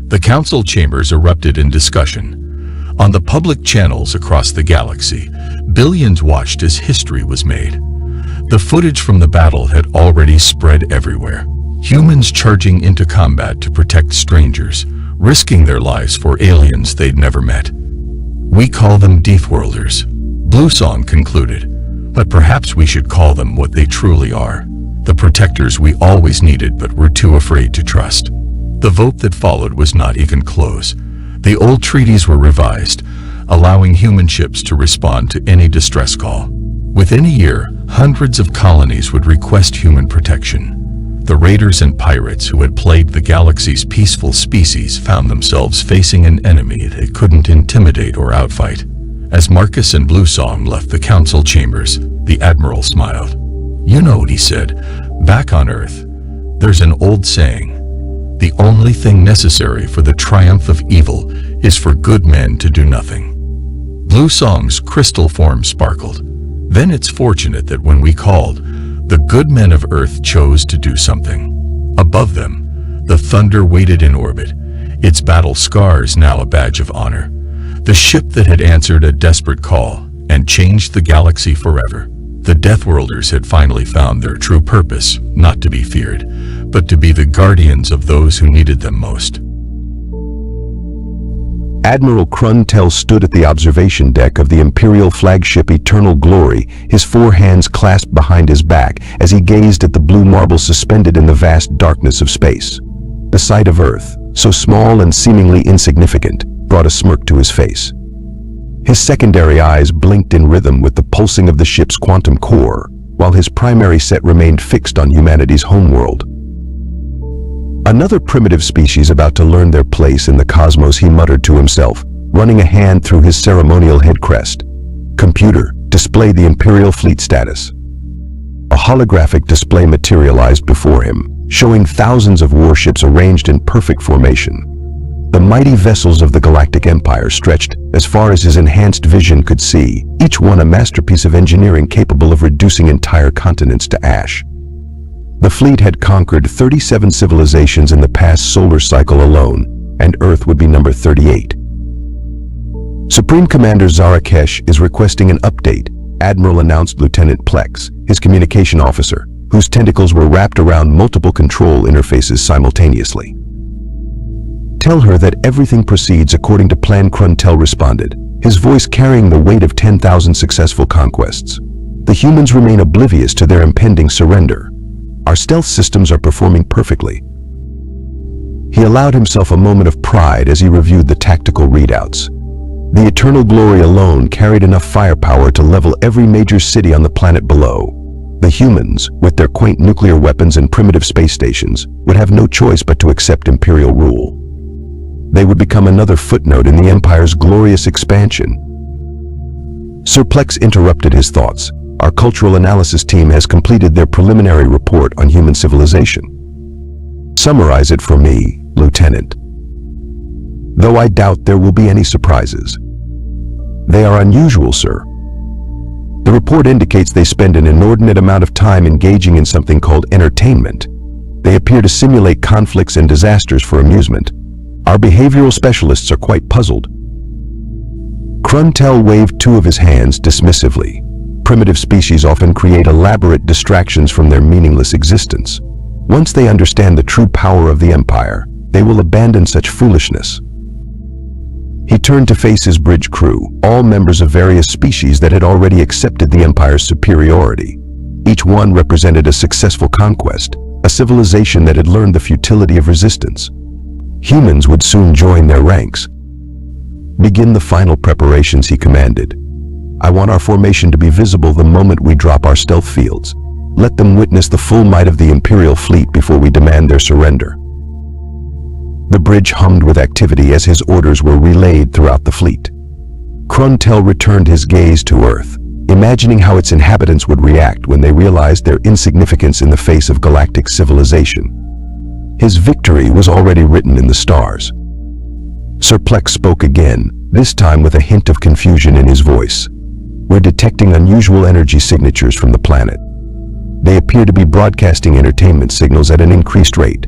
The council chambers erupted in discussion. On the public channels across the galaxy, billions watched as history was made. The footage from the battle had already spread everywhere. Humans charging into combat to protect strangers, risking their lives for aliens they'd never met. We call them Deathworlders, Blue Song concluded, but perhaps we should call them what they truly are, the protectors we always needed but were too afraid to trust. The vote that followed was not even close. The old treaties were revised, allowing human ships to respond to any distress call. Within a year, hundreds of colonies would request human protection. The raiders and pirates who had plagued the galaxy's peaceful species found themselves facing an enemy they couldn't intimidate or outfight. As Marcus and Blue Song left the council chambers, the Admiral smiled. You know, he said, back on Earth, there's an old saying. The only thing necessary for the triumph of evil is for good men to do nothing. Blue Song's crystal form sparkled. Then it's fortunate that when we called, the good men of Earth chose to do something. Above them, the Thunder waited in orbit, its battle scars now a badge of honor. The ship that had answered a desperate call and changed the galaxy forever. The Deathworlders had finally found their true purpose, not to be feared, but to be the guardians of those who needed them most. Admiral Kruntel stood at the observation deck of the Imperial flagship Eternal Glory, his four hands clasped behind his back as he gazed at the blue marble suspended in the vast darkness of space. The sight of Earth, so small and seemingly insignificant, brought a smirk to his face. His secondary eyes blinked in rhythm with the pulsing of the ship's quantum core, while his primary set remained fixed on humanity's homeworld. Another primitive species about to learn their place in the cosmos, he muttered to himself, running a hand through his ceremonial head crest. Computer, display the Imperial fleet status. A holographic display materialized before him, showing thousands of warships arranged in perfect formation. The mighty vessels of the Galactic Empire stretched as far as his enhanced vision could see, each one a masterpiece of engineering capable of reducing entire continents to ash. The fleet had conquered 37 civilizations in the past solar cycle alone, and Earth would be number 38. Supreme Commander Zarakesh is requesting an update, Admiral announced Lieutenant Plex, his communication officer, whose tentacles were wrapped around multiple control interfaces simultaneously. Tell her that everything proceeds according to plan, Kruntel responded, his voice carrying the weight of 10,000 successful conquests. The humans remain oblivious to their impending surrender. Our stealth systems are performing perfectly. He allowed himself a moment of pride as he reviewed the tactical readouts. The eternal glory alone carried enough firepower to level every major city on the planet below. The humans, with their quaint nuclear weapons and primitive space stations, would have no choice but to accept imperial rule. They would become another footnote in the Empire's glorious expansion. Sir Plex interrupted his thoughts. Our cultural analysis team has completed their preliminary report on human civilization. Summarize it for me, Lieutenant. Though I doubt there will be any surprises. They are unusual, sir. The report indicates they spend an inordinate amount of time engaging in something called entertainment. They appear to simulate conflicts and disasters for amusement. Our behavioral specialists are quite puzzled. Kruntel waved two of his hands dismissively. Primitive species often create elaborate distractions from their meaningless existence. Once they understand the true power of the Empire, they will abandon such foolishness. He turned to face his bridge crew, all members of various species that had already accepted the Empire's superiority. Each one represented a successful conquest, a civilization that had learned the futility of resistance. Humans would soon join their ranks. Begin the final preparations, he commanded. I want our formation to be visible the moment we drop our stealth fields. Let them witness the full might of the Imperial fleet before we demand their surrender. The bridge hummed with activity as his orders were relayed throughout the fleet. Kruntel returned his gaze to Earth, imagining how its inhabitants would react when they realized their insignificance in the face of galactic civilization. His victory was already written in the stars. Sir Plex spoke again, this time with a hint of confusion in his voice. We're detecting unusual energy signatures from the planet. They appear to be broadcasting entertainment signals at an increased rate.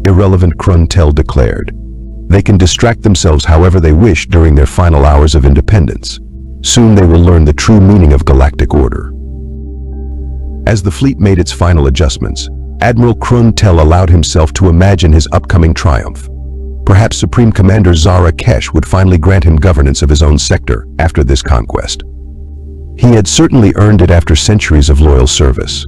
Irrelevant, Kruntel declared. They can distract themselves however they wish during their final hours of independence. Soon they will learn the true meaning of galactic order. As the fleet made its final adjustments, Admiral Kruntel allowed himself to imagine his upcoming triumph. Perhaps Supreme Commander Zarakesh would finally grant him governance of his own sector after this conquest. He had certainly earned it after centuries of loyal service.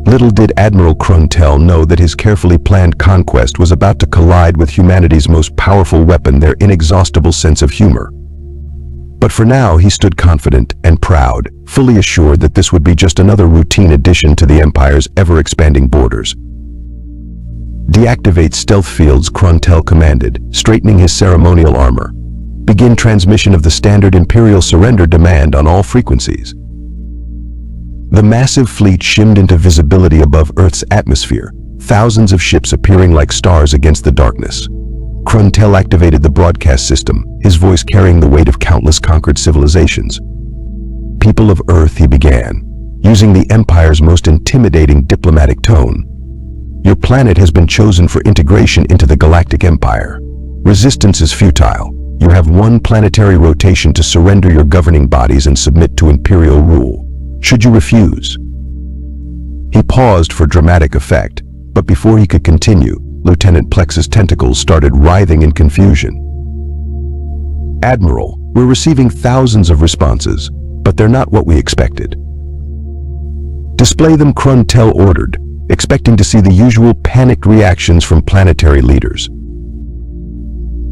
Little did Admiral Kruntel know that his carefully planned conquest was about to collide with humanity's most powerful weapon, their inexhaustible sense of humor. But for now, he stood confident and proud, fully assured that this would be just another routine addition to the Empire's ever-expanding borders. Deactivate stealth fields, Kruntel commanded, straightening his ceremonial armor. Begin transmission of the standard Imperial surrender demand on all frequencies. The massive fleet shimmed into visibility above Earth's atmosphere, thousands of ships appearing like stars against the darkness. Kruntel activated the broadcast system, his voice carrying the weight of countless conquered civilizations. People of Earth, he began, using the Empire's most intimidating diplomatic tone. Your planet has been chosen for integration into the Galactic Empire. Resistance is futile. You have one planetary rotation to surrender your governing bodies and submit to Imperial rule. Should you refuse? He paused for dramatic effect, but before he could continue, Lieutenant Plex's tentacles started writhing in confusion. Admiral, we're receiving thousands of responses, but they're not what we expected. Display them, Kruntel ordered, expecting to see the usual panicked reactions from planetary leaders.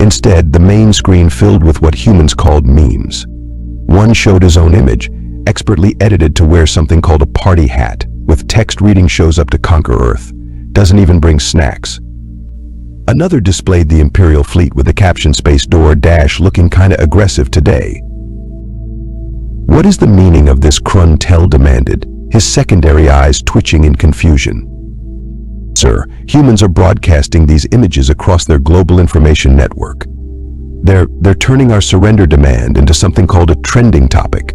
Instead, the main screen filled with what humans called memes. One showed his own image, expertly edited to wear something called a party hat, with text reading shows up to conquer Earth. Doesn't even bring snacks. Another displayed the Imperial fleet with the caption space door dash looking kinda aggressive today. What is the meaning of this? Kruntel demanded, his secondary eyes twitching in confusion. Sir, humans are broadcasting these images across their global information network. They're turning our surrender demand into something called a trending topic.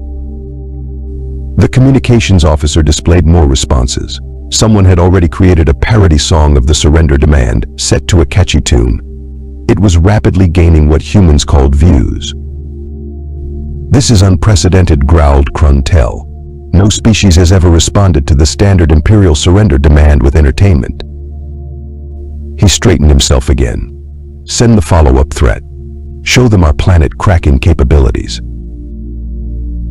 The communications officer displayed more responses. Someone had already created a parody song of the surrender demand, set to a catchy tune. It was rapidly gaining what humans called views. "This is unprecedented," growled Kruntel. "No species has ever responded to the standard imperial surrender demand with entertainment." He straightened himself again. "Send the follow-up threat. Show them our planet-cracking capabilities."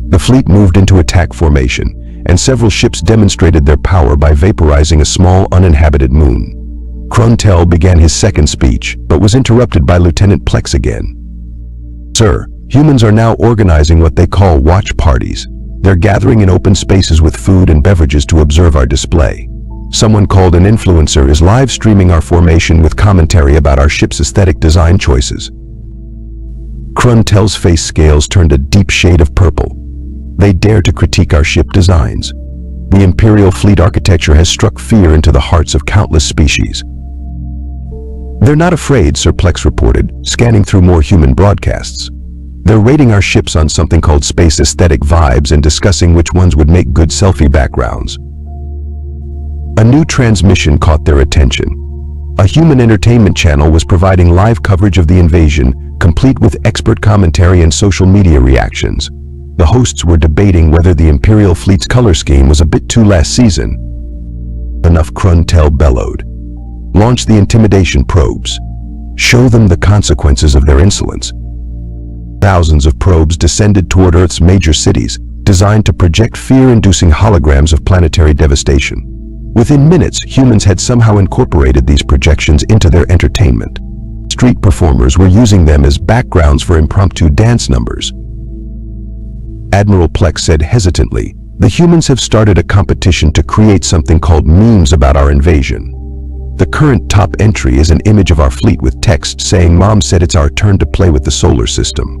The fleet moved into attack formation, and several ships demonstrated their power by vaporizing a small uninhabited moon. Kruntel began his second speech, but was interrupted by Lieutenant Plex again. "Sir, humans are now organizing what they call watch parties. They're gathering in open spaces with food and beverages to observe our display. Someone called an influencer is live streaming our formation with commentary about our ship's aesthetic design choices." Kruntel's face scales turned a deep shade of purple. They dare to critique our ship designs. The Imperial fleet architecture has struck fear into the hearts of countless species. "They're not afraid," Sir Plex reported, scanning through more human broadcasts. "They're rating our ships on something called space aesthetic vibes and discussing which ones would make good selfie backgrounds." A new transmission caught their attention. A human entertainment channel was providing live coverage of the invasion, complete with expert commentary and social media reactions. The hosts were debating whether the Imperial fleet's color scheme was a bit too last season. "Enough," Kruntel bellowed. "Launch the intimidation probes. Show them the consequences of their insolence." Thousands of probes descended toward Earth's major cities, designed to project fear-inducing holograms of planetary devastation. Within minutes, humans had somehow incorporated these projections into their entertainment. Street performers were using them as backgrounds for impromptu dance numbers. Admiral Plex said hesitantly, "The humans have started a competition to create something called memes about our invasion. The current top entry is an image of our fleet with text saying, 'Mom said it's our turn to play with the solar system.'"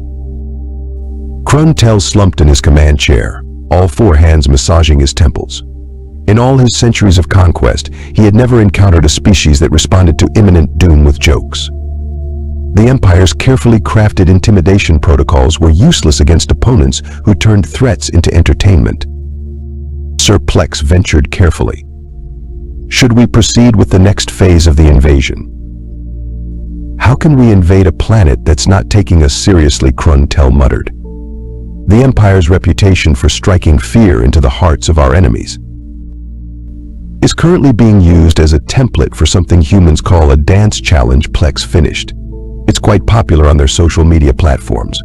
Kruntel slumped in his command chair, all four hands massaging his temples. In all his centuries of conquest, he had never encountered a species that responded to imminent doom with jokes. The Empire's carefully crafted intimidation protocols were useless against opponents who turned threats into entertainment. Sir Plex ventured carefully. "Should we proceed with the next phase of the invasion?" "How can we invade a planet that's not taking us seriously?" Kruntel muttered. "The Empire's reputation for striking fear into the hearts of our enemies is currently being used as a template for something humans call a dance challenge." Plex finished. "It's quite popular on their social media platforms."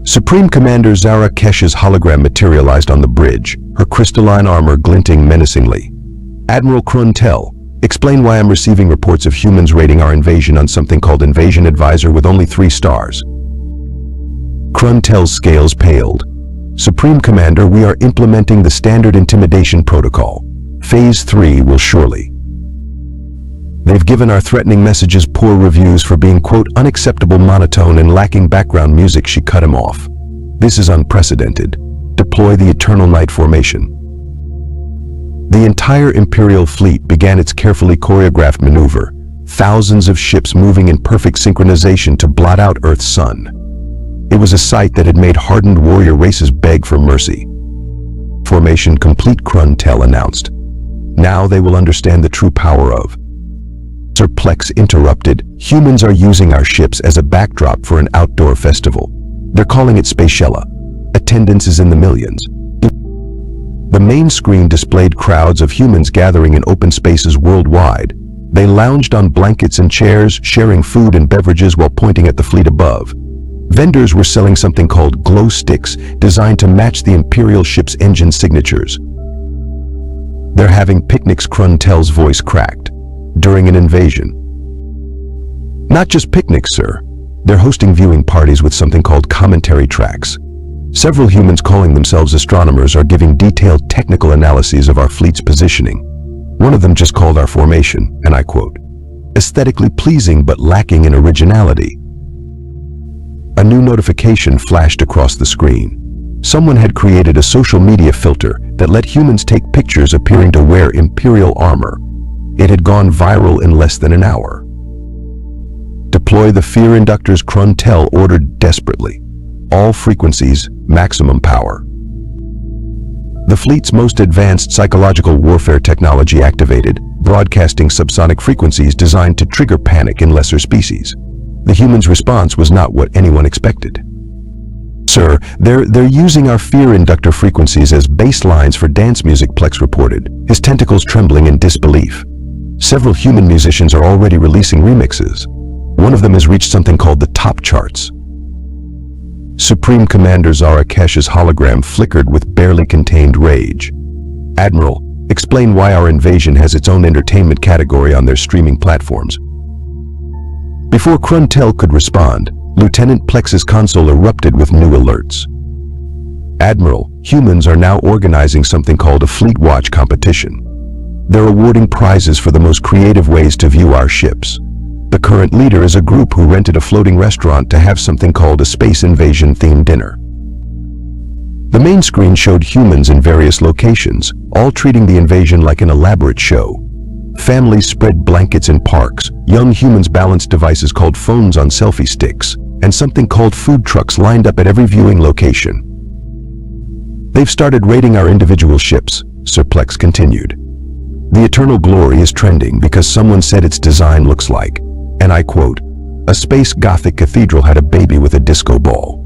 Supreme Commander Zara Kesh's hologram materialized on the bridge, her crystalline armor glinting menacingly. "Admiral Kruntel, explain why I'm receiving reports of humans rating our invasion on something called Invasion Advisor with only 3 stars. Kruntel's scales paled. "Supreme Commander, we are implementing the standard intimidation protocol. Phase 3 will surely. They've given our threatening messages poor reviews for being, quote, unacceptable, monotone, and lacking background music." She cut him off. "This is unprecedented. Deploy the Eternal Night formation." The entire Imperial fleet began its carefully choreographed maneuver, thousands of ships moving in perfect synchronization to blot out Earth's sun. It was a sight that had made hardened warrior races beg for mercy. "Formation complete," Kruntel announced. "Now they will understand the true power of—" Sir Plex interrupted. "Humans are using our ships as a backdrop for an outdoor festival. They're calling it Spatiella. Attendance is in the millions." The main screen displayed crowds of humans gathering in open spaces worldwide. They lounged on blankets and chairs, sharing food and beverages while pointing at the fleet above. Vendors were selling something called glow sticks, designed to match the Imperial ship's engine signatures. "They're having picnics," Kruntel's voice cracked. "During an invasion." "Not just picnics, sir. They're hosting viewing parties with something called commentary tracks. Several humans calling themselves astronomers are giving detailed technical analyses of our fleet's positioning. One of them just called our formation, and I quote, aesthetically pleasing but lacking in originality." A new notification flashed across the screen. Someone had created a social media filter that let humans take pictures appearing to wear Imperial armor. It had gone viral in less than an hour. Deploy the fear inductors, Kruntel ordered desperately. All frequencies, maximum power. The fleet's most advanced psychological warfare technology activated, broadcasting subsonic frequencies designed to trigger panic in lesser species. The human's response was not what anyone expected. Sir, they're using our fear inductor frequencies as baselines for dance music, Plex reported, his tentacles trembling in disbelief. Several human musicians are already releasing remixes. One of them has reached something called the top charts. Supreme Commander Zara Kesh's hologram flickered with barely contained rage. Admiral, explain why our invasion has its own entertainment category on their streaming platforms. Before Kruntel could respond, Lieutenant Plex's console erupted with new alerts. Admiral, humans are now organizing something called a Fleet Watch competition. They're awarding prizes for the most creative ways to view our ships. The current leader is a group who rented a floating restaurant to have something called a space invasion-themed dinner. The main screen showed humans in various locations, all treating the invasion like an elaborate show. Families spread blankets in parks, young humans balanced devices called phones on selfie sticks, and something called food trucks lined up at every viewing location. They've started raiding our individual ships, Sir Plex continued. The Eternal Glory is trending because someone said its design looks like, and I quote, a space Gothic cathedral had a baby with a disco ball.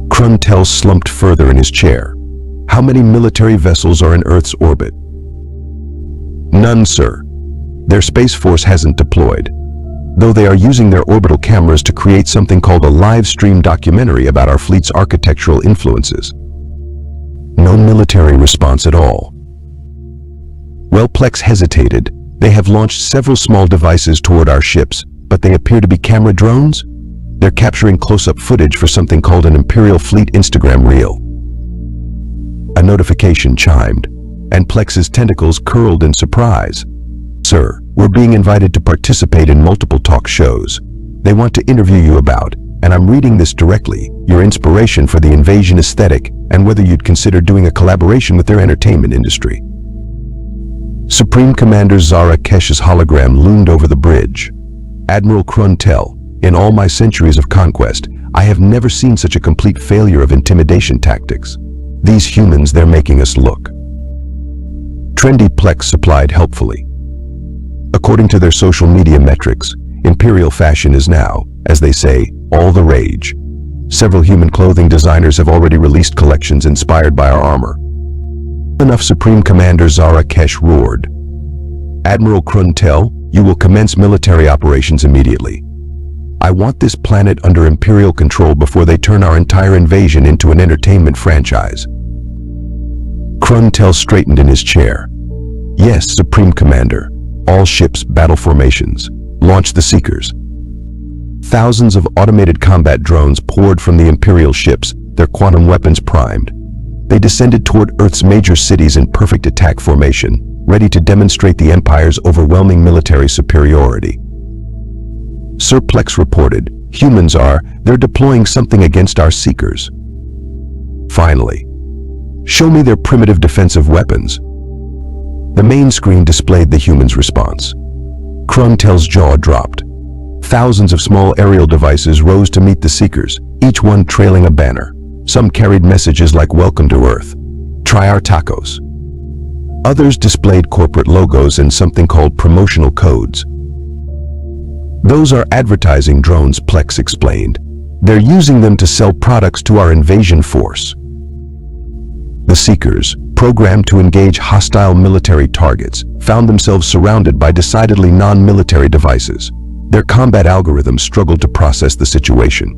Kruntel slumped further in his chair. How many military vessels are in Earth's orbit? None, sir. Their space force hasn't deployed, though they are using their orbital cameras to create something called a live stream documentary about our fleet's architectural influences. No military response at all. Well, Plex hesitated. They have launched several small devices toward our ships, but they appear to be camera drones? They're capturing close-up footage for something called an Imperial Fleet Instagram reel. A notification chimed, and Plex's tentacles curled in surprise. Sir, we're being invited to participate in multiple talk shows. They want to interview you about, and I'm reading this directly, your inspiration for the invasion aesthetic and whether you'd consider doing a collaboration with their entertainment industry. Supreme Commander Zara Kesh's hologram loomed over the bridge. Admiral Kruntel, in all my centuries of conquest, I have never seen such a complete failure of intimidation tactics. These humans, they're making us look. Trendy Plex supplied helpfully. According to their social media metrics, Imperial fashion is now, as they say, all the rage. Several human clothing designers have already released collections inspired by our armor. Enough, Supreme Commander Zara Kesh roared. Admiral Kruntel, you will commence military operations immediately. I want this planet under Imperial control before they turn our entire invasion into an entertainment franchise. Kruntel straightened in his chair. Yes, Supreme Commander. All ships, battle formations. Launch the Seekers. Thousands of automated combat drones poured from the Imperial ships, their quantum weapons primed. They descended toward Earth's major cities in perfect attack formation, ready to demonstrate the Empire's overwhelming military superiority. Sir Plex reported, they're deploying something against our Seekers. Finally, show me their primitive defensive weapons. The main screen displayed the humans' response. Kruntel's jaw dropped. Thousands of small aerial devices rose to meet the Seekers, each one trailing a banner. Some carried messages like "Welcome to Earth," "Try our tacos." Others displayed corporate logos and something called promotional codes. Those are advertising drones, Plex explained. They're using them to sell products to our invasion force. The Seekers, programmed to engage hostile military targets, found themselves surrounded by decidedly non-military devices. Their combat algorithms struggled to process the situation.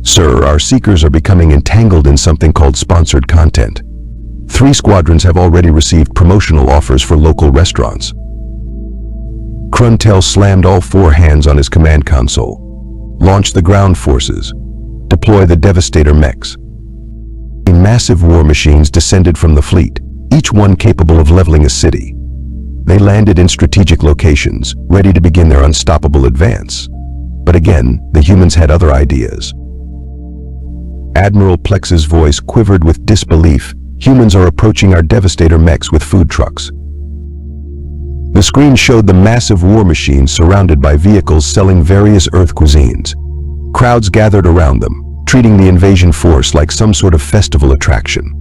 Sir, our Seekers are becoming entangled in something called sponsored content. 3 squadrons have already received promotional offers for local restaurants. Kruntel slammed all 4 hands on his command console. Launch the ground forces. Deploy the Devastator mechs. Massive war machines descended from the fleet, each one capable of leveling a city. They landed in strategic locations, ready to begin their unstoppable advance. But again, the humans had other ideas. Admiral Plex's voice quivered with disbelief. Humans are approaching our Devastator mechs with food trucks. The screen showed the massive war machine surrounded by vehicles selling various Earth cuisines. Crowds gathered around them, treating the invasion force like some sort of festival attraction.